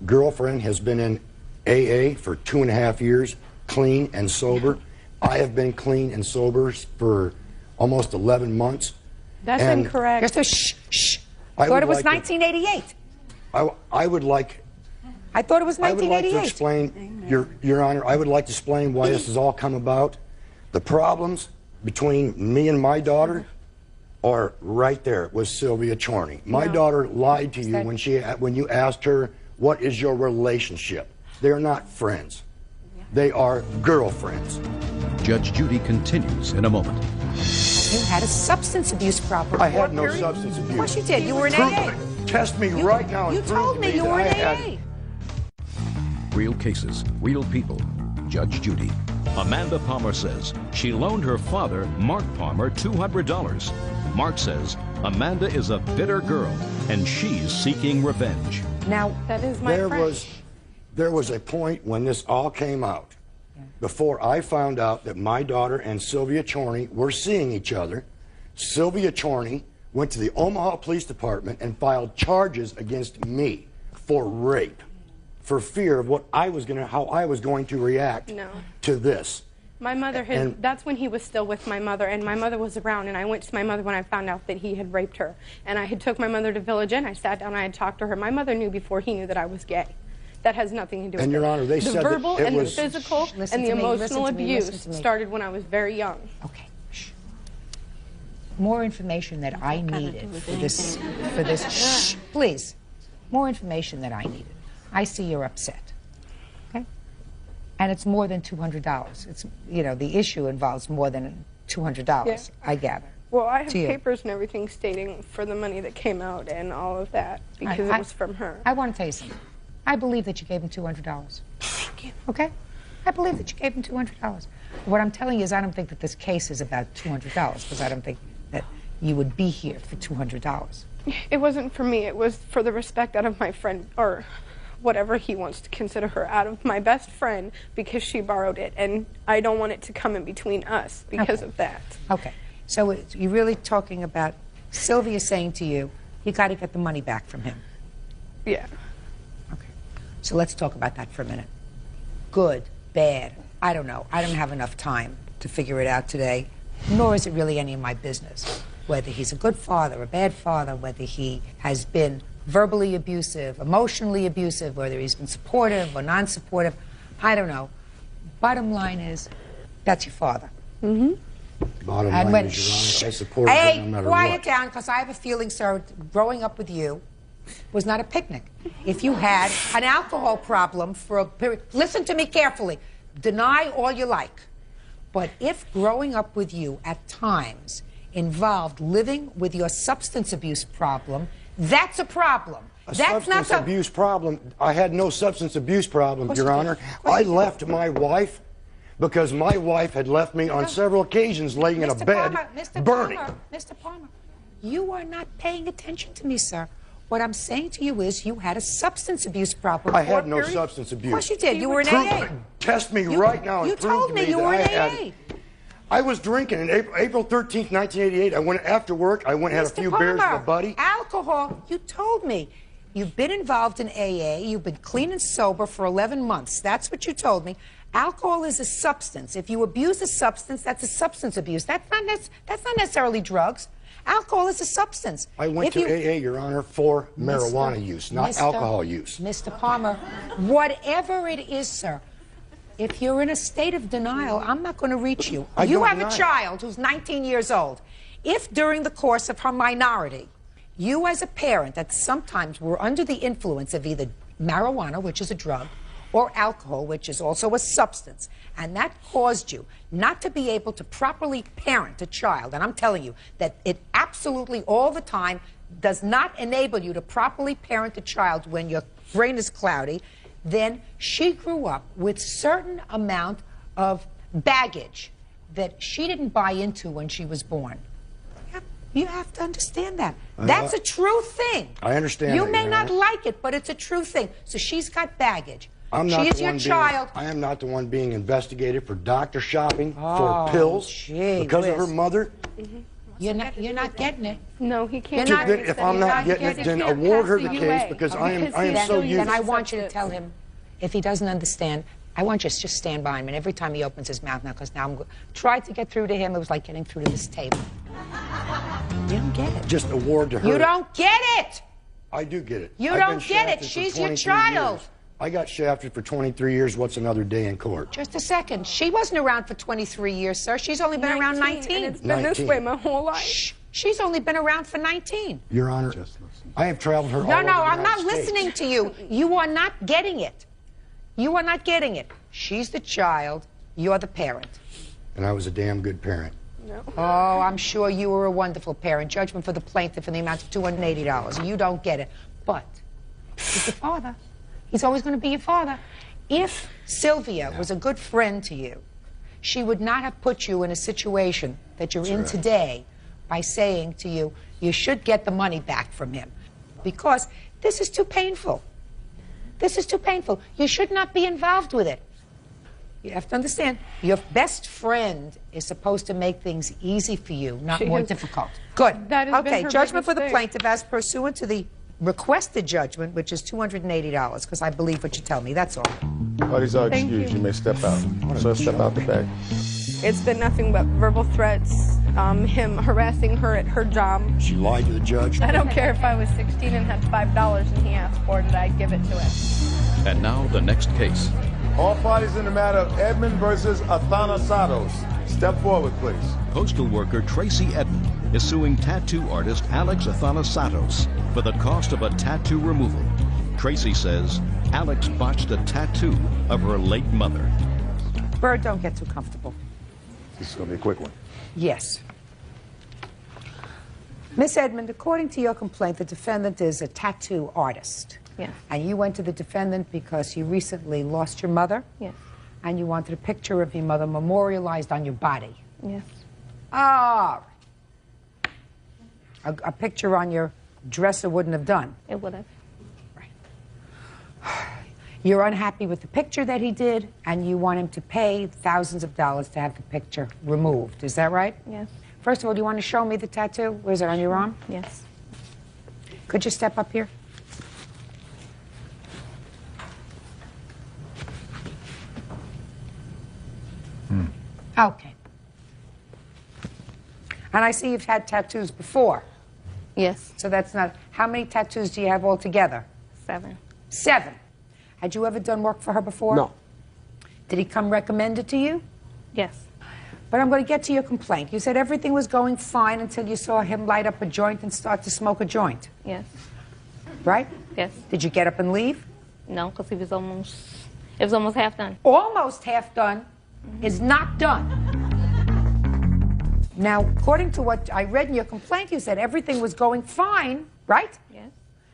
girlfriend has been in AA for 2.5 years, clean and sober. I have been clean and sober for almost 11 months. That's And incorrect. Shh. I I thought would it was like to- 1988. I would like... I thought it was I would like to 1988. explain, Your Honor, I would like to explain why this has all come about. The problems between me and my daughter are right there with Sylvia Chorney. My daughter lied to you when you asked her, what is your relationship? They're not friends. They are girlfriends. Judge Judy continues in a moment. You had a substance abuse problem. I had no substance abuse. Of course you did. You were in Prove AA. it. Test me right now. You and prove told to me you that were in I had- AA. Real cases, real people. Judge Judy. Amanda Palmer says she loaned her father, Mark Palmer, $200. Mark says Amanda is a bitter girl and she's seeking revenge. Now, that is my friend. There was a point when this all came out. Before I found out that my daughter and Sylvia Chorney were seeing each other, Sylvia Chorney went to the Omaha Police Department and filed charges against me for rape, for fear of how I was going to react to this. My mother that's when he was still with my mother, and my mother was around, and I went to my mother when I found out that he had raped her. And I had took my mother to Village Inn. I sat down, I had talked to her. My mother knew before he knew that I was gay. That has nothing to do with And, Your Honor, they said that the verbal and the was... physical and the emotional abuse started when I was very young. Okay. Shh. More information that I needed for this, shh, please. More information that I needed. I see you're upset. Okay? And it's more than $200. It's, you know, the issue involves more than $200, I gather. Well, I have papers and everything stating for the money that came out and all of that because it was from her. I want to tell you something. I believe that you gave him $200. Okay? I believe that you gave him $200. What I'm telling you is I don't think that this case is about $200 because I don't think that you would be here for $200. It wasn't for me. It was for the respect out of my friend, or whatever he wants to consider her, out of my best friend because she borrowed it. And I don't want it to come in between us because of that. Okay. So you're really talking about Sylvia saying to you, you got to get the money back from him. Yeah. So let's talk about that for a minute. Good, bad, I don't know. I don't have enough time to figure it out today, nor is it really any of my business. Whether he's a good father, a bad father, whether he has been verbally abusive, emotionally abusive, whether he's been supportive or non-supportive, I don't know. Bottom line is, that's your father. Bottom line is, Your Honor, I support him no matter what. Quiet down, because I have a feeling, sir, growing up with you was not a picnic. If you had an alcohol problem for a period, listen to me carefully, deny all you like, but if growing up with you at times involved living with your substance abuse problem, that's a problem. Substance abuse problem? I had no substance abuse problem, Your Honor. I left my wife because my wife had left me on several occasions laying in a bed, burning. Mr. Palmer, you are not paying attention to me, sir. What I'm saying to you is you had a substance abuse problem. I had no substance abuse. Of course you did. You were in AA. Test me right now and prove to me you were in AA. I was drinking on April 13th, 1988. I went after work. I went and had a few beers with a buddy. Alcohol, you told me. You've been involved in AA. You've been clean and sober for 11 months. That's what you told me. Alcohol is a substance. If you abuse a substance, that's a substance abuse. That's not necessarily drugs. Alcohol is a substance. I went to AA, Your Honor, for marijuana use, not alcohol use. Mr. Palmer, whatever it is, sir, if you're in a state of denial, I'm not going to reach you. You have a child who's 19 years old. If during the course of her minority, you as a parent that sometimes were under the influence of either marijuana, which is a drug, or alcohol, which is also a substance, and that caused you not to be able to properly parent a child, and I'm telling you that it absolutely all the time does not enable you to properly parent a child when your brain is cloudy, then she grew up with certain amount of baggage that she didn't buy into when she was born. You have to understand that. That's a true thing. I understand. You may not like it, but it's a true thing. So she's got baggage. She is your child. I am not the one being investigated for doctor shopping, for pills, because of her mother. You're not getting it. No, he can't. If I'm not getting it, then award her the case because I am so used. Then I want you to tell him, if he doesn't understand, I want you to just stand by him, and every time he opens his mouth now, because now I'm tried to get through to him, it was like getting through to this table. You don't get it. Just award to her. You don't get it. I do get it. You don't get it. She's your child. I got shafted for 23 years. What's another day in court? Just a second. She wasn't around for 23 years, sir. She's only been around 19. And it's been this way my whole life. Shh. She's only been around for 19. Your Honor, I have traveled her all over the No, I'm not United States. listening to you. You are not getting it. You are not getting it. She's the child. You're the parent. And I was a damn good parent. No. Oh, I'm sure you were a wonderful parent. Judgment for the plaintiff in the amount of $280. You don't get it. But he's the father. He's always going to be your father. If Sylvia was a good friend to you, she would not have put you in a situation that you're in today by saying to you, you should get the money back from him. Because this is too painful. This is too painful. You should not be involved with it. You have to understand, your best friend is supposed to make things easy for you, not more difficult. Good. That has been Okay, her judgment for the biggest plaintiff as pursuant to the requested judgment, which is $280, because I believe what you tell me. That's all. Parties are Thank excused. you. You may step out. Sir, step out the back. It's been nothing but verbal threats, him harassing her at her job. She lied to the judge. I don't care if I was 16 and had $5 and he asked for it, and I'd give it to him. And now the next case. All parties in the matter of Edmond versus Athanasatos. Step forward, please. Postal worker Tracy Edmond is suing tattoo artist Alex Athanasatos for the cost of a tattoo removal. Tracy says Alex botched a tattoo of her late mother. Bird, don't get too comfortable. This is going to be a quick one. Yes. Miss Edmond, according to your complaint, the defendant is a tattoo artist. Yes. And you went to the defendant because you recently lost your mother? Yes. And you wanted a picture of your mother memorialized on your body? Yes. Ah. A picture on your dresser wouldn't have done? It would have. You're unhappy with the picture that he did, and you want him to pay thousands of dollars to have the picture removed. Is that right? Yes. First of all, do you want to show me the tattoo? Where is it, on your arm? Yes. Could you step up here? Okay. And I see you've had tattoos before. Yes. So that's not... How many tattoos do you have altogether? 7. 7. Had you ever done work for her before? No. Did he come recommended to you? Yes. But I'm going to get to your complaint. You said everything was going fine until you saw him light up a joint and start to smoke a joint. Yes. Right? Yes. Did you get up and leave? No, because it was almost half done. Almost half done is not done. Now, according to what I read in your complaint, you said everything was going fine, right? Yes.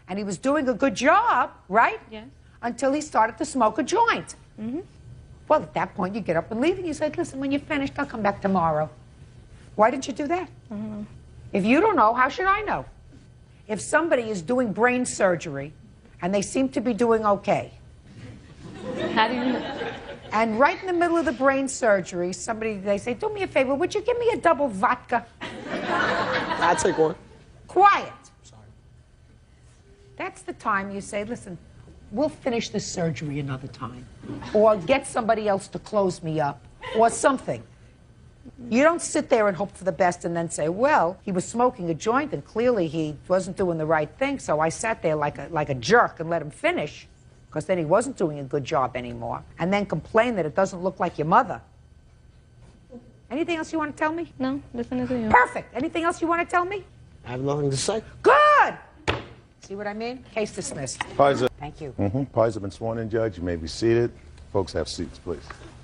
And he was doing a good job, right? Yes. Until he started to smoke a joint. Mm-hmm. Well, at that point, you get up and leave, and you said, listen, when you're finished, I'll come back tomorrow. Why didn't you do that? Mm-hmm. If you don't know, how should I know? If somebody is doing brain surgery, and they seem to be doing okay, How do you... and right in the middle of the brain surgery, they say, do me a favor, would you give me a double vodka? I'll take one. Quiet. Sorry. That's the time you say, listen, we'll finish this surgery another time. Or get somebody else to close me up. Or something. You don't sit there and hope for the best and then say, well, he was smoking a joint and clearly he wasn't doing the right thing, so I sat there like a jerk and let him finish, because then he wasn't doing a good job anymore, and then complain that it doesn't look like your mother. Anything else you want to tell me? No, listening to you. Perfect. Anything else you want to tell me? I have nothing to say. Good! See what I mean? Case dismissed. Parties Thank you. Parties have been sworn in, Judge. You may be seated. Folks, have seats, please.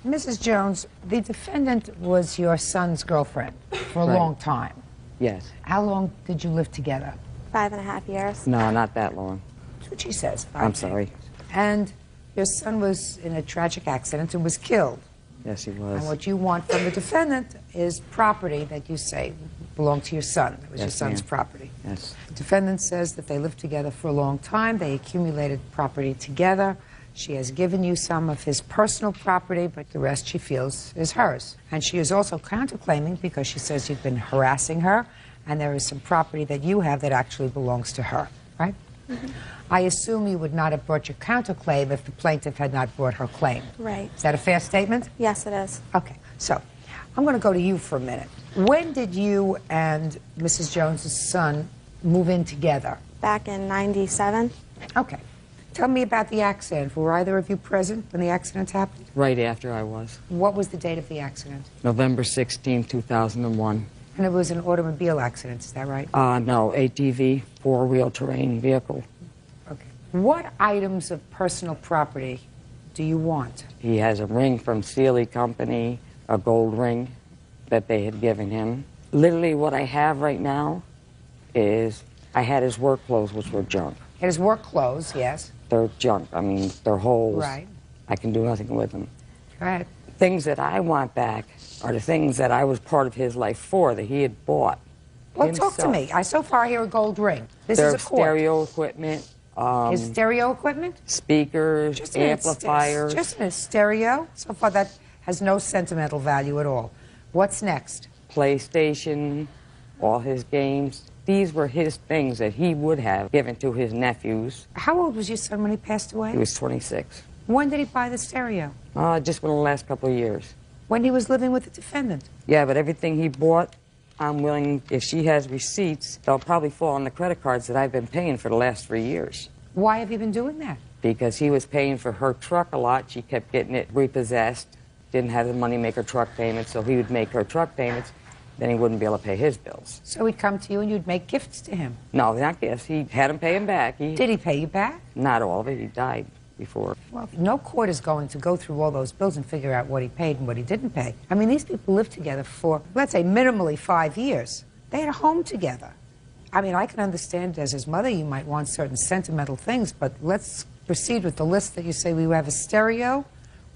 Mrs. Jones, the defendant was your son's girlfriend for a Right. long time. Yes. How long did you live together? 5.5 years. No, not that long. That's what she says. I'm sorry. And your son was in a tragic accident and was killed. Yes, he And was. what you want from the defendant is property that you say belonged to your son. It was your Yes, son's ma'am. property. Yes. The defendant says that they lived together for a long time. They accumulated property together. She has given you some of his personal property, but the rest she feels is hers. And she is also counterclaiming because she says you've been harassing her, and there is some property that you have that actually belongs to her, right? Mm-hmm. I assume you would not have brought your counterclaim if the plaintiff had not brought her claim. Right. Is that a fair statement? Yes, it is. Okay, so I'm going to go to you for a minute. When did you and Mrs. Jones's son move in together? Back in '97. Okay. Tell me about the accident. Were either of you present when the accident happened? Right after I was. What was the date of the accident? November 16, 2001. And it was an automobile accident, is that right? No, ATV, four-wheel terrain vehicle. Okay. What items of personal property do you want? He has a ring from Sealy Company, a gold ring that they had given him. Literally what I have right now is I had his work clothes, which were junk. His work clothes, yes. They're junk. I mean, they're holes. Right. I can do nothing with them. Go ahead. Things that I want back are the things that I was part of his life for, that he had bought. Well, talk to me. I so far hear a gold ring. This There is a court. stereo equipment, His stereo equipment? Speakers, Just a minute, amplifiers. Just a minute, stereo? So far that has no sentimental value at all. What's next? PlayStation, all his games. These were his things that he would have given to his nephews. How old was your son when he passed away? He was 26. When did he buy the stereo? Just within the last couple of years. When he was living with the defendant? Yeah, but everything he bought, I'm willing, if she has receipts, they'll probably fall on the credit cards that I've been paying for the last 3 years. Why have you been doing that? Because he was paying for her truck a lot. She kept getting it repossessed, didn't have the money to make her truck payments, so he would make her truck payments, then he wouldn't be able to pay his bills. So he'd come to you and you'd make gifts to him? No, not gifts. He had him pay him back. Did he pay you back? Not all of it. He died before. Well, no court is going to go through all those bills and figure out what he paid and what he didn't pay. I mean, these people lived together for, let's say, minimally 5 years. They had a home together. I mean, I can understand as his mother you might want certain sentimental things, but let's proceed with the list that you say. We have a stereo,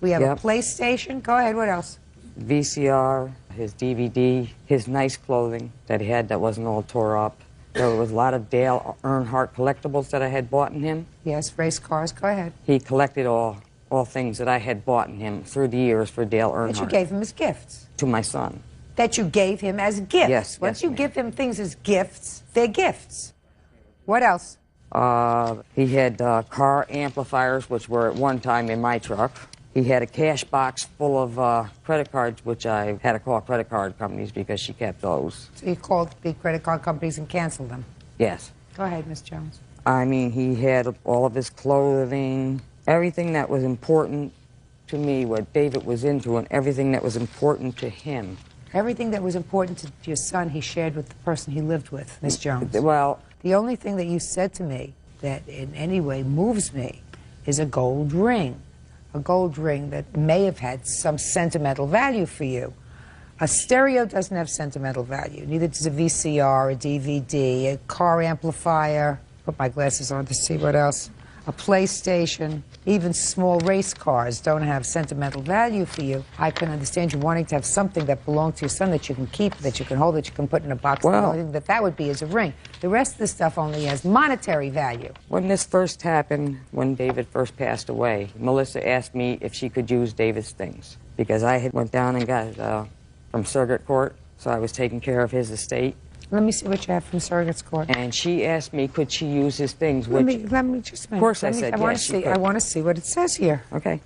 we have a PlayStation. Go ahead, what else? VCR, his DVD, his nice clothing that he had that wasn't all tore up. There was a lot of Dale Earnhardt collectibles that I had bought in him. Yes, race cars. Go ahead. He collected all things that I had bought in him through the years for Dale Earnhardt. That you gave him as gifts? To my son. That you gave him as gifts? Yes. Once you give him things as gifts, they're gifts. What else? He had car amplifiers, which were at one time in my truck. He had a cash box full of credit cards, which I had to call credit card companies because she kept those. So you called the credit card companies and canceled them? Yes. Go ahead, Miss Jones. I mean, he had all of his clothing, everything that was important to me, what David was into, and everything that was important to him. Everything that was important to your son, he shared with the person he lived with, Miss Jones. Well, the only thing that you said to me that in any way moves me is a gold ring. A gold ring that may have had some sentimental value for you. A stereo doesn't have sentimental value. Neither does a VCR, a DVD, a car amplifier. Put my glasses on to see what else. A PlayStation. Even small race cars don't have sentimental value for you. I can understand you wanting to have something that belonged to your son that you can keep, that you can hold, that you can put in a box. Well, the only thing that would be is a ring. The rest of the stuff only has monetary value. When this first happened, when David first passed away, Melissa asked me if she could use David's things because I had went down and got from circuit court, so I was taking care of his estate. Let me see what you have from surrogate's court. And she asked me, could she use his things? Let me just a minute. Of course I said yes, I want to see what it says here. Okay.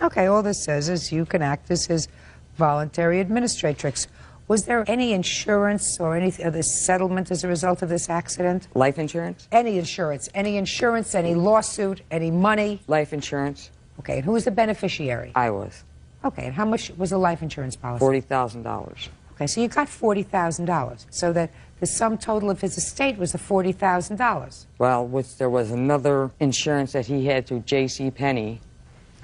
Okay, all this says is you can act as his voluntary administratrix. Was there any insurance or any other settlement as a result of this accident? Life insurance? Any insurance, any lawsuit, any money? Life insurance. Okay, and who was the beneficiary? I was. Okay, and how much was the life insurance policy? $40,000. Okay, so you got $40,000. So that the sum total of his estate was the $40,000. Well, there was another insurance that he had through J.C. Penney,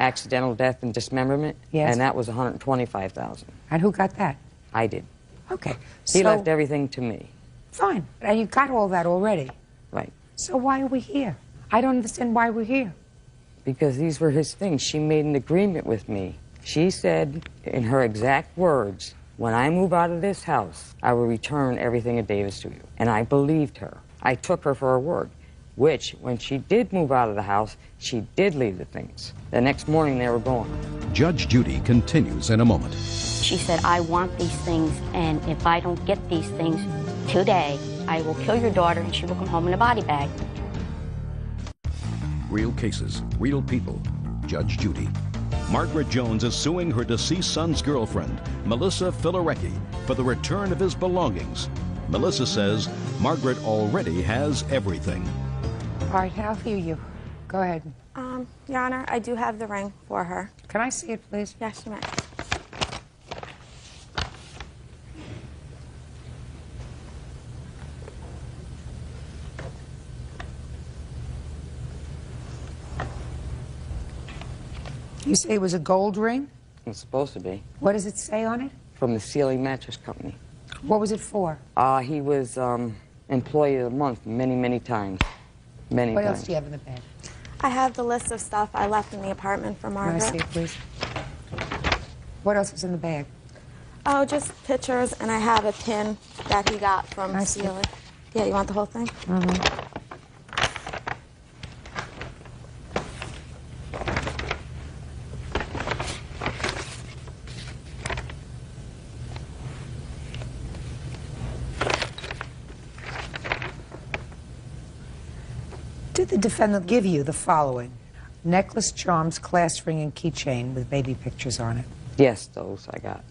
accidental death and dismemberment. Yes. And that was $125,000. And who got that? I did. Okay. He left everything to me. Fine. And you got all that already. Right. So why are we here? I don't understand why we're here. Because these were his things. She made an agreement with me. She said, in her exact words, when I move out of this house, I will return everything of David's to you. And I believed her. I took her for her word, which, when she did move out of the house, she did leave the things. The next morning, they were gone. Judge Judy continues in a moment. She said, I want these things, and if I don't get these things today, I will kill your daughter, and she will come home in a body bag. Real cases, real people. Judge Judy. Margaret Jones is suing her deceased son's girlfriend, Melissa Filarecki, for the return of his belongings. Melissa says Margaret already has everything. All right, I'll hear you. Go ahead. Your Honor, I do have the ring for her. Can I see it, please? Yes, you may. You say it was a gold ring? It's supposed to be. What does it say on it? From the Ceiling Mattress Company. What was it for? He was Employee of the Month many, many times. Many What times. else do you have in the bag? I have the list of stuff I left in the apartment for Margaret. Can I see it, please? What else is in the bag? Oh, just pictures, and I have a pin that he got from Celia. Yeah, you want the whole thing? Mm-hmm. Did the defendant give you the following? Necklace, charms, class ring, and keychain with baby pictures on it. Yes, those I got.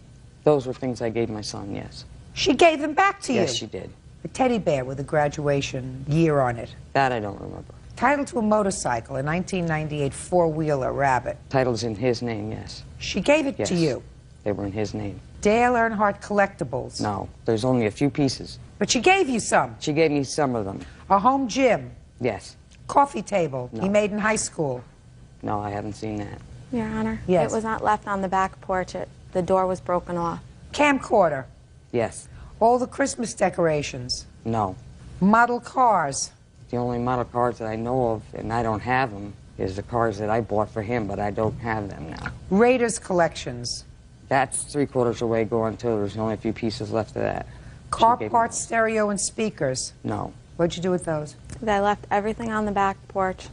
Those were things I gave my son, yes. She gave them back to you? Yes, she did. A teddy bear with a graduation year on it. That I don't remember. Title to a motorcycle, a 1998 four-wheeler Rabbit. Title's in his name, yes. She gave it to you? They were in his name. Dale Earnhardt collectibles? No, there's only a few pieces. But she gave you some? She gave me some of them. A home gym? Yes. Coffee table he made in high school? No, I haven't seen that. Your Honor, Yes. it was not left on the back porch. The door was broken off. Camcorder? Yes. All the Christmas decorations? No. Model cars? The only model cars that I know of, and I don't have them, is the cars that I bought for him, but I don't have them now. Raiders collections? That's 3/4 away going too. There's only a few pieces left of that. Car parts, stereo, and speakers? No. What'd you do with those? I left everything on the back porch.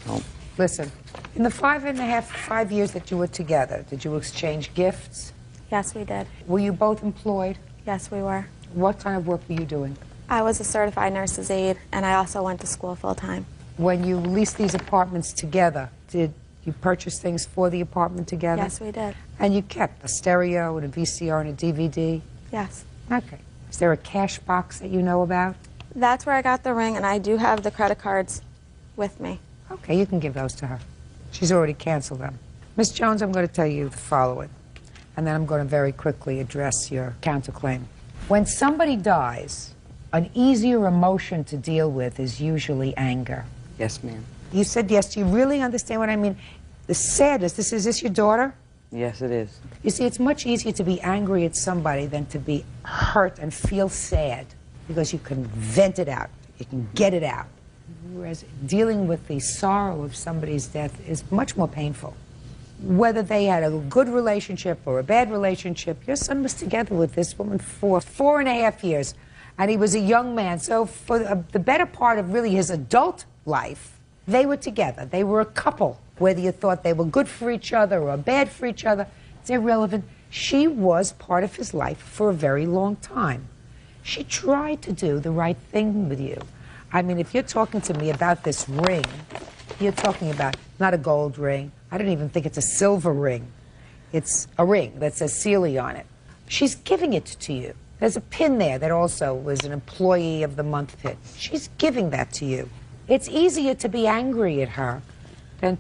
No. Listen, in the 5 years that you were together, did you exchange gifts? Yes, we did. Were you both employed? Yes, we were. What kind of work were you doing? I was a certified nurse's aide, and I also went to school full-time. When you leased these apartments together, did you purchase things for the apartment together? Yes, we did. And you kept a stereo and a VCR and a DVD? Yes. Okay. Is there a cash box that you know about? That's where I got the ring, and I do have the credit cards with me. Okay, you can give those to her. She's already canceled them. Miss Jones, I'm going to tell you the following, and then I'm going to very quickly address your counterclaim. When somebody dies, an easier emotion to deal with is usually anger. Yes, ma'am. You said yes. Do you really understand what I mean? The sadness, is this your daughter? Yes, it is. You see, it's much easier to be angry at somebody than to be hurt and feel sad, because you can vent it out. You can get it out. Whereas dealing with the sorrow of somebody's death is much more painful. Whether they had a good relationship or a bad relationship, your son was together with this woman for 4.5 years, and he was a young man. So for the better part of really his adult life, they were together. They were a couple. Whether you thought they were good for each other or bad for each other, it's irrelevant. She was part of his life for a very long time. She tried to do the right thing with you. I mean, if you're talking to me about this ring, you're talking about not a gold ring. I don't even think it's a silver ring. It's a ring that says Sealy on it. She's giving it to you. There's a pin there that also was an Employee of the Month pin. She's giving that to you. It's easier to be angry at her than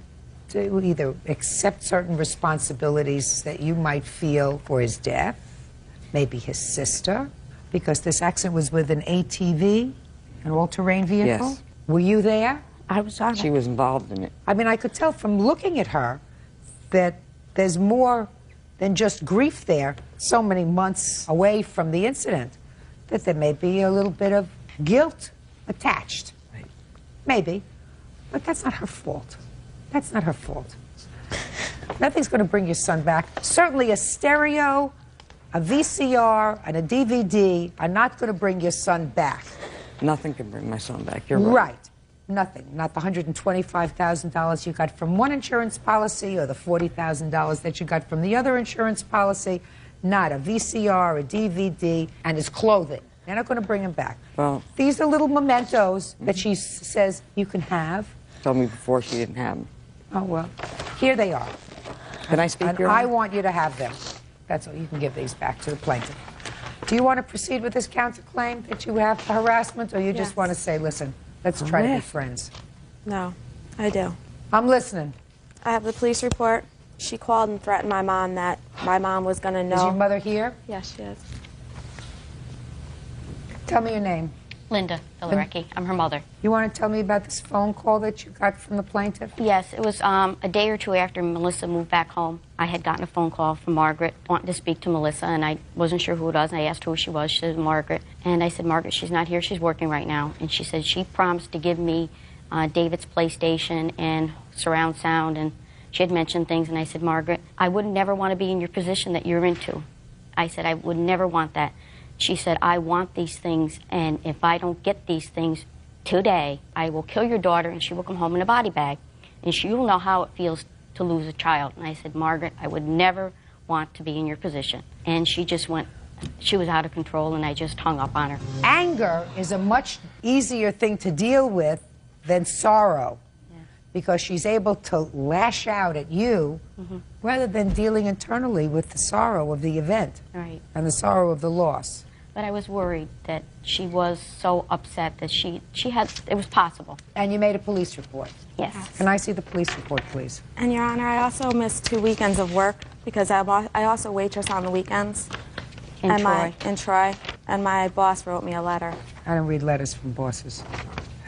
to either accept certain responsibilities that you might feel for his death, maybe his sister, because this accident was with an ATV, an all-terrain vehicle. Yes. Were you there? I was on it. She was involved in it. I mean, I could tell from looking at her that there's more than just grief there, so many months away from the incident, that there may be a little bit of guilt attached. Right. Maybe. But that's not her fault. That's not her fault. Nothing's going to bring your son back. Certainly a stereo, a VCR, and a DVD are not going to bring your son back. Nothing can bring my son back. You're right. Right. Nothing. Not the $125,000 you got from one insurance policy or the $40,000 that you got from the other insurance policy. Not a VCR, a DVD, and his clothing. They're not going to bring him back. Well, these are little mementos that she says you can have. told me before she didn't have them. Oh, well, here they are. Can I speak, And Your I Honor? want you to have them. That's all. You can give these back to the plaintiff. Do you want to proceed with this counterclaim that you have for harassment, or you just Yes. want to say, listen, let's try to be friends? No, I do. I'm listening. I have the police report. She called and threatened my mom that my mom was going to know. Is your mother here? Yes, she is. Tell me your name. Linda Villarecki. I'm her mother. You want to tell me about this phone call that you got from the plaintiff? Yes, it was a day or two after Melissa moved back home. I had gotten a phone call from Margaret wanting to speak to Melissa, and I wasn't sure who it was. And I asked who she was. She said Margaret. And I said, Margaret, she's not here. She's working right now. And she said she promised to give me David's PlayStation and surround sound. And she had mentioned things. And I said, Margaret, I would never want to be in your position that you're into. I said, I would never want that. She said, I want these things, and if I don't get these things today, I will kill your daughter, and she will come home in a body bag, and she will know how it feels to lose a child. And I said, Margaret, I would never want to be in your position. And she just went, she was out of control, and I just hung up on her. Anger is a much easier thing to deal with than sorrow, because she's able to lash out at you rather than dealing internally with the sorrow of the event Right. and the sorrow of the loss. But I was worried that she was so upset that she had, it was possible. And you made a police report? Yes. Can I see the police report, please? And Your Honor, I also missed 2 weekends of work because I also waitress on the weekends. In In Troy. And my boss wrote me a letter. I don't read letters from bosses.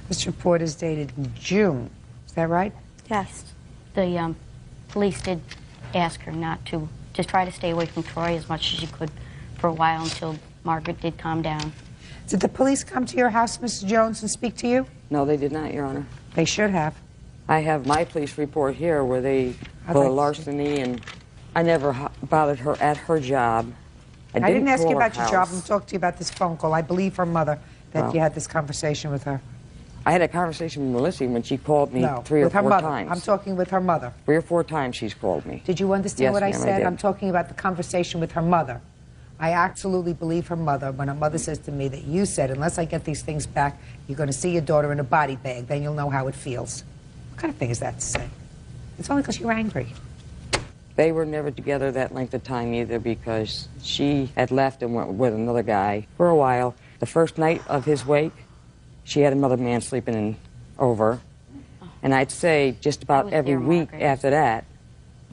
This report is dated in June. Is that right? Yes. The police did ask her not to, just try to stay away from Troy as much as she could for a while until Margaret did calm down. Did the police come to your house, Mrs. Jones, and speak to you? No, they did not, Your Honor. They should have. I have my police report here where they I'd for like to larceny, and I never bothered her at her job. I didn't ask call you her about your job. house. I'm talking to you about this phone call. I believe her mother that Well, you had this conversation with her. I had a conversation with Melissa when she called me No, 3 or with her 4 mother. times. I'm talking with her mother. 3 or 4 times she's called me. Did you understand Yes, what I ma'am, said? did. I'm talking about the conversation with her mother. I absolutely believe her mother when her mother says to me that you said, unless I get these things back, you're going to see your daughter in a body bag. Then you'll know how it feels. What kind of thing is that to say? It's only because you're angry. They were never together that length of time either because she had left and went with another guy for a while. The first night of his wake, she had another man sleeping over. And I'd say just about every week after that,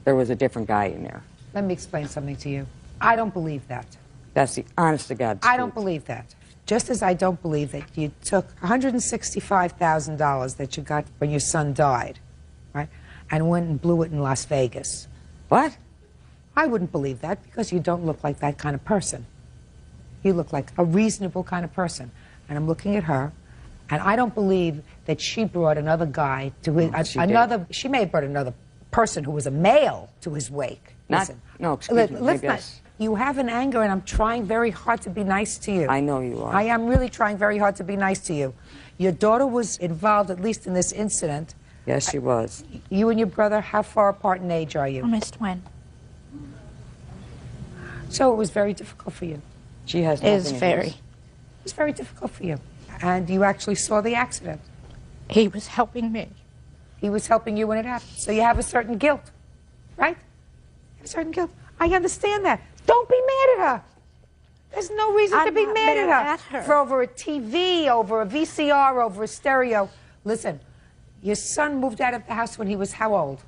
there was a different guy in there. Let me explain something to you. I don't believe that. That's the honest to God truth. I don't believe that. Just as I don't believe that you took $165,000 that you got when your son died, right, and went and blew it in Las Vegas. What? I wouldn't believe that because you don't look like that kind of person. You look like a reasonable kind of person. And I'm looking at her, and I don't believe that she brought another guy to his, she may have brought another person who was a male to his wake. Listen, excuse me, let's maybe not. You have an anger, and I'm trying very hard to be nice to you. I know you are. I am really trying very hard to be nice to you. Your daughter was involved, at least in this incident. Yes, she was. You and your brother, how far apart in age are you? Almost twin. So it was very difficult for you. She has It is nothing very. against- It was very difficult for you. And you actually saw the accident. He was helping me. He was helping you when it happened. So you have a certain guilt, right? You have a certain guilt. I understand that. Don't be mad at her. There's no reason to be mad at her. For over a TV, over a VCR, over a stereo. Listen, your son moved out of the house when he was how old?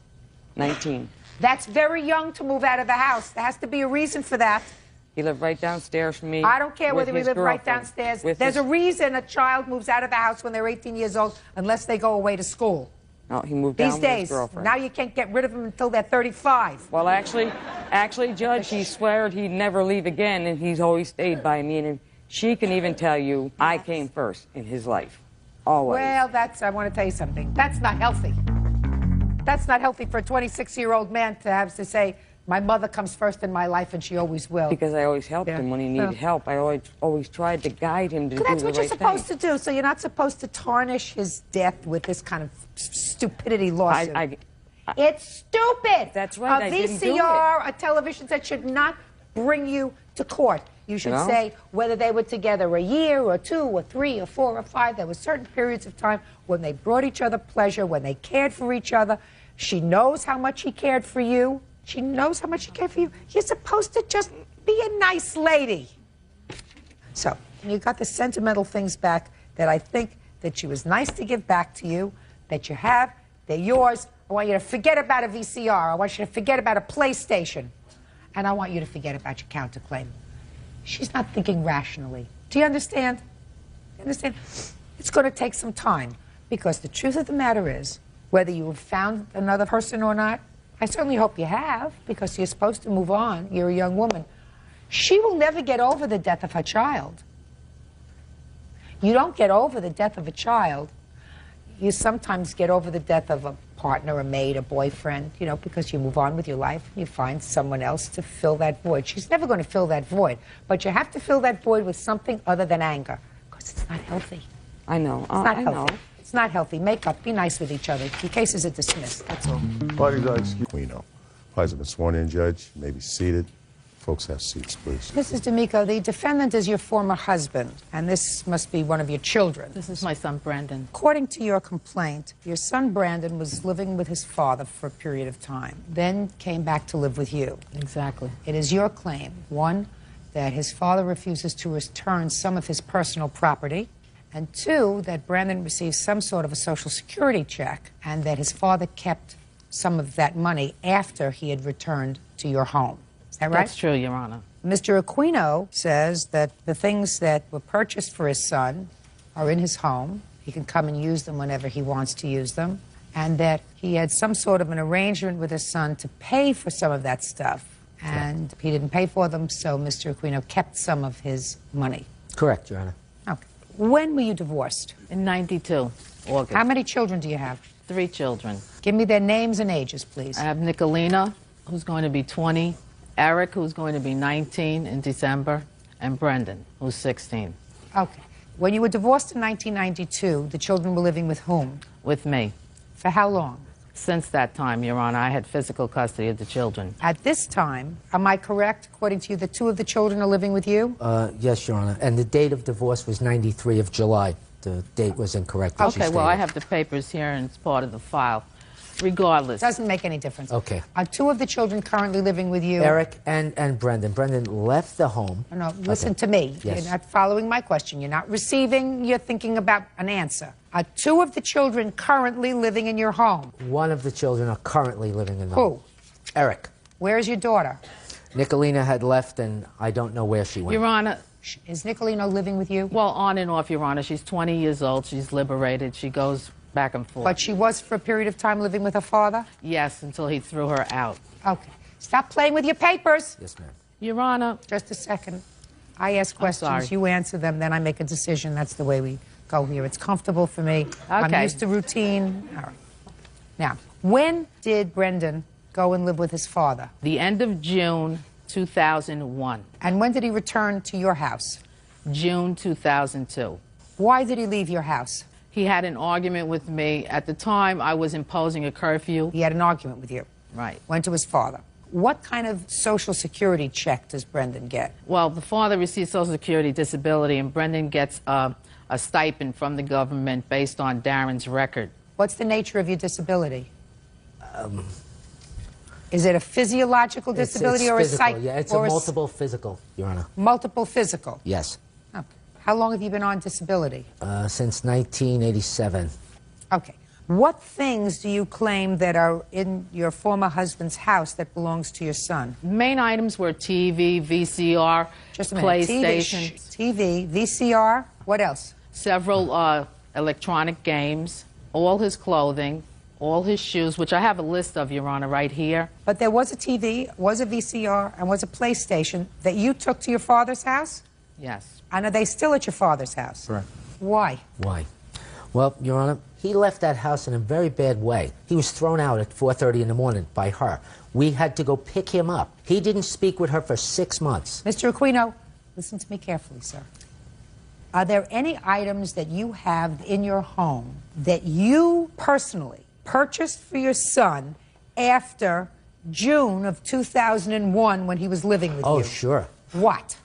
19. That's very young to move out of the house. There has to be a reason for that. He lived right downstairs from me. I don't care with whether he his lived right girlfriend. downstairs. With There's his- a reason a child moves out of the house when they're 18 years old unless they go away to school. No, he moved down These with his days, girlfriend. now you can't get rid of them until they're 35. Well, actually, Judge, he sweared he'd never leave again, and he's always stayed by me. And she can even tell you I came first in his life, always. Well, I want to tell you something. That's not healthy. That's not healthy for a 26-year-old man to have to say, my mother comes first in my life and she always will. Because I always helped him when he needed help. I always tried to guide him to do the right thing. That's what you're supposed to do. So you're not supposed to tarnish his death with this kind of stupidity lawsuit. It's stupid. That's right. A I didn't do VCR, a television set should not bring you to court. You should say whether they were together a year or 2 or 3 or 4 or 5. There were certain periods of time when they brought each other pleasure, when they cared for each other. She knows how much he cared for you. She knows how much he cared for you. You're supposed to just be a nice lady. So, you got the sentimental things back that I think that she was nice to give back to you, that you have, they're yours. I want you to forget about a VCR. I want you to forget about a PlayStation. And I want you to forget about your counterclaim. She's not thinking rationally. Do you understand? You understand? It's going to take some time because the truth of the matter is, whether you have found another person or not, I certainly hope you have, because you're supposed to move on. You're a young woman. She will never get over the death of her child. You don't get over the death of a child. You sometimes get over the death of a partner, a mate, a boyfriend, you know, because you move on with your life and you find someone else to fill that void. She's never going to fill that void, but you have to fill that void with something other than anger, because it's not healthy. I know. It's not healthy. It's not healthy. Make up. Be nice with each other. Your cases are dismissed. That's all. Parties are excused. You know, parties have been sworn in, Judge. You may be seated. Folks have seats, please. Mrs. D'Amico, the defendant is your former husband, and this must be one of your children. This is my son, Brandon. According to your complaint, your son Brandon was living with his father for a period of time, then came back to live with you. Exactly. It is your claim, one, that his father refuses to return some of his personal property, and two, that Brandon received some sort of a Social Security check, and that his father kept some of that money after he had returned to your home. Is that right? That's true, Your Honor. Mr. Aquino says that the things that were purchased for his son are in his home. He can come and use them whenever he wants to use them, and that he had some sort of an arrangement with his son to pay for some of that stuff, and he didn't pay for them, so Mr. Aquino kept some of his money. Correct, Your Honor. Okay. When were you divorced? In 92, August. How many children do you have? 3 children. Give me their names and ages, please. I have Nicolina, who's going to be 20, Eric, who's going to be 19 in December, and Brendan, who's 16. Okay. When you were divorced in 1992, the children were living with whom? With me. For how long? Since that time, Your Honor, I had physical custody of the children. At this time, am I correct, according to you, that 2 of the children are living with you? Yes, Your Honor. And the date of divorce was 93 of July. The date was incorrect. Okay, well, I have the papers here, and it's part of the file. Regardless. Doesn't make any difference. Okay. Are 2 of the children currently living with you? Eric and Brendan. Brendan left the home. No, listen to me. Yes. You're not following my question. You're not receiving. You're thinking about an answer. Are 2 of the children currently living in your home? 1 of the children are currently living in the home. Who? Eric. Where is your daughter? Nicolina had left, and I don't know where she went. Your Honor. Is Nicolina living with you? Well, on and off, Your Honor. She's 20 years old. She's liberated. She goes back and forth. But she was for a period of time living with her father? Yes, until he threw her out. Okay. Stop playing with your papers. Yes, ma'am. Your Honor. Just a second. I ask questions, sorry. you answer them, then I make a decision. That's the way we go here. It's comfortable for me. I'm Okay. used to routine. All right. Now, when did Brendan go and live with his father? The end of June 2001. And when did he return to your house? June 2002. Why did he leave your house? He had an argument with me. At the time, I was imposing a curfew. He had an argument with you. Right. Went to his father. What kind of Social Security check does Brendan get? Well, the father receives Social Security disability, and Brendan gets a stipend from the government based on Darren's record. What's the nature of your disability? Is it a physiological disability it's or physical, a psych? Yeah, it's or a multiple physical, Your Honor. Multiple physical? Yes. Okay. How long have you been on disability? Since 1987. Okay. What things do you claim that are in your former husband's house that belongs to your son? Main items were TV, VCR, Just a minute. PlayStation. TV, VCR, what else? Several electronic games, all his clothing, all his shoes, which I have a list of, Your Honor, right here. But there was a TV, was a VCR, and was a PlayStation that you took to your father's house? Yes. And are they still at your father's house? Correct. Why? Why? Well, Your Honor, he left that house in a very bad way. He was thrown out at 4:30 in the morning by her. We had to go pick him up. He didn't speak with her for 6 months. Mr. Aquino, listen to me carefully, sir. Are there any items that you have in your home that you personally purchased for your son after June of 2001 when he was living with you? Oh, sure. What?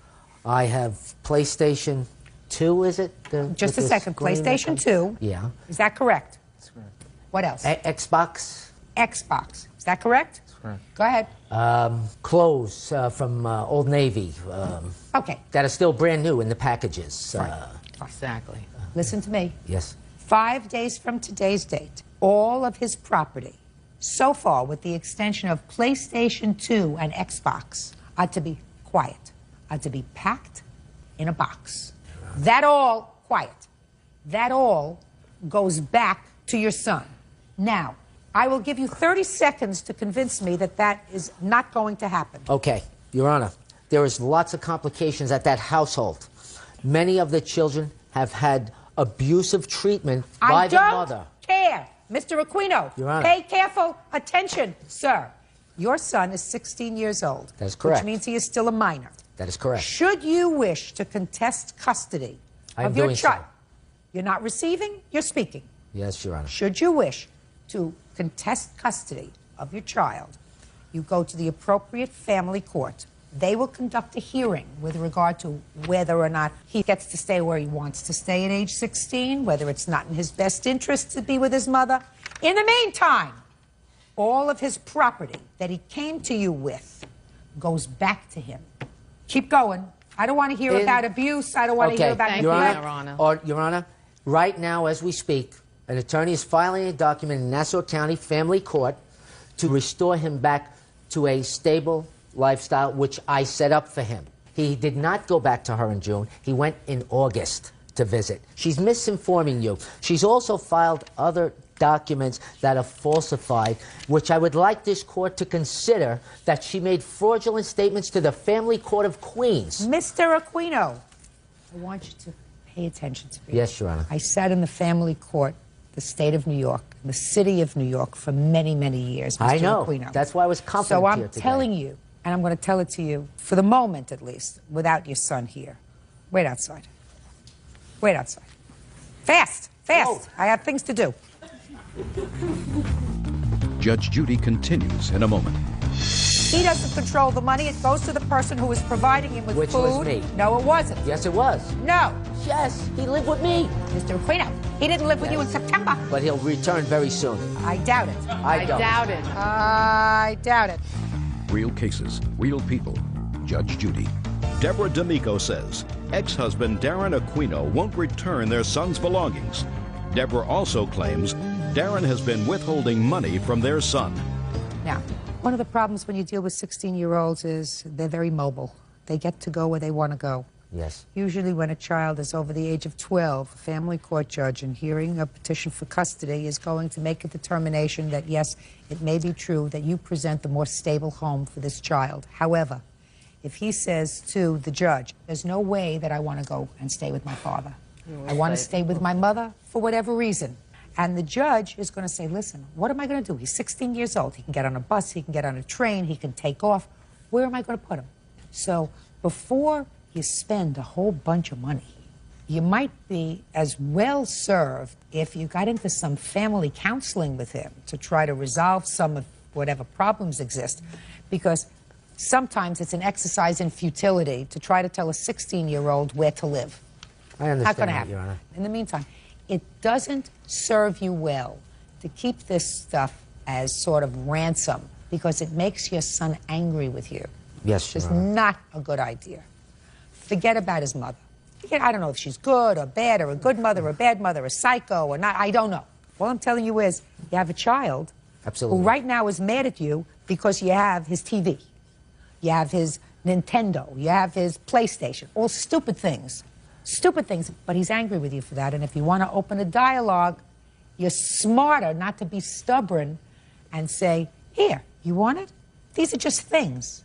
I have PlayStation 2, is it? Just a second. PlayStation 2. Yeah. Is that correct? That's correct. What else? Xbox. Xbox. Is that correct? That's correct. Go ahead. Clothes from Old Navy. Okay. That are still brand new in the packages. Exactly. Listen to me. Yes. 5 days from today's date, all of his property, so far with the extension of PlayStation 2 and Xbox, are to be quiet, are to be packed in a box. That all, quiet, that all goes back to your son. Now, I will give you 30 seconds to convince me that that is not going to happen. Okay, Your Honor, there is lots of complications at that household. Many of the children have had abusive treatment by the mother. I don't care. Mr. Aquino, Your Honor. pay careful attention, sir. Your son is 16 years old. That is correct. Which means he is still a minor. That is correct. Should you wish to contest custody I am of your doing so. child, you're not receiving, you're speaking. Yes, Your Honor. Should you wish to contest custody of your child, you go to the appropriate family court They will conduct a hearing with regard to whether or not he gets to stay where he wants to stay at age 16, whether it's not in his best interest to be with his mother. In the meantime, all of his property that he came to you with goes back to him. Keep going. I don't want to hear about abuse. I don't want to hear about neglect. Your Honor, right now as we speak, an attorney is filing a document in Nassau County Family Court to restore him back to a stable lifestyle, which I set up for him. He did not go back to her in June. He went in August to visit. She's misinforming you. She's also filed other documents that are falsified, which I would like this court to consider that she made fraudulent statements to the Family Court of Queens. Mr. Aquino, I want you to pay attention to me. Yes, Your Honor. I sat in the family court, the state of New York, the city of New York for many, many years, Mr. I know. Aquino. That's why I was confident So here I'm today. telling you, and I'm going to tell it to you, for the moment at least, without your son here. Wait outside. Wait outside. Fast! Fast! I have things to do. Judge Judy continues in a moment. He doesn't control the money. It goes to the person who is providing him with Which food. was me. No, it wasn't. Yes, it was. No. Yes, he lived with me. Mr. Aquino, he didn't live with you in September. But he'll return very soon. I doubt it. I don't. doubt it. I doubt it. Real cases, real people. Judge Judy. Deborah D'Amico says ex-husband Darren Aquino won't return their son's belongings. Deborah also claims Darren has been withholding money from their son. Now, one of the problems when you deal with 16-year-olds is they're very mobile. They get to go where they want to go. Yes. Usually when a child is over the age of 12, a family court judge in hearing a petition for custody is going to make a determination that, yes, it may be true that you present the more stable home for this child. However, if he says to the judge, there's no way that I want to go and stay with my father. I want to stay with my mother for whatever reason. And the judge is going to say, listen, what am I going to do? He's 16 years old. He can get on a bus. He can get on a train. He can take off. Where am I going to put him? So before you spend a whole bunch of money, you might be as well served if you got into some family counseling with him to try to resolve some of whatever problems exist. Because sometimes it's an exercise in futility to try to tell a 16-year-old where to live. I understand Not going to that, happen. Your Honor. In the meantime, it doesn't serve you well to keep this stuff as sort of ransom because it makes your son angry with you. Yes, Your It's Honor. not a good idea. Forget about his mother. I don't know if she's good or bad or a good mother or a bad mother, a psycho or not. I don't know. All I'm telling you is you have a child Absolutely. who right now is mad at you because you have his TV. You have his Nintendo. You have his PlayStation. All stupid things. Stupid things, but he's angry with you for that. And if you want to open a dialogue, you're smarter not to be stubborn and say, here, you want it? These are just things.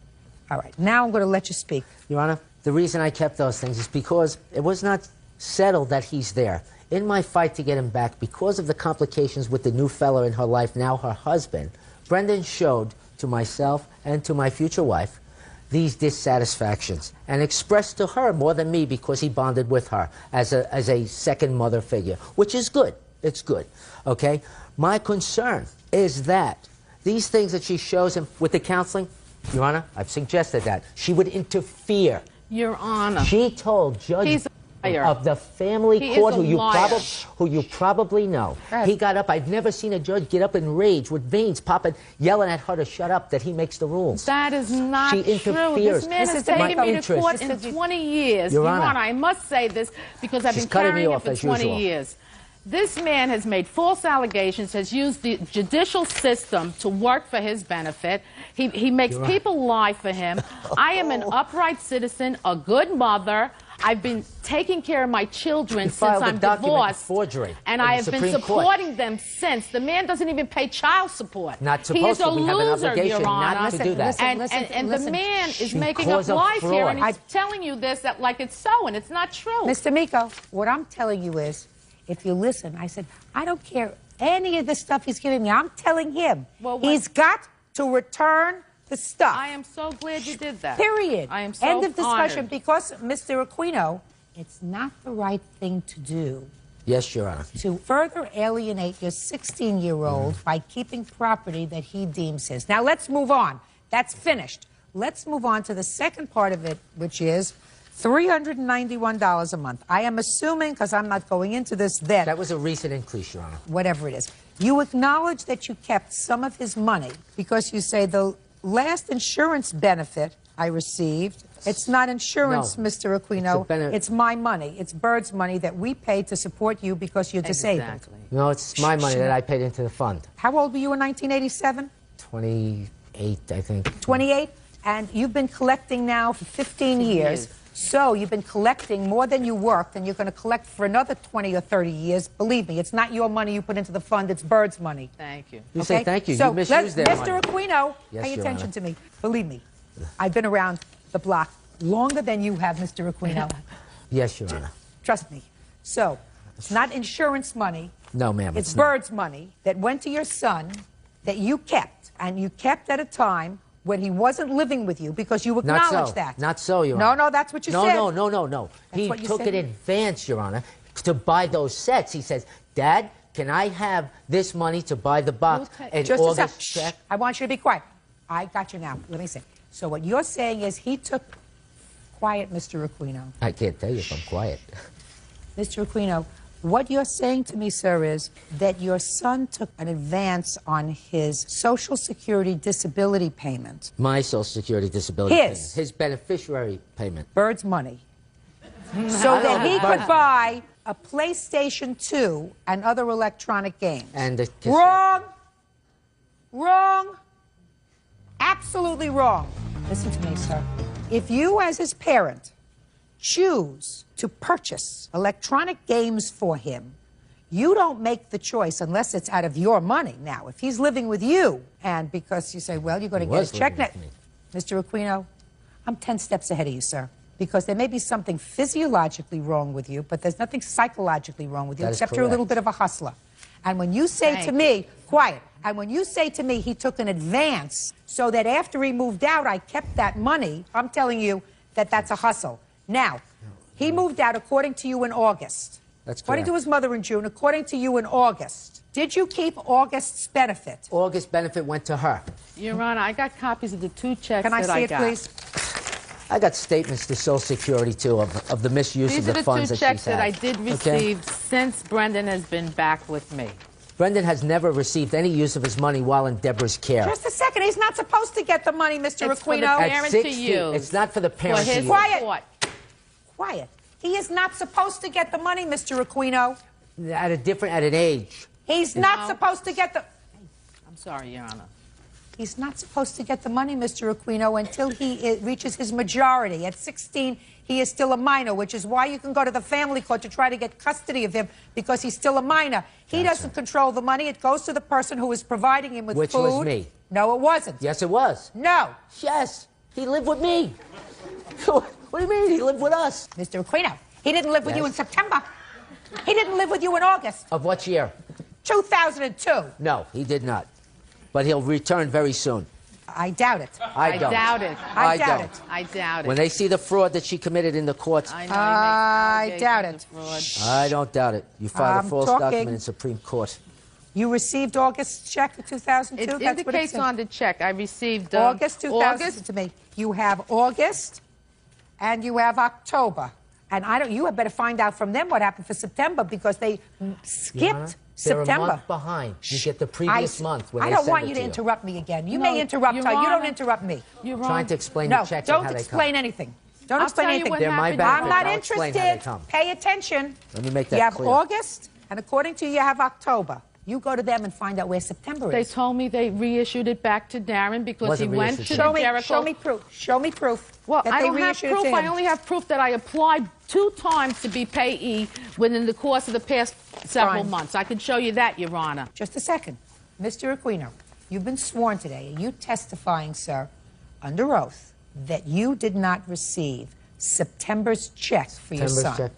All right, now I'm going to let you speak. Your Honor, the reason I kept those things is because it was not settled that he's there. In my fight to get him back, because of the complications with the new fella in her life, now her husband, Brendan showed to myself and to my future wife these dissatisfactions and expressed to her more than me because he bonded with her as a second mother figure, which is good. It's good, okay? My concern is that these things that she shows him with the counseling, Your Honor, I've suggested that. She would interfere. Your Honor. She told Judge liar. of the family He court is a liar. who you probably know. Right. He got up. I've never seen a judge get up in rage with veins popping, yelling at her to shut up, that he makes the rules. That is not She true. interferes. This man has This is taken my me to interest. court in 20 years. Your Your Honor. Honor, I must say this because I've She's been cutting me carrying it off for as 20 usual. years. This man has made false allegations, has used the judicial system to work for his benefit. He makes You're right. people lie for him. I am an upright citizen, a good mother. I've been taking care of my children You since filed a I'm document divorced. forgery And in I the have been Supreme Court. supporting them since. The man doesn't even pay child support. Not He is supposed a to. We have an loser, obligation Your not Honor. to do that. And the man is She making up caused a lies here, fraud. and he's telling you this that like it's so, and it's not true. Mr. Miko, what I'm telling you is, if you listen, I said, I don't care any of the stuff he's giving me. I'm telling him he's got to return the stuff. I am so glad you did that. Period. I am so End of discussion. honored. Because, Mr. Aquino, it's not the right thing to do Yes, Your Honor. to further alienate your 16-year-old by keeping property that he deems his. Now, let's move on. That's finished. let's move on to the second part of it, which is $391 a month. I am assuming, because I'm not going into this, that was a recent increase, Your Honor. Whatever it is. You acknowledge that you kept some of his money because you say the last insurance benefit I received, it's not insurance, No. Mr. Aquino. It's my money. It's Bird's money that we pay to support you because you're disabled. No, it's my money that I paid into the fund. How old were you in 1987? 28, I think. 28? And you've been collecting now for 15 years. So you've been collecting more than you worked, and you're going to collect for another 20 or 30 years. Believe me, it's not your money you put into the fund, it's Bird's money. Thank you. You say thank you. So You misused their money. Mr. Aquino, Yes, pay Your attention Honor. to me. Believe me, I've been around the block longer than you have, Mr. Aquino. Yes, Your Honor. Trust me. So it's not insurance money. No, ma'am. It's not. Bird's money that went to your son that you kept, and you kept at a time when he wasn't living with you because you acknowledged Not so. that. Not so, Your No, Honor. no, that's what you no, said. No. He what you took said. it in advance, Your Honor, to buy those sets. He says, Dad, can I have this money to buy the box and Just a sec. August check? Shh. I want you to be quiet. I got you now. Let me see. So what you're saying is he took... Quiet, Mr. Aquino. I can't tell you if I'm quiet. Mr. Aquino, what you're saying to me, sir, is that your son took an advance on his Social Security disability payment. My Social Security disability His. payment. His beneficiary payment. Bird's money. So that he could buy a PlayStation 2 and other electronic games. And the cassette. Wrong. Wrong. Absolutely wrong. Listen to me, sir. If you, as his parent, choose to purchase electronic games for him, you don't make the choice unless it's out of your money. Now, if he's living with you, and because you say, well, you're going to get a check net, Mr. Aquino, I'm 10 steps ahead of you, sir. Because there may be something physiologically wrong with you, but there's nothing psychologically wrong with you, That is except you're a little correct. bit of a hustler. And when you say to me, quiet, and when you say to me he took an advance so that after he moved out I kept that money, I'm telling you that that's a hustle. Now, he moved out according to you in August. That's According correct. to his mother in June, according to you in August. Did you keep August's benefit? August benefit went to her. Your Honor, I got copies of the 2 checks Can I that see I it, got. please? I got statements to Social Security, too, of the misuse These of are the the funds 2 that checks she's had. that I did Okay? receive since Brendan has been back with me. Brendan has never received any use of his money while in Deborah's care. Just a second. He's not supposed to get the money, Mr. It's for the Aquino. parent to use. It's not for the parent to his use. Quiet. support. Quiet. He is not supposed to get the money, Mr. Aquino. At an age. He's not supposed to get the... I'm sorry, Your Honor. He's not supposed to get the money, Mr. Aquino, until he reaches his majority. At 16, he is still a minor, which is why you can go to the family court to try to get custody of him, because he's still a minor. He doesn't control the money. It goes to the person who is providing him with Which food. was me. No, it wasn't. Yes, it was. No. Yes. He lived with me. What do you mean? He lived with us. Mr. Aquino, he didn't live with you in September. He didn't live with you in August. Of what year? 2002. No, he did not. But he'll return very soon. I doubt it. I don't. doubt it. I doubt don't. it. I doubt it. When they see the fraud that she committed in the courts, I know I doubt it. I don't doubt it. You filed I'm a false talking. document in Supreme Court. You received August's check for 2002? It That's what indicates says. on the check I received August 2000. August. To me, you have August and you have October, and I don't. You had better find out from them what happened for September because they skipped Your Honor, September. They're a month behind. You get the previous month when I they don't send want it you to to you. interrupt me again. You No, may interrupt Your her. You don't Honor, interrupt me. You're Trying to explain No, the checks and don't how they explain come. anything. Don't I'll explain tell you anything. what They're my happened. benefits. I'm not I'll explain how interested. they come. Pay attention. Let me make that You have clear. August, and according to you have October. You go to them and find out where September They is. told me they reissued it back to Darren because Wasn't he went reissued to to the me. Jericho. Show me proof. Show me proof. Well, that I they don't have reissued it to proof. him. I only have proof that I applied 2 times to be payee within the course of the past several Fine. months. I can show you that, Your Honor. Just a second. Mr. Aquino, you've been sworn today, and you testifying, sir, under oath, that you did not receive September's check for your son. September's check.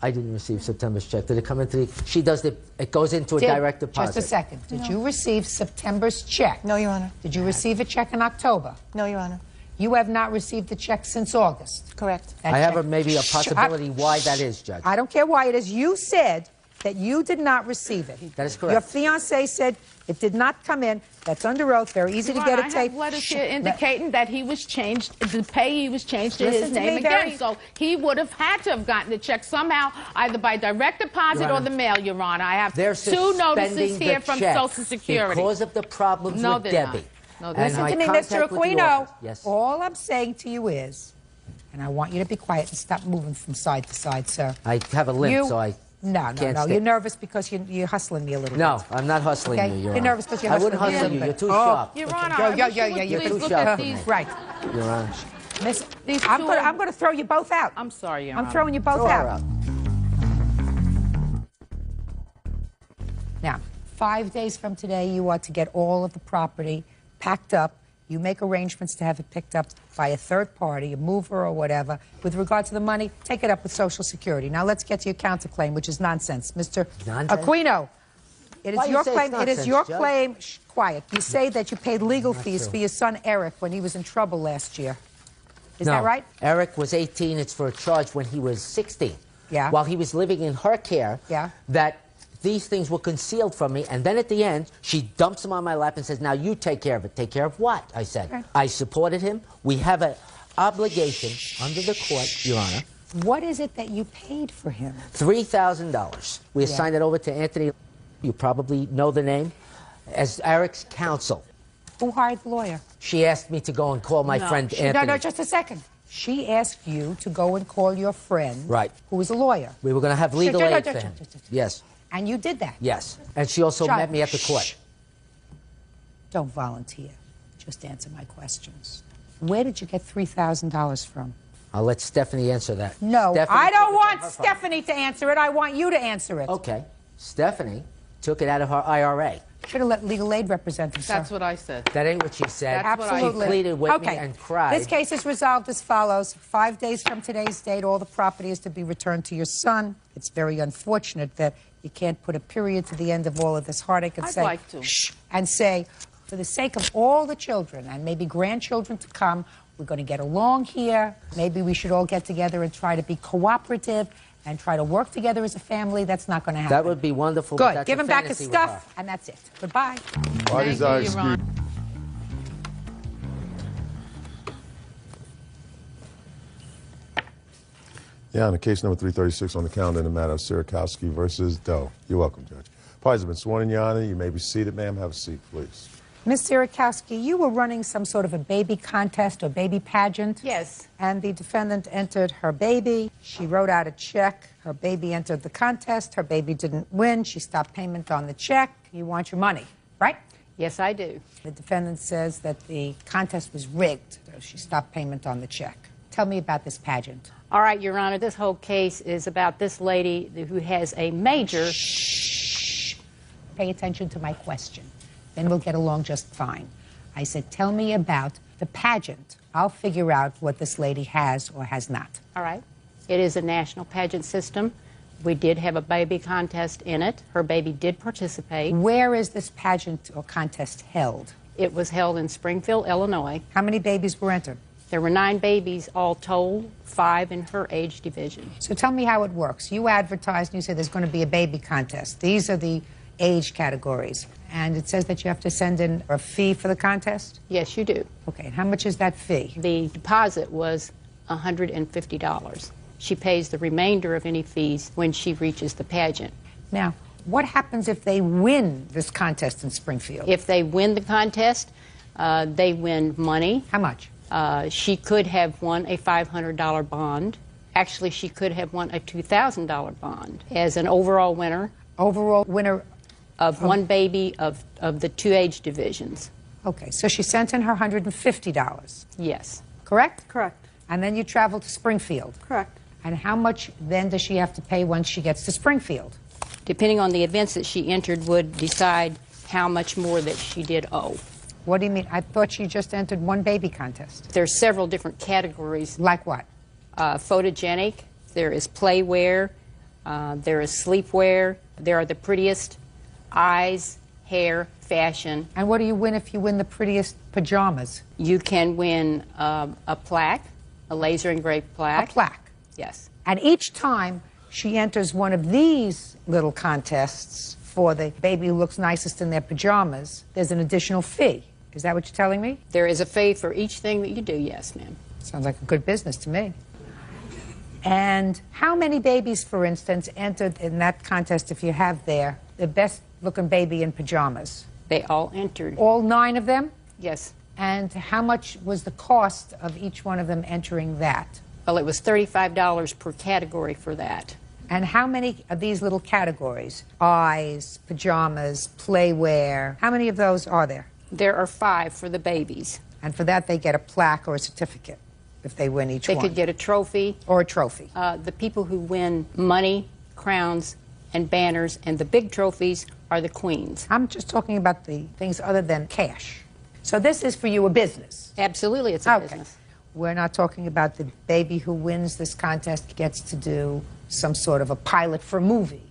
I didn't receive September's check. Did it come into the... She does the... It goes into a Did- direct deposit. Just a second. Did you receive September's check? No, Your Honor. Did you receive a check in October? No, Your Honor. You have not received the check since August. Correct. That I have check- maybe a possibility why that is, Judge. I don't care why it is. You said that you did not receive it. That is correct. Your fiancé said it did not come in. That's under oath. Very easy to get a I tape. have letters here indicating that he was changed, the payee was changed to Listen his to name me again. very- So he would have had to have gotten the check somehow, either by direct deposit Your or Honor, the mail, Your Honor. I have They're two notices suspending here the from check Social Security. because of the problems No, with they're Debbie. not. No, And Listen my to me, Mr. contact with the Aquino. office. Yes. All I'm saying to you is, and I want you to be quiet and stop moving from side to side, sir. I have a limp, so I No, can't stay. You're nervous because you're hustling me a little No, bit. I'm not hustling Okay? you, Your You're Honor. nervous because you're I hustling wouldn't me a hustle little you. bit. You're too sharp. Your Honor, Yo, I yo, wish yo, you would yo, you're please too look sharp at for these. me. Right. Your Honor. Miss, These I'm two going to throw you both out. I'm sorry, Your I'm Honor. throwing you both Throw her out. out. Now, 5 days from today, you are to get all of the property packed up. You make arrangements to have it picked up by a third party, a mover or whatever. With regard to the money, take it up with Social Security. Now, let's get to your counterclaim, which is nonsense. Mr. Nonsense? Aquino, it Why is you your say claim. it's It is nonsense, your Judge? claim. Shh, quiet. You say that you paid legal Not fees true. for your son Eric when he was in trouble last year. Is No. that right? Eric was 18. It's for a charge when he was 16. Yeah. While he was living in her care. Yeah. That these things were concealed from me, and then at the end, she dumps them on my lap and says, now you take care of it. Take care of what? I said. Okay. I supported him. We have an obligation under the court, Your Honor, What is it that you paid for him? $3,000. We Yeah. assigned it over to Anthony, you probably know the name, as Eric's counsel. Who hired the lawyer? She asked me to go and call my friend Anthony. No, just a second. She asked you to go and call your friend, Right. who is a lawyer, We were going to have legal Shh, aid for him. Yes, and you did that. yes. And she also John, met me at the court. shh. Don't volunteer. Just answer my questions. Where did you get $3,000 from? I'll let Stephanie answer that. No, Stephanie I took don't it want from her phone. Stephanie to answer it. I want you to answer it. Okay. Stephanie took it out of her IRA. Should have let legal aid represent him, sir. That's what I said. That ain't what she said. That's what I Absolutely. She pleaded with okay. me and cried. This case is resolved as follows. 5 days from today's date, all the property is to be returned to your son. It's very unfortunate that you can't put a period to the end of all of this heartache and I'd say, like to. shh, and say, for the sake of all the children and maybe grandchildren to come, we're going to get along here. Maybe we should all get together and try to be cooperative and try to work together as a family. That's not going to happen. That would be wonderful. but Good. that's Give a him back his fantasy with her. stuff, and that's it. Goodbye. Parties you, are Your excused. Honor. Yeah, on the case number 336 on the calendar in the matter of Sirakowski versus Doe. You're welcome, Judge. Parties have been sworn in, Your Honor. You may be seated, ma'am. Have a seat, please. Ms. Sirakowski, you were running some sort of a baby contest or baby pageant. Yes. And the defendant entered her baby. She wrote out a check. Her baby entered the contest. Her baby didn't win. She stopped payment on the check. You want your money, right? Yes, I do. The defendant says that the contest was rigged. So she stopped payment on the check. Tell me about this pageant. All right, Your Honor, this whole case is about this lady who has a major... Shh. Pay attention to my question. Then we'll get along just fine. I said, tell me about the pageant. I'll figure out what this lady has or has not. All right. It is a national pageant system. We did have a baby contest in it. Her baby did participate. Where is this pageant or contest held? It was held in Springfield, Illinois. How many babies were entered? There were 9 babies all told, 5 in her age division. So tell me how it works. You advertised and you said there's going to be a baby contest. These are the age categories. And it says that you have to send in a fee for the contest? Yes, you do. Okay, and how much is that fee? The deposit was $150. She pays the remainder of any fees when she reaches the pageant. Now, what happens if they win this contest in Springfield? If they win the contest, they win money. How much? She could have won a $500 bond. Actually, she could have won a $2,000 bond as an overall winner. Overall winner of one baby of the 2 age divisions. Okay, so she sent in her $150. Yes. Correct? Correct. And then you travel to Springfield. Correct. And how much then does she have to pay once she gets to Springfield? Depending on the events that she entered would decide how much more that she did owe. What do you mean? I thought she just entered one baby contest. There's several different categories. Like what? Photogenic, there is playwear, there is sleepwear, there are the prettiest, eyes, hair, fashion. And what do you win if you win the prettiest pajamas? You can win a plaque, a laser engraved plaque. A plaque? Yes. And each time she enters one of these little contests for the baby who looks nicest in their pajamas, there's an additional fee. Is that what you're telling me? There is a fee for each thing that you do, yes, ma'am. Sounds like a good business to me. And how many babies, for instance, entered in that contest, if you have there, the best-looking baby in pajamas? They all entered. All 9 of them? Yes. And how much was the cost of each one of them entering that? Well, it was $35 per category for that. And how many of these little categories, eyes, pajamas, playwear, how many of those are there? There are 5 for the babies. And for that, they get a plaque or a certificate if they win each one. They could get a trophy. Or a trophy. The people who win money, crowns, and banners, and the big trophies are the queens. I'm just talking about the things other than cash. So this is for you a business? Absolutely, it's a business. We're not talking about the baby who wins this contest gets to do some sort of a pilot for a movie.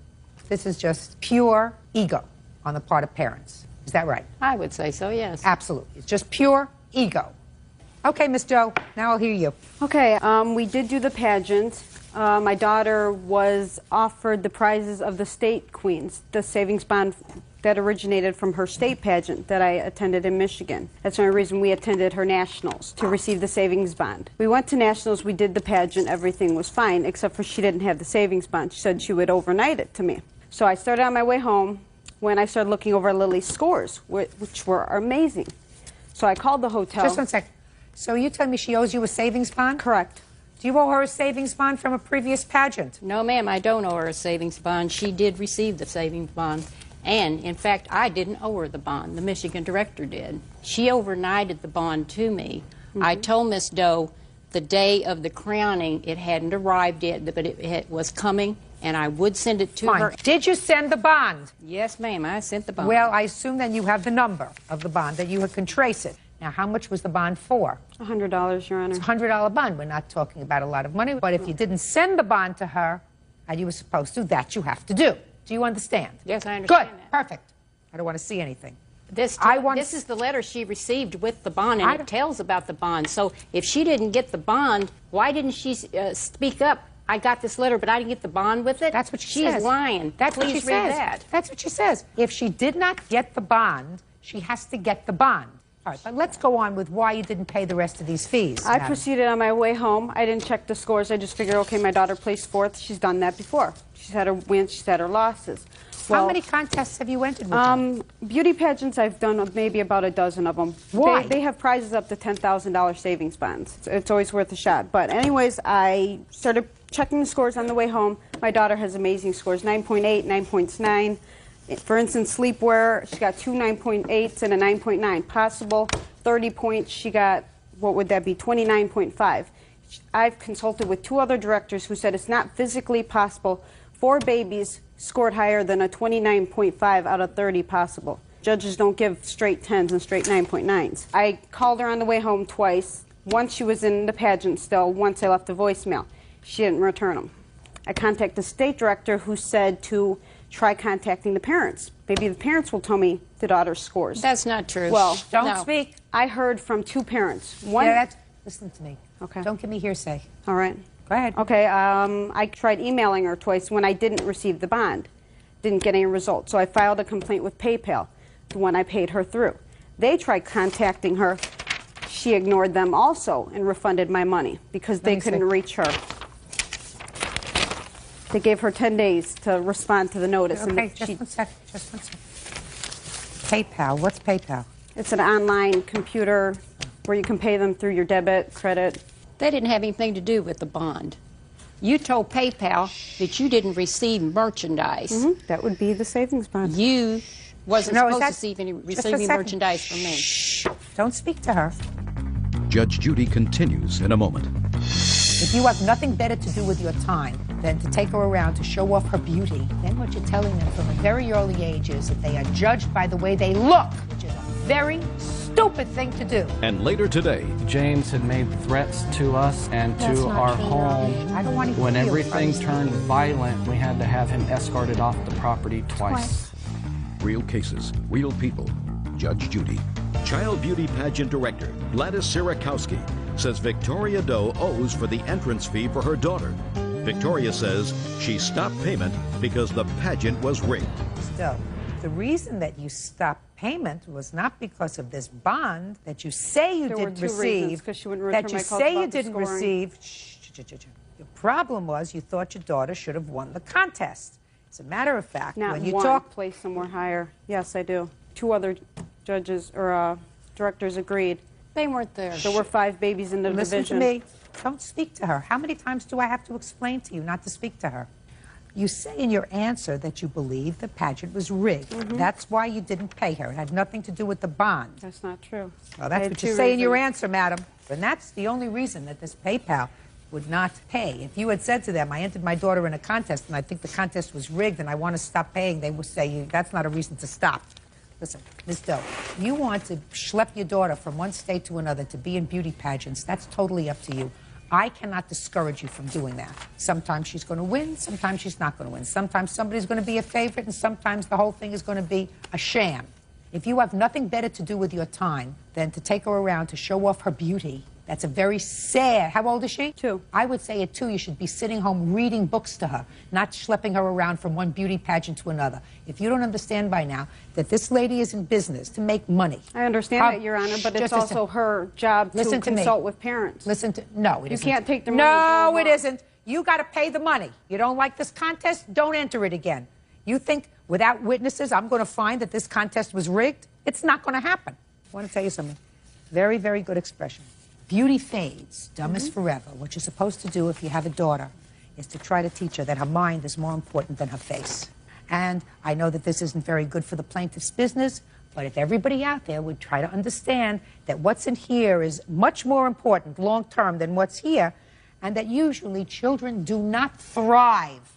This is just pure ego on the part of parents. Is that right? I would say so, yes. Absolutely. It's just pure ego. Okay, Miss Doe, now I'll hear you. Okay, we did do the pageant. My daughter was offered the prizes of the state queens, the savings bond that originated from her state pageant that I attended in Michigan. That's the only reason we attended her nationals, to receive the savings bond. We went to nationals, we did the pageant, everything was fine, except for she didn't have the savings bond. She said she would overnight it to me. So I started on my way home when I started looking over Lily's scores, which were amazing. So I called the hotel. Just 1 second. So you telling me she owes you a savings bond? Correct. Do you owe her a savings bond from a previous pageant? No, ma'am, I don't owe her a savings bond. She did receive the savings bond. And, in fact, I didn't owe her the bond. The Michigan director did. She overnighted the bond to me. I told Miss Doe the day of the crowning it hadn't arrived yet, but it was coming, and I would send it to her. Did you send the bond? Yes, ma'am, I sent the bond. Well, I assume then you have the number of the bond, that you can trace it. Now, how much was the bond for? $100, Your Honor. It's a $100 bond. We're not talking about a lot of money. But if you didn't send the bond to her, and you were supposed to, that you have to do. Do you understand? Yes, I understand. Good. Perfect. I don't want to see anything. This is the letter she received with the bond, and it tells about the bond. So if she didn't get the bond, why didn't she speak up? I got this letter, but I didn't get the bond with it? That's what she says. She's lying. That's what she Please read says. that. That's what she says. If she did not get the bond, she has to get the bond. All right, but let's go on with why you didn't pay the rest of these fees. I proceeded on my way home. I didn't check the scores. I just figured, okay, my daughter placed 4th. She's done that before. She's had her wins. She's had her losses. How many contests have you entered with her? Beauty pageants, I've done maybe about a dozen of them. Why? They have prizes up to $10,000 savings bonds. It's always worth a shot. But anyways, I started checking the scores on the way home. My daughter has amazing scores, 9.8, 9.9. For instance, sleepwear, she got 2 9.8s and a 9.9. Possible 30 points, she got, what would that be, 29.5. I've consulted with 2 other directors who said it's not physically possible 4 babies scored higher than a 29.5 out of 30 possible. Judges don't give straight 10s and straight 9.9s. I called her on the way home twice. Once she was in the pageant still, once I left a voicemail. She didn't return them. I contacted the state director who said to try contacting the parents. Maybe the parents will tell me the daughter's scores. That's not true. Well, don't speak. I heard from 2 parents. One, listen to me. Okay. Don't give me hearsay. All right. Go ahead. Okay, I tried emailing her twice when I didn't receive the bond. Didn't get any results. So I filed a complaint with PayPal, the one I paid her through. They tried contacting her. She ignored them also and refunded my money because they couldn't reach her. They gave her 10 days to respond to the notice. Okay, just 1 second. Just 1 second. PayPal. What's PayPal? It's an online computer where you can pay them through your debit, credit. They didn't have anything to do with the bond. You told PayPal that you didn't receive merchandise. That would be the savings bond. You wasn't supposed to receive any second. merchandise from me. Shh. Don't speak to her. Judge Judy continues in a moment. If you have nothing better to do with your time than to take her around to show off her beauty, then what you're telling them from a very early age is that they are judged by the way they look, which is a very stupid thing to do. And later today, James had made threats to us and to our home. I don't want to When everything turned violent, we had to have him escorted off the property twice. real cases, real people. Judge Judy. Child Beauty Pageant Director Gladys Sierakowski says Victoria Doe owes for the entrance fee for her daughter. Victoria says she stopped payment because the pageant was rigged. Still, the reason that you stopped payment was not because of this bond that you say you didn't receive, because she wouldn't return that you my calls say you about the didn't scoring. receive. The problem was you thought your daughter should have won the contest. As a matter of fact, Not when you one talk, place somewhere higher. Yes, I do. 2 other judges or directors agreed. They weren't there. There were 5 babies in the listen division. to me. Don't speak to her. How many times do I have to explain to you not to speak to her? You say in your answer that you believe the pageant was rigged. That's why you didn't pay her. It had nothing to do with the bond. That's not true. Well, I that's had what you 2 say in your reasons. answer, madam. And that's the only reason that this PayPal would not pay. If you had said to them, I entered my daughter in a contest and I think the contest was rigged and I want to stop paying, they would say, that's not a reason to stop. Listen, Ms. Doe, you want to schlep your daughter from one state to another to be in beauty pageants. That's totally up to you. I cannot discourage you from doing that. Sometimes she's going to win, sometimes she's not going to win. Sometimes somebody's going to be a favorite, and sometimes the whole thing is going to be a sham. If you have nothing better to do with your time than to take her around to show off her beauty, that's a very sad. How old is she? 2. I would say at 2, you should be sitting home reading books to her, not schlepping her around from one beauty pageant to another. If you don't understand by now that this lady is in business to make money. I understand that, Your Honor, but it's also her job to consult with parents. Listen to no, it You isn't. can't take their money. No, it isn't. You got to pay the money. You don't like this contest? Don't enter it again. You think without witnesses I'm going to find that this contest was rigged? It's not going to happen. I want to tell you something. Very, very good expression. Beauty fades, dumb is forever. What you're supposed to do if you have a daughter is to try to teach her that her mind is more important than her face. And I know that this isn't very good for the plaintiff's business, but if everybody out there would try to understand that what's in here is much more important long-term than what's here, and that usually children do not thrive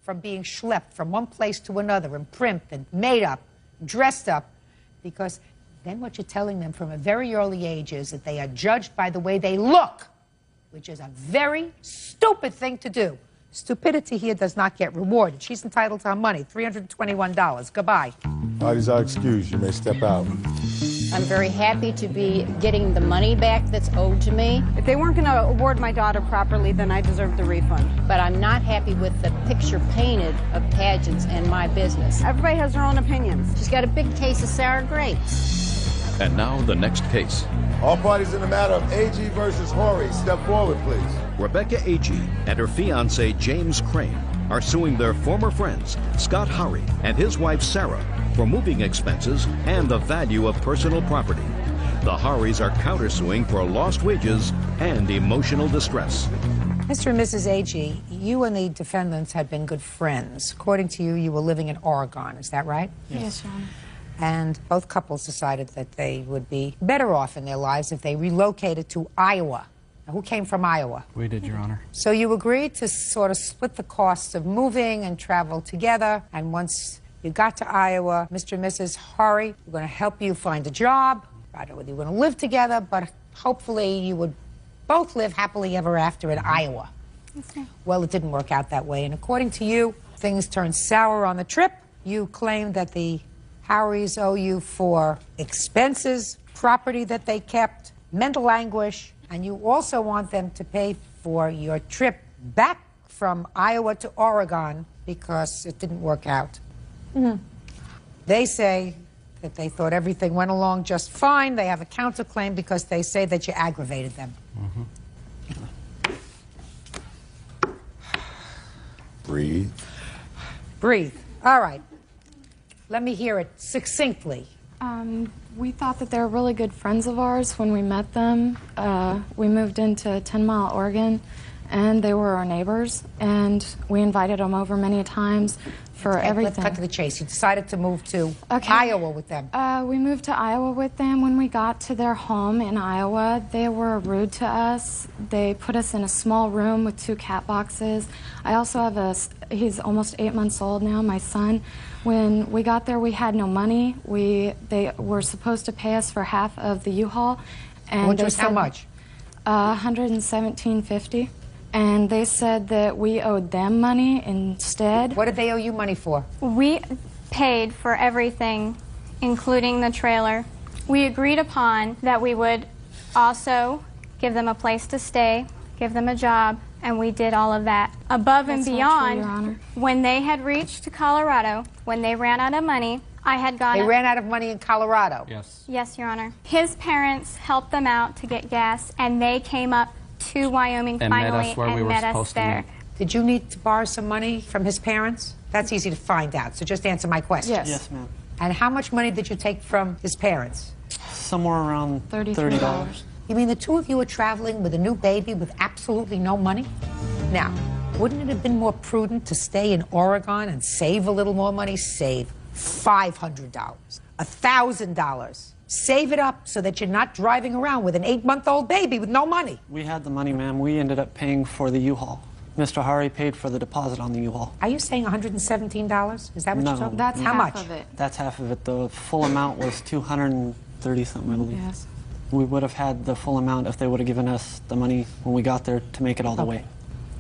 from being schlepped from one place to another and primped and made up, dressed up, because then what you're telling them from a very early age is that they are judged by the way they look, which is a very stupid thing to do. Stupidity here does not get rewarded. She's entitled to her money, $321. Goodbye. Parties are excused. You may step out. I'm very happy to be getting the money back that's owed to me. If they weren't going to award my daughter properly, then I deserve the refund. But I'm not happy with the picture painted of pageants and my business. Everybody has their own opinions. She's got a big case of sour grapes. And now the next case. All parties in the matter of AG versus Horry, step forward, please. Rebecca Agee and her fiancé James Crane are suing their former friends Scott Horry and his wife Sarah for moving expenses and the value of personal property. The Horrys are countersuing for lost wages and emotional distress. Mr. and Mrs. Agee, you and the defendants had been good friends. According to you, you were living in Oregon. Is that right? Yes, Your Honor. And both couples decided that they would be better off in their lives if they relocated to Iowa. Now, who came from Iowa? We did, Your Honor. So you agreed to sort of split the costs of moving and travel together. And once you got to Iowa, Mr. and Mrs. Horry were going to help you find a job. I don't know whether you were going to live together, but hopefully you would both live happily ever after in Iowa. Okay. Well, it didn't work out that way. And according to you, things turned sour on the trip. You claimed that the Horrys owe you for expenses, property that they kept, mental anguish, and you also want them to pay for your trip back from Iowa to Oregon because it didn't work out. They say that they thought everything went along just fine. They have a counterclaim because they say that you aggravated them. Breathe. Breathe. All right. Let me hear it succinctly. We thought that they were really good friends of ours when we met them. We moved into 10 Mile, Oregon, and they were our neighbors, and we invited them over many times for everything. Let's cut to the chase. You decided to move to Iowa with them. We moved to Iowa with them. When we got to their home in Iowa, they were rude to us. They put us in a small room with 2 cat boxes. I also have he's almost 8 months old now, my son. When we got there, we had no money. They were supposed to pay us for half of the U-Haul. Which was how much? $117.50. And they said that we owed them money instead. What did they owe you money for? We paid for everything, including the trailer. We agreed upon that we would also give them a place to stay, give them a job, and we did all of that. Above and That's not true, beyond, Your Honor. when they had reached Colorado, when they ran out of money, I had gone... They ran out of money in Colorado? Yes. Yes, Your Honor. His parents helped them out to get gas, and they came up to Wyoming And met finally us where and we were met us supposed to there. meet. Did you need to borrow some money from his parents? That's easy to find out, so just answer my question. Yes. Yes, ma'am. And how much money did you take from his parents? Somewhere around $30. You mean the two of you were traveling with a new baby with absolutely no money? Now, wouldn't it have been more prudent to stay in Oregon and save a little more money? Save $500, $1,000. Save it up so that you're not driving around with an 8-month-old baby with no money. We had the money, ma'am. We ended up paying for the U-Haul. Mr. Hari paid for the deposit on the U-Haul. Are you saying $117? Is that what No. you're talking? That's how half much? of it. That's half of it. The full amount was $230-something, I believe. Yes. We would have had the full amount if they would have given us the money when we got there to make it all the way.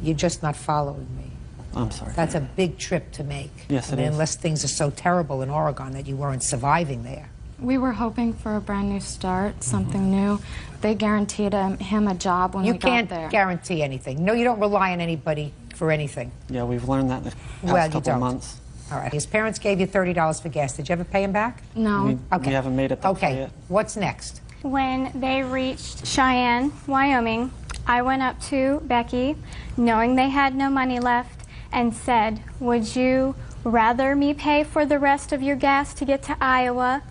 You're just not following me. I'm sorry. That's a big trip to make. Yes, I it mean, is. unless things are so terrible in Oregon that you weren't surviving there. We were hoping for a brand new start, something new. They guaranteed him a job when You we got can't there. guarantee anything. No, you don't rely on anybody for anything. Yeah, we've learned that in the past Well, you couple don't. months. All right. His parents gave you $30 for gas. Did you ever pay him back? No. We haven't made it that far Okay. yet. What's next? When they reached Cheyenne, Wyoming, I went up to Becky, knowing they had no money left, and said, would you rather me pay for the rest of your gas to get to Iowa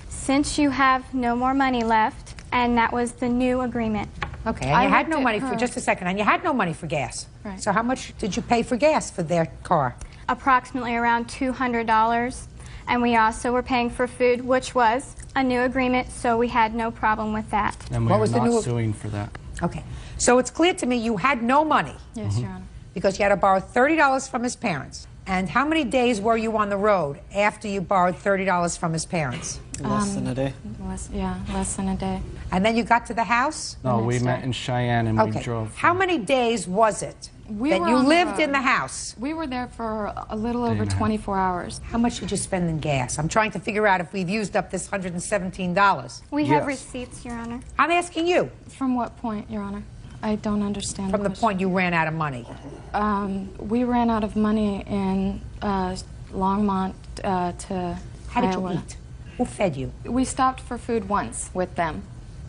since you have no more money left? And that was the new agreement. Okay, and you had no money for, just a second, and you had no money for gas. Right. So how much did you pay for gas for their car? Approximately around $200. And we also were paying for food, which was a new agreement, so we had no problem with that. And What we're was the not new- suing for that. Okay. So it's clear to me you had no money. Yes, Your Honor. Because you had to borrow $30 from his parents. And how many days were you on the road after you borrowed $30 from his parents? Less than a day. Less than a day. And then you got to the house? No, we met in Cheyenne and we Okay. drove. How many days was it that were you on the lived road. in the house? We were there for a little Day over and a half. 24 hours. How much did you spend in gas? I'm trying to figure out if we've used up this $117. We have receipts, Your Honor. I'm asking you. From what point, Your Honor? I don't understand. From the point you ran out of money. We ran out of money in Longmont to How did Iowa. you eat? Who fed you? We stopped for food once with them.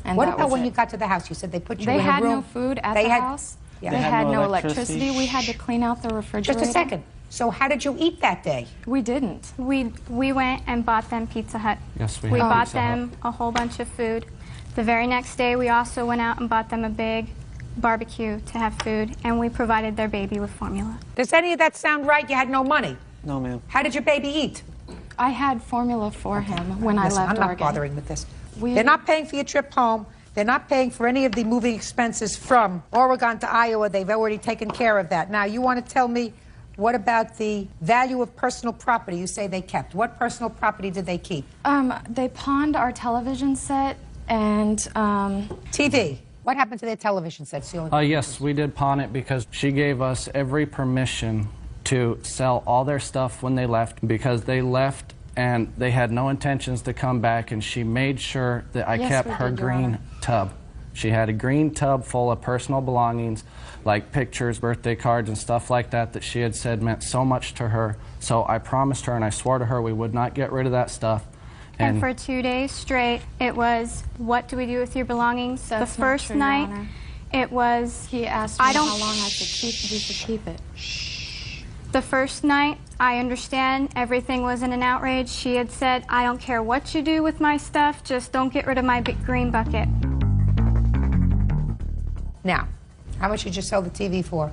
And What that about was when it. you got to the house? You said they put you They in a had room. no food at They the had- house. Yeah. They had no electricity. We had to clean out the refrigerator. Just a second. So how did you eat that day? We didn't. We went and bought them Pizza Hut. Yes, we We had bought Pizza Hut. them a whole bunch of food. The very next day, we also went out and bought them a big barbecue to have food, and we provided their baby with formula. Does any of that sound right? You had no money. No, ma'am. How did your baby eat? I had formula for him when I Listen, left I'm not Oregon. bothering with this. We- They're not paying for your trip home. They're not paying for any of the moving expenses from Oregon to Iowa. They've already taken care of that. Now, you want to tell me, what about the value of personal property you say they kept? What personal property did they keep? They pawned our television set and TV. What happened to their television sets? The only Yes, we did pawn it because she gave us every permission to sell all their stuff when they left, because they left and they had no intentions to come back, and she made sure that I Yes, kept we her did, Your green Honor. tub. She had a green tub full of personal belongings, like pictures, birthday cards, and stuff like that, that she had said meant so much to her. So I promised her and I swore to her we would not get rid of that stuff. And for 2 days straight, it was, what do we do with your belongings? That's the not first true, Your night, Honor. it was... He asked me I don't, how long I could keep we could keep it. The first night, I understand everything was in an outrage. She had said, I don't care what you do with my stuff, just don't get rid of my big green bucket. Now, how much did you sell the TV for?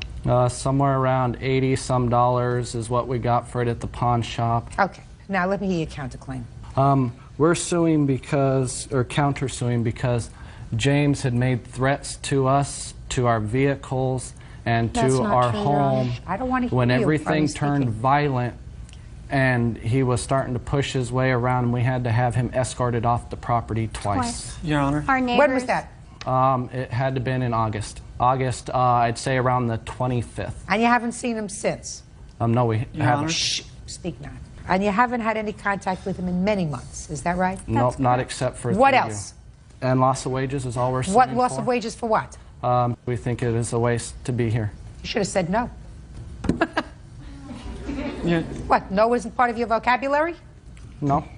Somewhere around $80-some is what we got for it at the pawn shop. Okay. Now, let me hear your counterclaim. We're suing because, or countersuing because James had made threats to us, to our vehicles, and That's to not our true, Your home. Honor. I don't want to When hear you. everything I'm turned speaking. violent and he was starting to push his way around, and we had to have him escorted off the property twice. Your Honor. Our neighbors... When was that? It had to been in August. August, I'd say around the 25th. And you haven't seen him since? No, we Your haven't. Honor. Shh, speak now. And you haven't had any contact with him in many months, is that right? Nope, not except for What through else? you. And loss of wages is all we're suing What loss for. of wages for what? We think it is a waste to be here. You should have said no. Yeah. What, no isn't part of your vocabulary? No.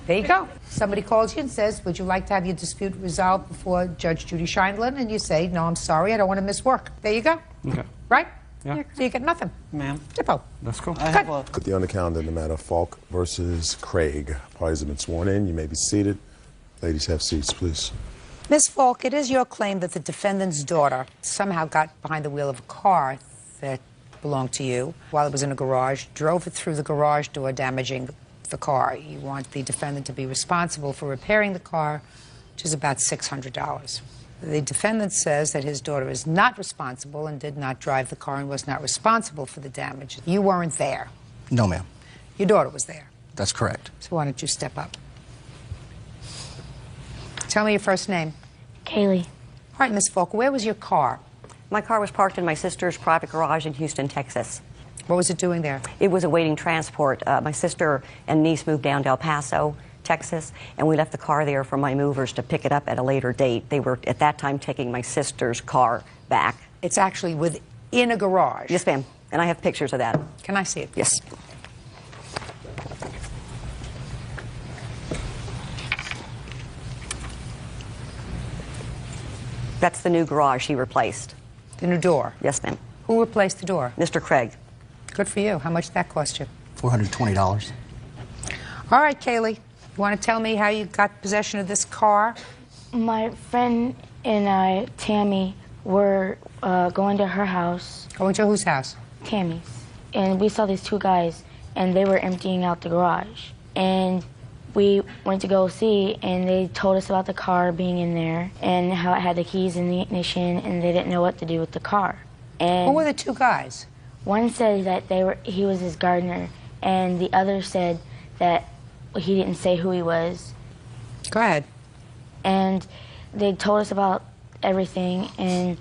There you go. Somebody calls you and says, would you like to have your dispute resolved before Judge Judy Scheindlin? And you say, no, I'm sorry, I don't want to miss work. There you go. Okay. Right? Yeah. So you get nothing. Ma'am. Dippo. That's cool. I have a... Put the on the calendar in the matter of Falk versus Craig. Parties have been sworn in. You may be seated. Ladies, have seats, please. Ms. Falk, it is your claim that the defendant's daughter somehow got behind the wheel of a car that belonged to you while it was in a garage, drove it through the garage door, damaging the car. You want the defendant to be responsible for repairing the car, which is about $600. The defendant says that his daughter is not responsible and did not drive the car and was not responsible for the damage. You weren't there. No, ma'am. Your daughter was there. That's correct. So why don't you step up? Tell me your first name. Kaylee. All right, Miss Falk, where was your car? My car was parked in my sister's private garage in Houston, Texas. What was it doing there? It was awaiting transport. My sister and niece moved down to El Paso, Texas, and we left the car there for my movers to pick it up at a later date. They were, at that time, taking my sister's car back. It's actually within a garage? Yes, ma'am. And I have pictures of that. Can I see it? Yes. That's the new garage he replaced. The new door? Yes, ma'am. Who replaced the door? Mr. Craig. Good for you. How much did that cost you? $420. All right, Kaylee. You want to tell me how you got possession of this car? My friend and I, Tammy, were going to her house. Going to whose house? Tammy's. And we saw these two guys, and they were emptying out the garage. And we went to go see, and they told us about the car being in there and how it had the keys in the ignition, and they didn't know what to do with the car. And who were the two guys? One said that he was his gardener, and the other said that he didn't say who he was. Go ahead. And they told us about everything, and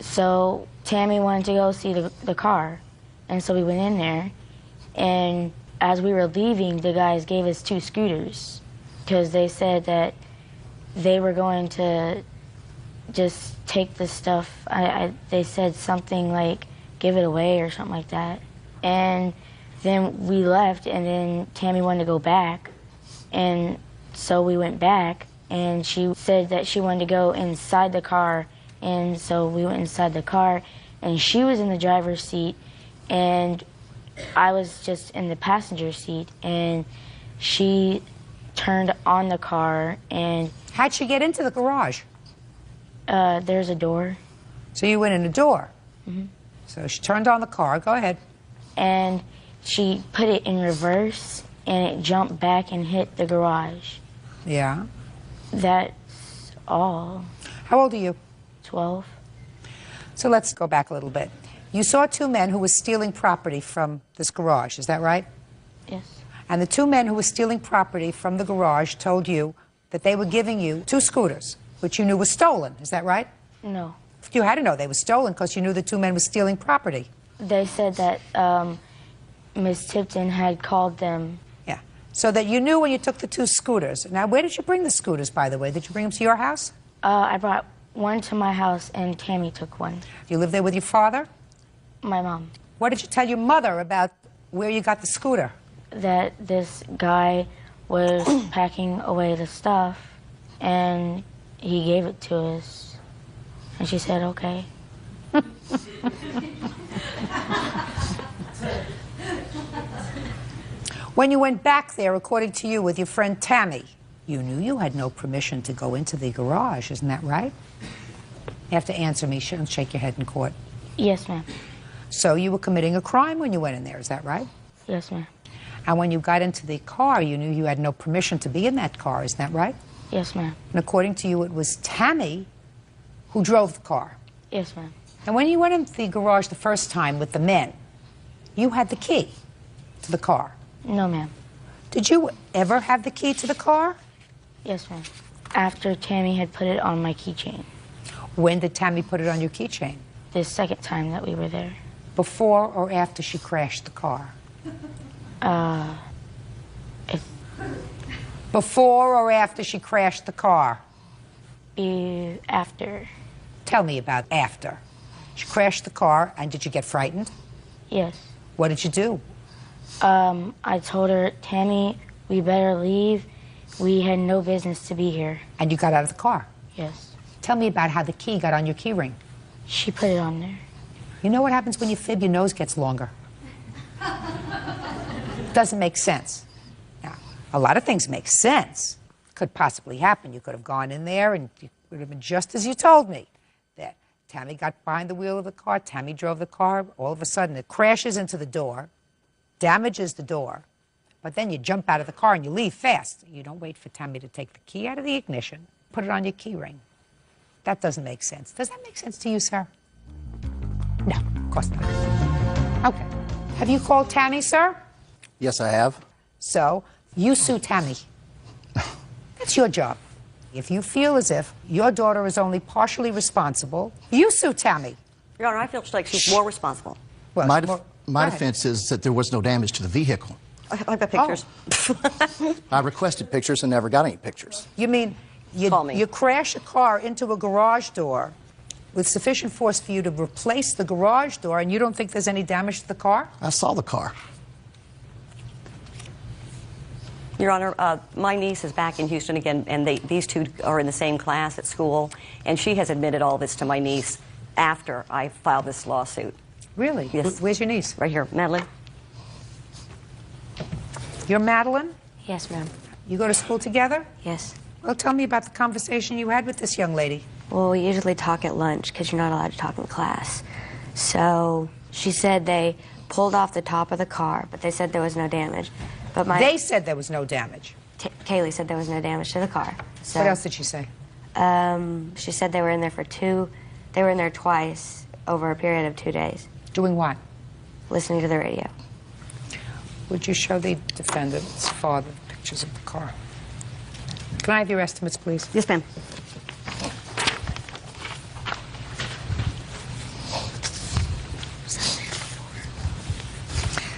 so Tammy wanted to go see the car, and so we went in there, and as we were leaving, the guys gave us 2 scooters because they said that they were going to just take the stuff. They said something like, give it away or something like that. And then we left, and then Tammy wanted to go back. And so we went back, and she said that she wanted to go inside the car. And so we went inside the car, and she was in the driver's seat, and I was just in the passenger seat, and she turned on the car. And how'd she get into the garage? There's a door. So you went in a door? Mm-hmm. So she turned on the car. Go ahead. And she put it in reverse, and it jumped back and hit the garage. Yeah. That's all. How old are you? 12. So let's go back a little bit. You saw 2 men who were stealing property from this garage, is that right? Yes. And the 2 men who were stealing property from the garage told you that they were giving you 2 scooters, which you knew were stolen, is that right? No. You had to know they were stolen because you knew the 2 men were stealing property. They said that Miss Tipton had called them. Yeah. So that you knew when you took the 2 scooters. Now, where did you bring the scooters, by the way? Did you bring them to your house? I brought one to my house, and Tammy took one. You live there with your father? My mom. What did you tell your mother about where you got the scooter? That this guy was packing away the stuff, and he gave it to us. And she said, okay. When you went back there, according to you, with your friend Tammy, you knew you had no permission to go into the garage, isn't that right? You have to answer me. Don't shake your head in court. Yes, ma'am. So you were committing a crime when you went in there, is that right? Yes, ma'am. And when you got into the car, you knew you had no permission to be in that car, isn't that right? Yes, ma'am. And according to you, it was Tammy who drove the car. Yes, ma'am. And when you went into the garage the first time with the men, you had the key to the car. No, ma'am. Did you ever have the key to the car? Yes, ma'am. After Tammy had put it on my keychain. When did Tammy put it on your keychain? The second time that we were there. Before or after she crashed the car? Before or after she crashed the car? After. Tell me about after. She crashed the car, and did you get frightened? Yes. What did you do? I told her, Tammy, we better leave. We had no business to be here. And you got out of the car? Yes. Tell me about how the key got on your key ring. She put it on there. You know what happens when you fib? Your nose gets longer. Doesn't make sense. Now, a lot of things make sense. Could possibly happen. You could have gone in there and it would have been just as you told me. That Tammy got behind the wheel of the car, Tammy drove the car, all of a sudden it crashes into the door, damages the door, but then you jump out of the car and you leave fast. You don't wait for Tammy to take the key out of the ignition, put it on your key ring. That doesn't make sense. Does that make sense to you, sir? No, of course not. Okay. Have you called Tammy, sir? Yes, I have. So, you sue Tammy. That's your job. If you feel as if your daughter is only partially responsible, you sue Tammy. Your Honor, I feel like she's more responsible. Well, my defense is that there was no damage to the vehicle. I've got pictures. I requested pictures and never got any pictures. You mean you crash a car into a garage door with sufficient force for you to replace the garage door, and you don't think there's any damage to the car? I saw the car. Your Honor, my niece is back in Houston again, and these two are in the same class at school, and she has admitted all this to my niece after I filed this lawsuit. Really? Yes. Where's your niece? Right here. Madeline. You're Madeline? Yes, ma'am. You go to school together? Yes. Well, tell me about the conversation you had with this young lady. Well, we usually talk at lunch because you're not allowed to talk in class. So she said they pulled off the top of the car, but they said there was no damage. But They said there was no damage. Kaylee said there was no damage to the car. So, what else did she say? She said they were in there they were in there twice over a period of 2 days. Doing what? Listening to the radio. Would you show the defendant's father pictures of the car? Can I have your estimates, please? Yes, ma'am.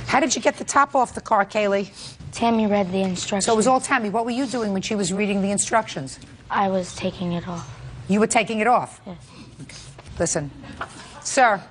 How did you get the top off the car, Kaylee? Tammy read the instructions. So it was all Tammy. What were you doing when she was reading the instructions? I was taking it off. You were taking it off? Yes. Listen, sir,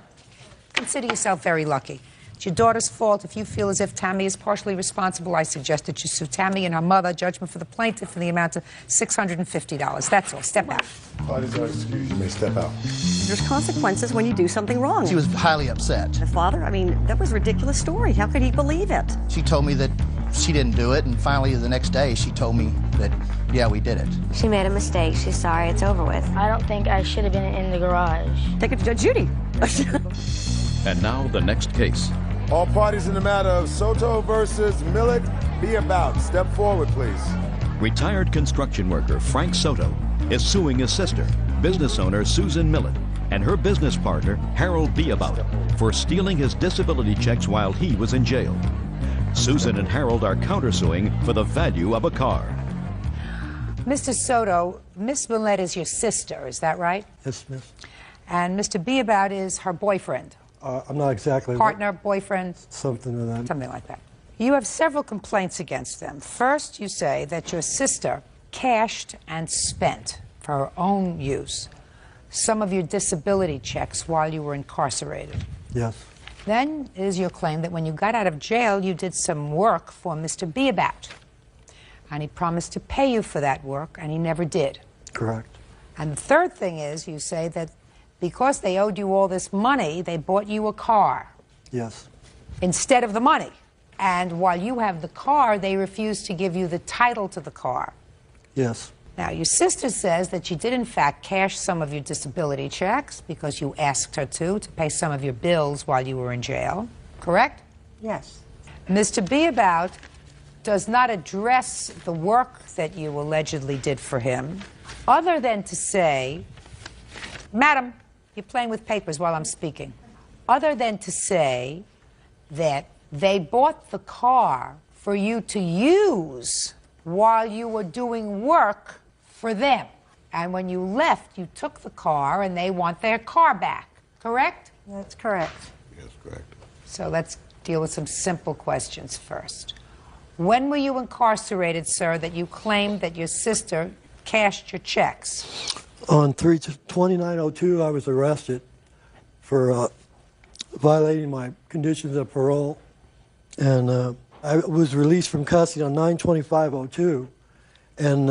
consider yourself very lucky. It's your daughter's fault. If you feel as if Tammy is partially responsible, I suggest that you sue Tammy and her mother. Judgment for the plaintiff in the amount of $650. That's all. Step out. Parties are excused. You may step out. There's consequences when you do something wrong. She was highly upset. The father, I mean, that was a ridiculous story. How could he believe it? She told me that she didn't do it, and finally the next day she told me that, yeah, we did it. She made a mistake. She's sorry. It's over with. I don't think I should have been in the garage. Take it to Judy. And now the next case. All parties in the matter of Soto versus Millet, be about. Step forward, please. Retired construction worker Frank Soto is suing his sister, business owner Susan Millet, and her business partner Harold Beabout for stealing his disability checks while he was in jail. Susan and Harold are countersuing for the value of a car. Mr. Soto, Miss Millet is your sister, is that right? Yes, miss. And Mr. Beabout is her boyfriend. I'm not exactly... Partner, boyfriend? Something of that. Something like that. You have several complaints against them. First, you say that your sister cashed and spent, for her own use, some of your disability checks while you were incarcerated. Yes. Then is your claim that when you got out of jail, you did some work for Mr. Beabout. And he promised to pay you for that work, and he never did. Correct. And the third thing is, you say that because they owed you all this money, they bought you a car. Yes. Instead of the money. And while you have the car, they refuse to give you the title to the car. Yes. Now, your sister says that you did, in fact, cash some of your disability checks because you asked her to pay some of your bills while you were in jail. Correct? Yes. Mr. Beabout does not address the work that you allegedly did for him, other than to say, Madam, you're playing with papers while I'm speaking, other than to say that they bought the car for you to use while you were doing work for them. And when you left, you took the car and they want their car back. Correct? That's correct. Yes, correct. So let's deal with some simple questions first. When were you incarcerated, sir, that you claimed that your sister cashed your checks? On 3/29/02, I was arrested for violating my conditions of parole. And I was released from custody on 9/25/02. And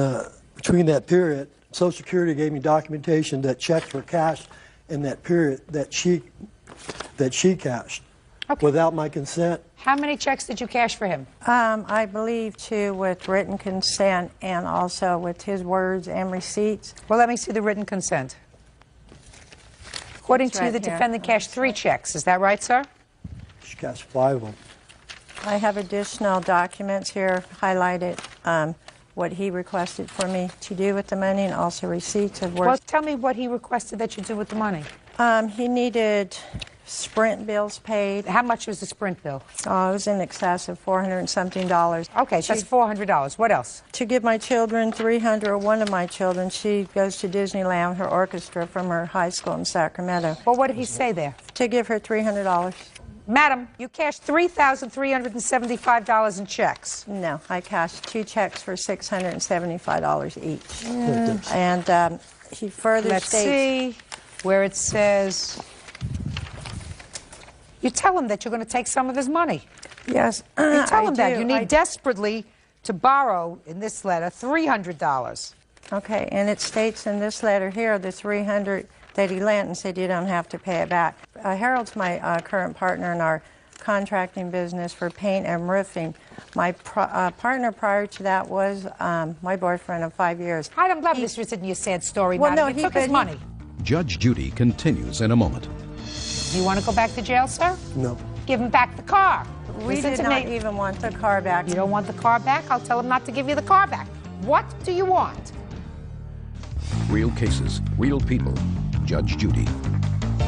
between that period, Social Security gave me documentation that checks were cashed in that period that she cashed without my consent. How many checks did you cash for him? I believe 2 with written consent and also with his words and receipts. Well, let me see the written consent. According It's to you, right the here. defendant cashed 3 checks. Is that right, sir? She cashed 5 of them. I have additional documents here highlighted, what he requested for me to do with the money and also receipts of Well, words. tell me what he requested that you do with the money. He needed Sprint bills paid. How much was the Sprint bill? Oh, it was in excess of $400 and something. Okay, so that's $400. What else? To give my children $300, or one of my children, she goes to Disneyland with her orchestra from her high school in Sacramento. Well, what did he say there? To give her $300. Madam, you cashed $3,375 in checks. No, I cashed 2 checks for $675 each. Mm. And he further Let's states... see where it says... You tell him that you're going to take some of his money. Yes, You tell him that. do. You need desperately to borrow, in this letter, $300. Okay, and it states in this letter here, the $300 that he lent, and said you don't have to pay it back. Harold's my current partner in our contracting business for paint and roofing. My partner prior to that was my boyfriend of 5 years. I don't love this written in your sad story, Well, madam. no, You he- took his but he- money. Judge Judy continues in a moment. Do you want to go back to jail, sir? No. Give him back the car. We Listen did to not me. even want the car back. You don't want the car back? I'll tell him not to give you the car back. What do you want? Real cases, real people. Judge Judy.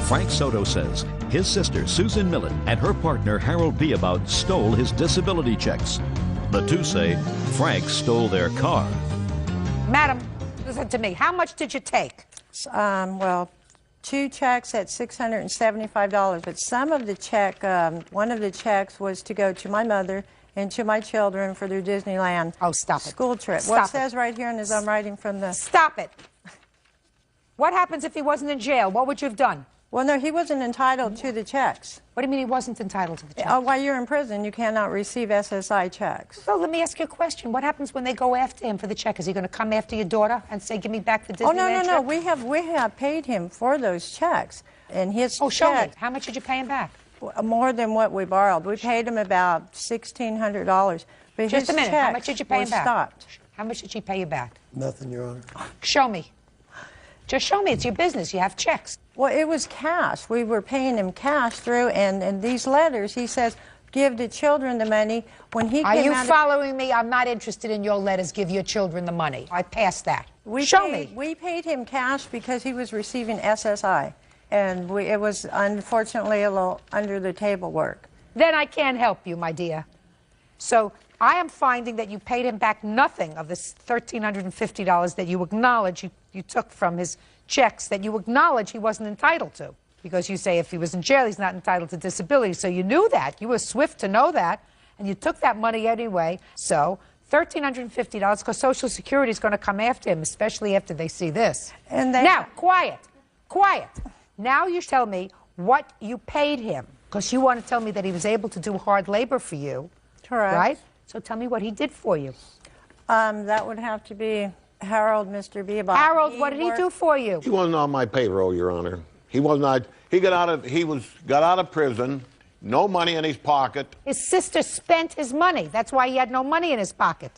Frank Soto says his sister Susan Millet and her partner Harold Beabout stole his disability checks. The two say Frank stole their car. Madam, listen to me. How much did you take? Well, 2 checks at $675, but some of the check, one of the checks was to go to my mother and to my children for their Disneyland school trip. Stop What it. says right here, and as I'm writing from the... Stop it. What happens if he wasn't in jail? What would you have done? Well, no, he wasn't entitled to the checks. What do you mean he wasn't entitled to the checks? While you're in prison, you cannot receive SSI checks. So let me ask you a question. What happens when they go after him for the check? Is he going to come after your daughter and say, give me back the Disneyland Oh, no, no, no. trip? We have paid him for those checks. And his Oh, show me. check, How much did you pay him back? more than what we borrowed. We paid him about $1,600. But Just his a minute. How check much did you pay him was back? stopped. How much did she pay you back? Nothing, Your Honor. Show me. Just show me. It's your business. You have checks. Well, it was cash. We were paying him cash through, and in these letters, he says, give the children the money. When he Are came you out of- following me? I'm not interested in your letters. Give your children the money. I passed that. Show me. We paid him cash because he was receiving SSI, and it was unfortunately a little under the table work. Then I can't help you, my dear. So I am finding that you paid him back nothing of this $1,350 that you acknowledge you took from his checks that you acknowledge he wasn't entitled to. Because you say if he was in jail, he's not entitled to disability. So you knew that. You were swift to know that. And you took that money anyway. So $1,350 because Social Security is going to come after him, especially after they see this. And they- Now, quiet. Quiet. Now you tell me what you paid him. Because you want to tell me that he was able to do hard labor for you. Correct. Right? So tell me what he did for you. That would have to be Harold, Mr. Beabout. Harold, what did he do for you? He wasn't on my payroll, Your Honor. He was not. He got out of prison, no money in his pocket. His sister spent his money. That's why he had no money in his pocket.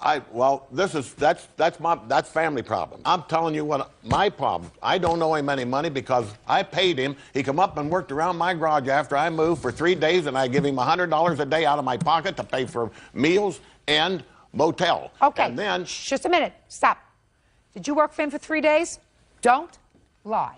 That's family problem. I'm telling you what my problem. I don't owe him any money because I paid him. He come up and worked around my garage after I moved for 3 days, and I give him $100 a day out of my pocket to pay for meals and motel. Okay. And then Just a minute. Stop. Did you work for him for 3 days? Don't lie.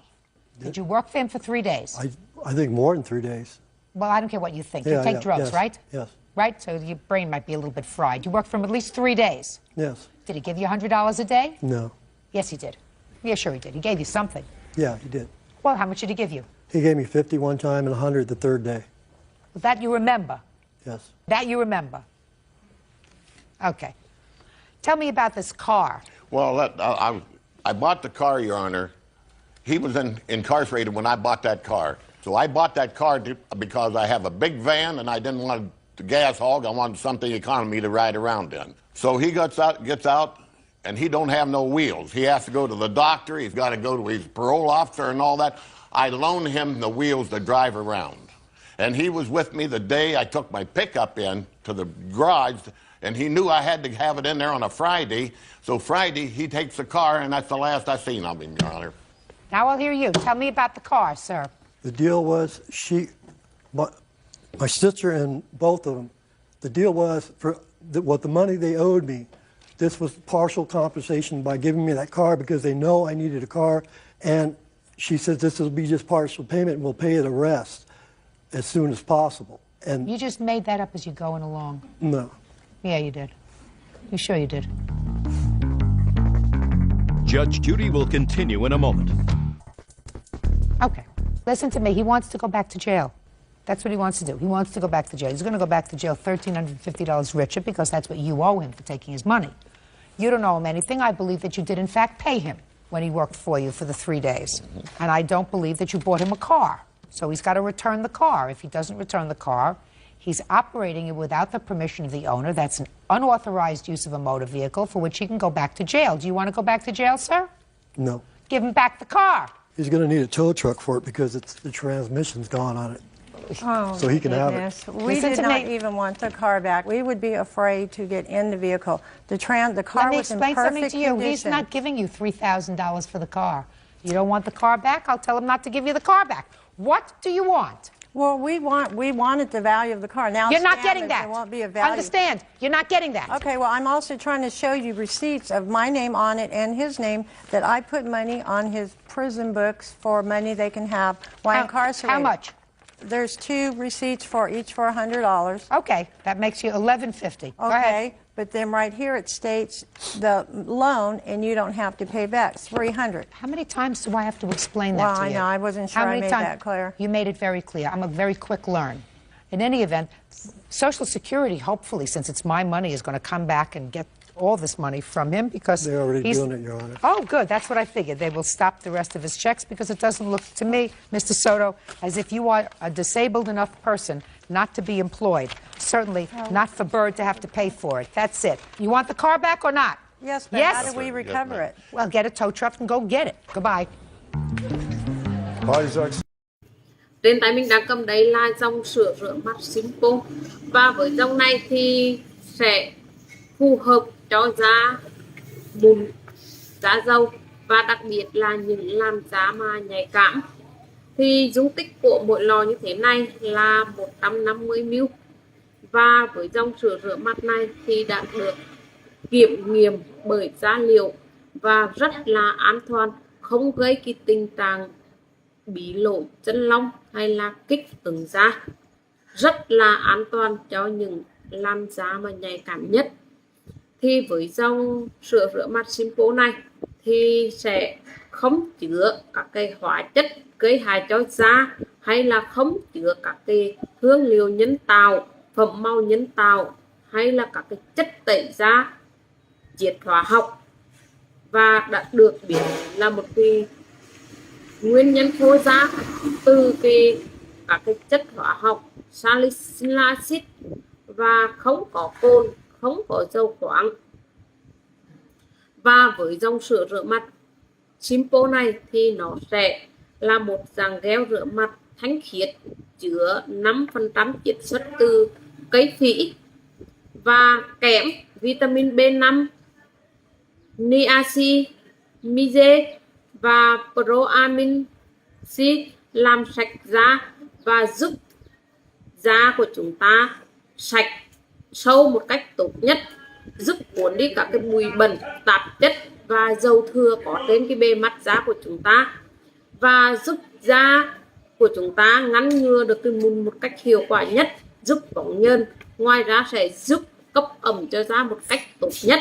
Did you work for him for 3 days? I think more than 3 days. Well, I don't care what you think. Yeah, You take yeah, drugs, yes, right? Yes. Right? So your brain might be a little bit fried. You worked for him at least 3 days. Yes. Did he give you $100 a day? No. Yes, he did. Yeah, sure he did. He gave you something. Yeah, he did. Well, how much did he give you? He gave me 50 one time and 100 the third day. That you remember. Yes. That you remember. Okay. Tell me about this car. Well, I bought the car, Your Honor. he was incarcerated when I bought that car. So I bought that car because I have a big van and I didn't want the gas hog. I wanted something economy to ride around in. So he gets out, and he don't have no wheels. He has to go to the doctor. He's got to go to his parole officer and all that. I loaned him the wheels to drive around. And he was with me the day I took my pickup in to the garage, and he knew I had to have it in there on a Friday. So Friday, he takes the car, and that's the last I seen of him, Your Honor. Now I'll hear you. Tell me about the car, sir. The deal was my sister and both of them, the deal was for what the money they owed me, this was partial compensation by giving me that car because they know I needed a car. And she said this will be just partial payment and we'll pay the rest as soon as possible. And you just made that up as you're going along. No. Yeah, you did. You sure you did? Judge Judy will continue in a moment. Okay. Listen to me. He wants to go back to jail. That's what he wants to do. He wants to go back to jail. He's going to go back to jail $1,350 richer because that's what you owe him for taking his money. You don't owe him anything. I believe that you did, in fact, pay him when he worked for you for the 3 days. And I don't believe that you bought him a car. So he's got to return the car. If he doesn't return the car, he's operating it without the permission of the owner. That's an unauthorized use of a motor vehicle for which he can go back to jail. Do you want to go back to jail, sir? No. Give him back the car. He's going to need a tow truck for it because the transmission's gone on it. Oh, so he can goodness. have it. We did not even want the car back. We would be afraid to get in the vehicle. The car Let me was in explain something perfect to you. condition. He's not giving you $3,000 for the car. You don't want the car back? I'll tell him not to give you the car back. What do you want? Well, we wanted the value of the car. Now you're not it's getting damaged, that. There won't be a value. Understand? You're not getting that. Okay, well, I'm also trying to show you receipts of my name on it and his name that I put money on his prison books for money they can have while incarcerated. How much? There's 2 receipts for each for $100. Okay, that makes you $1,150. Go ahead. Okay, but then right here it states the loan, and you don't have to pay back. It's $300. How many times do I have to explain that Well, to I you? know. I wasn't sure I made that clear. You made it very clear. I'm a very quick learn. In any event, Social Security, hopefully, since it's my money, is going to come back and get all this money from him because they're already doing it, Your Honor. Oh, good. That's what I figured. They will stop the rest of his checks because it doesn't look to me, Mr. Soto, as if you are a disabled enough person not to be employed. Certainly not for Bird to have to pay for it. That's it. You want the car back or not? Yes, but yes? how do we recover it? Well, get a tow truck and go get it. Goodbye. Trên tay mình đang cầm đây là dòng sữa rửa mặt Simpo, và với dòng này thì sẽ phù hợp cho da bùn, da dầu và đặc biệt là những làn da mà nhạy cảm. Thì dung tích của mỗi lò như thế này là 150 ml, và với dòng sữa rửa mặt này thì đã được kiểm nghiệm bởi giá liệu và rất là an toàn, không gây cái tình trạng bị lỗ chân lông hay là kích ứng da, rất là an toàn cho những làn da mà nhạy cảm nhất. Thì với dòng sữa rửa mặt Simpo này thì sẽ không chứa các cái hóa chất gây hại cho da, hay là không chứa các cái hương liệu nhân tạo, phẩm màu nhân tạo, hay là các cái chất tẩy da, chiết hóa học, và đã được biết là một cái nguyên nhân khô da từ các cái chất hóa học salicylic acid, và không có cồn, không có dầu khoáng. Và với dòng sữa rửa mặt Simpo này thì nó sẽ là một dạng gel rửa mặt thanh khiết chứa 5% chiết xuất từ cây phỉ và kẽm, vitamin B5, niacin, magie và proamin C làm sạch da và giúp da của chúng ta sạch sâu một cách tốt nhất, giúp cuốn đi các cái bụi bẩn, tạp chất và dầu thừa có trên cái bề mặt da của chúng ta, và giúp da của chúng ta ngăn ngừa được cái mụn một cách hiệu quả nhất, giúp bóng nhờn. Ngoài ra sẽ giúp cấp ẩm cho da một cách tốt nhất.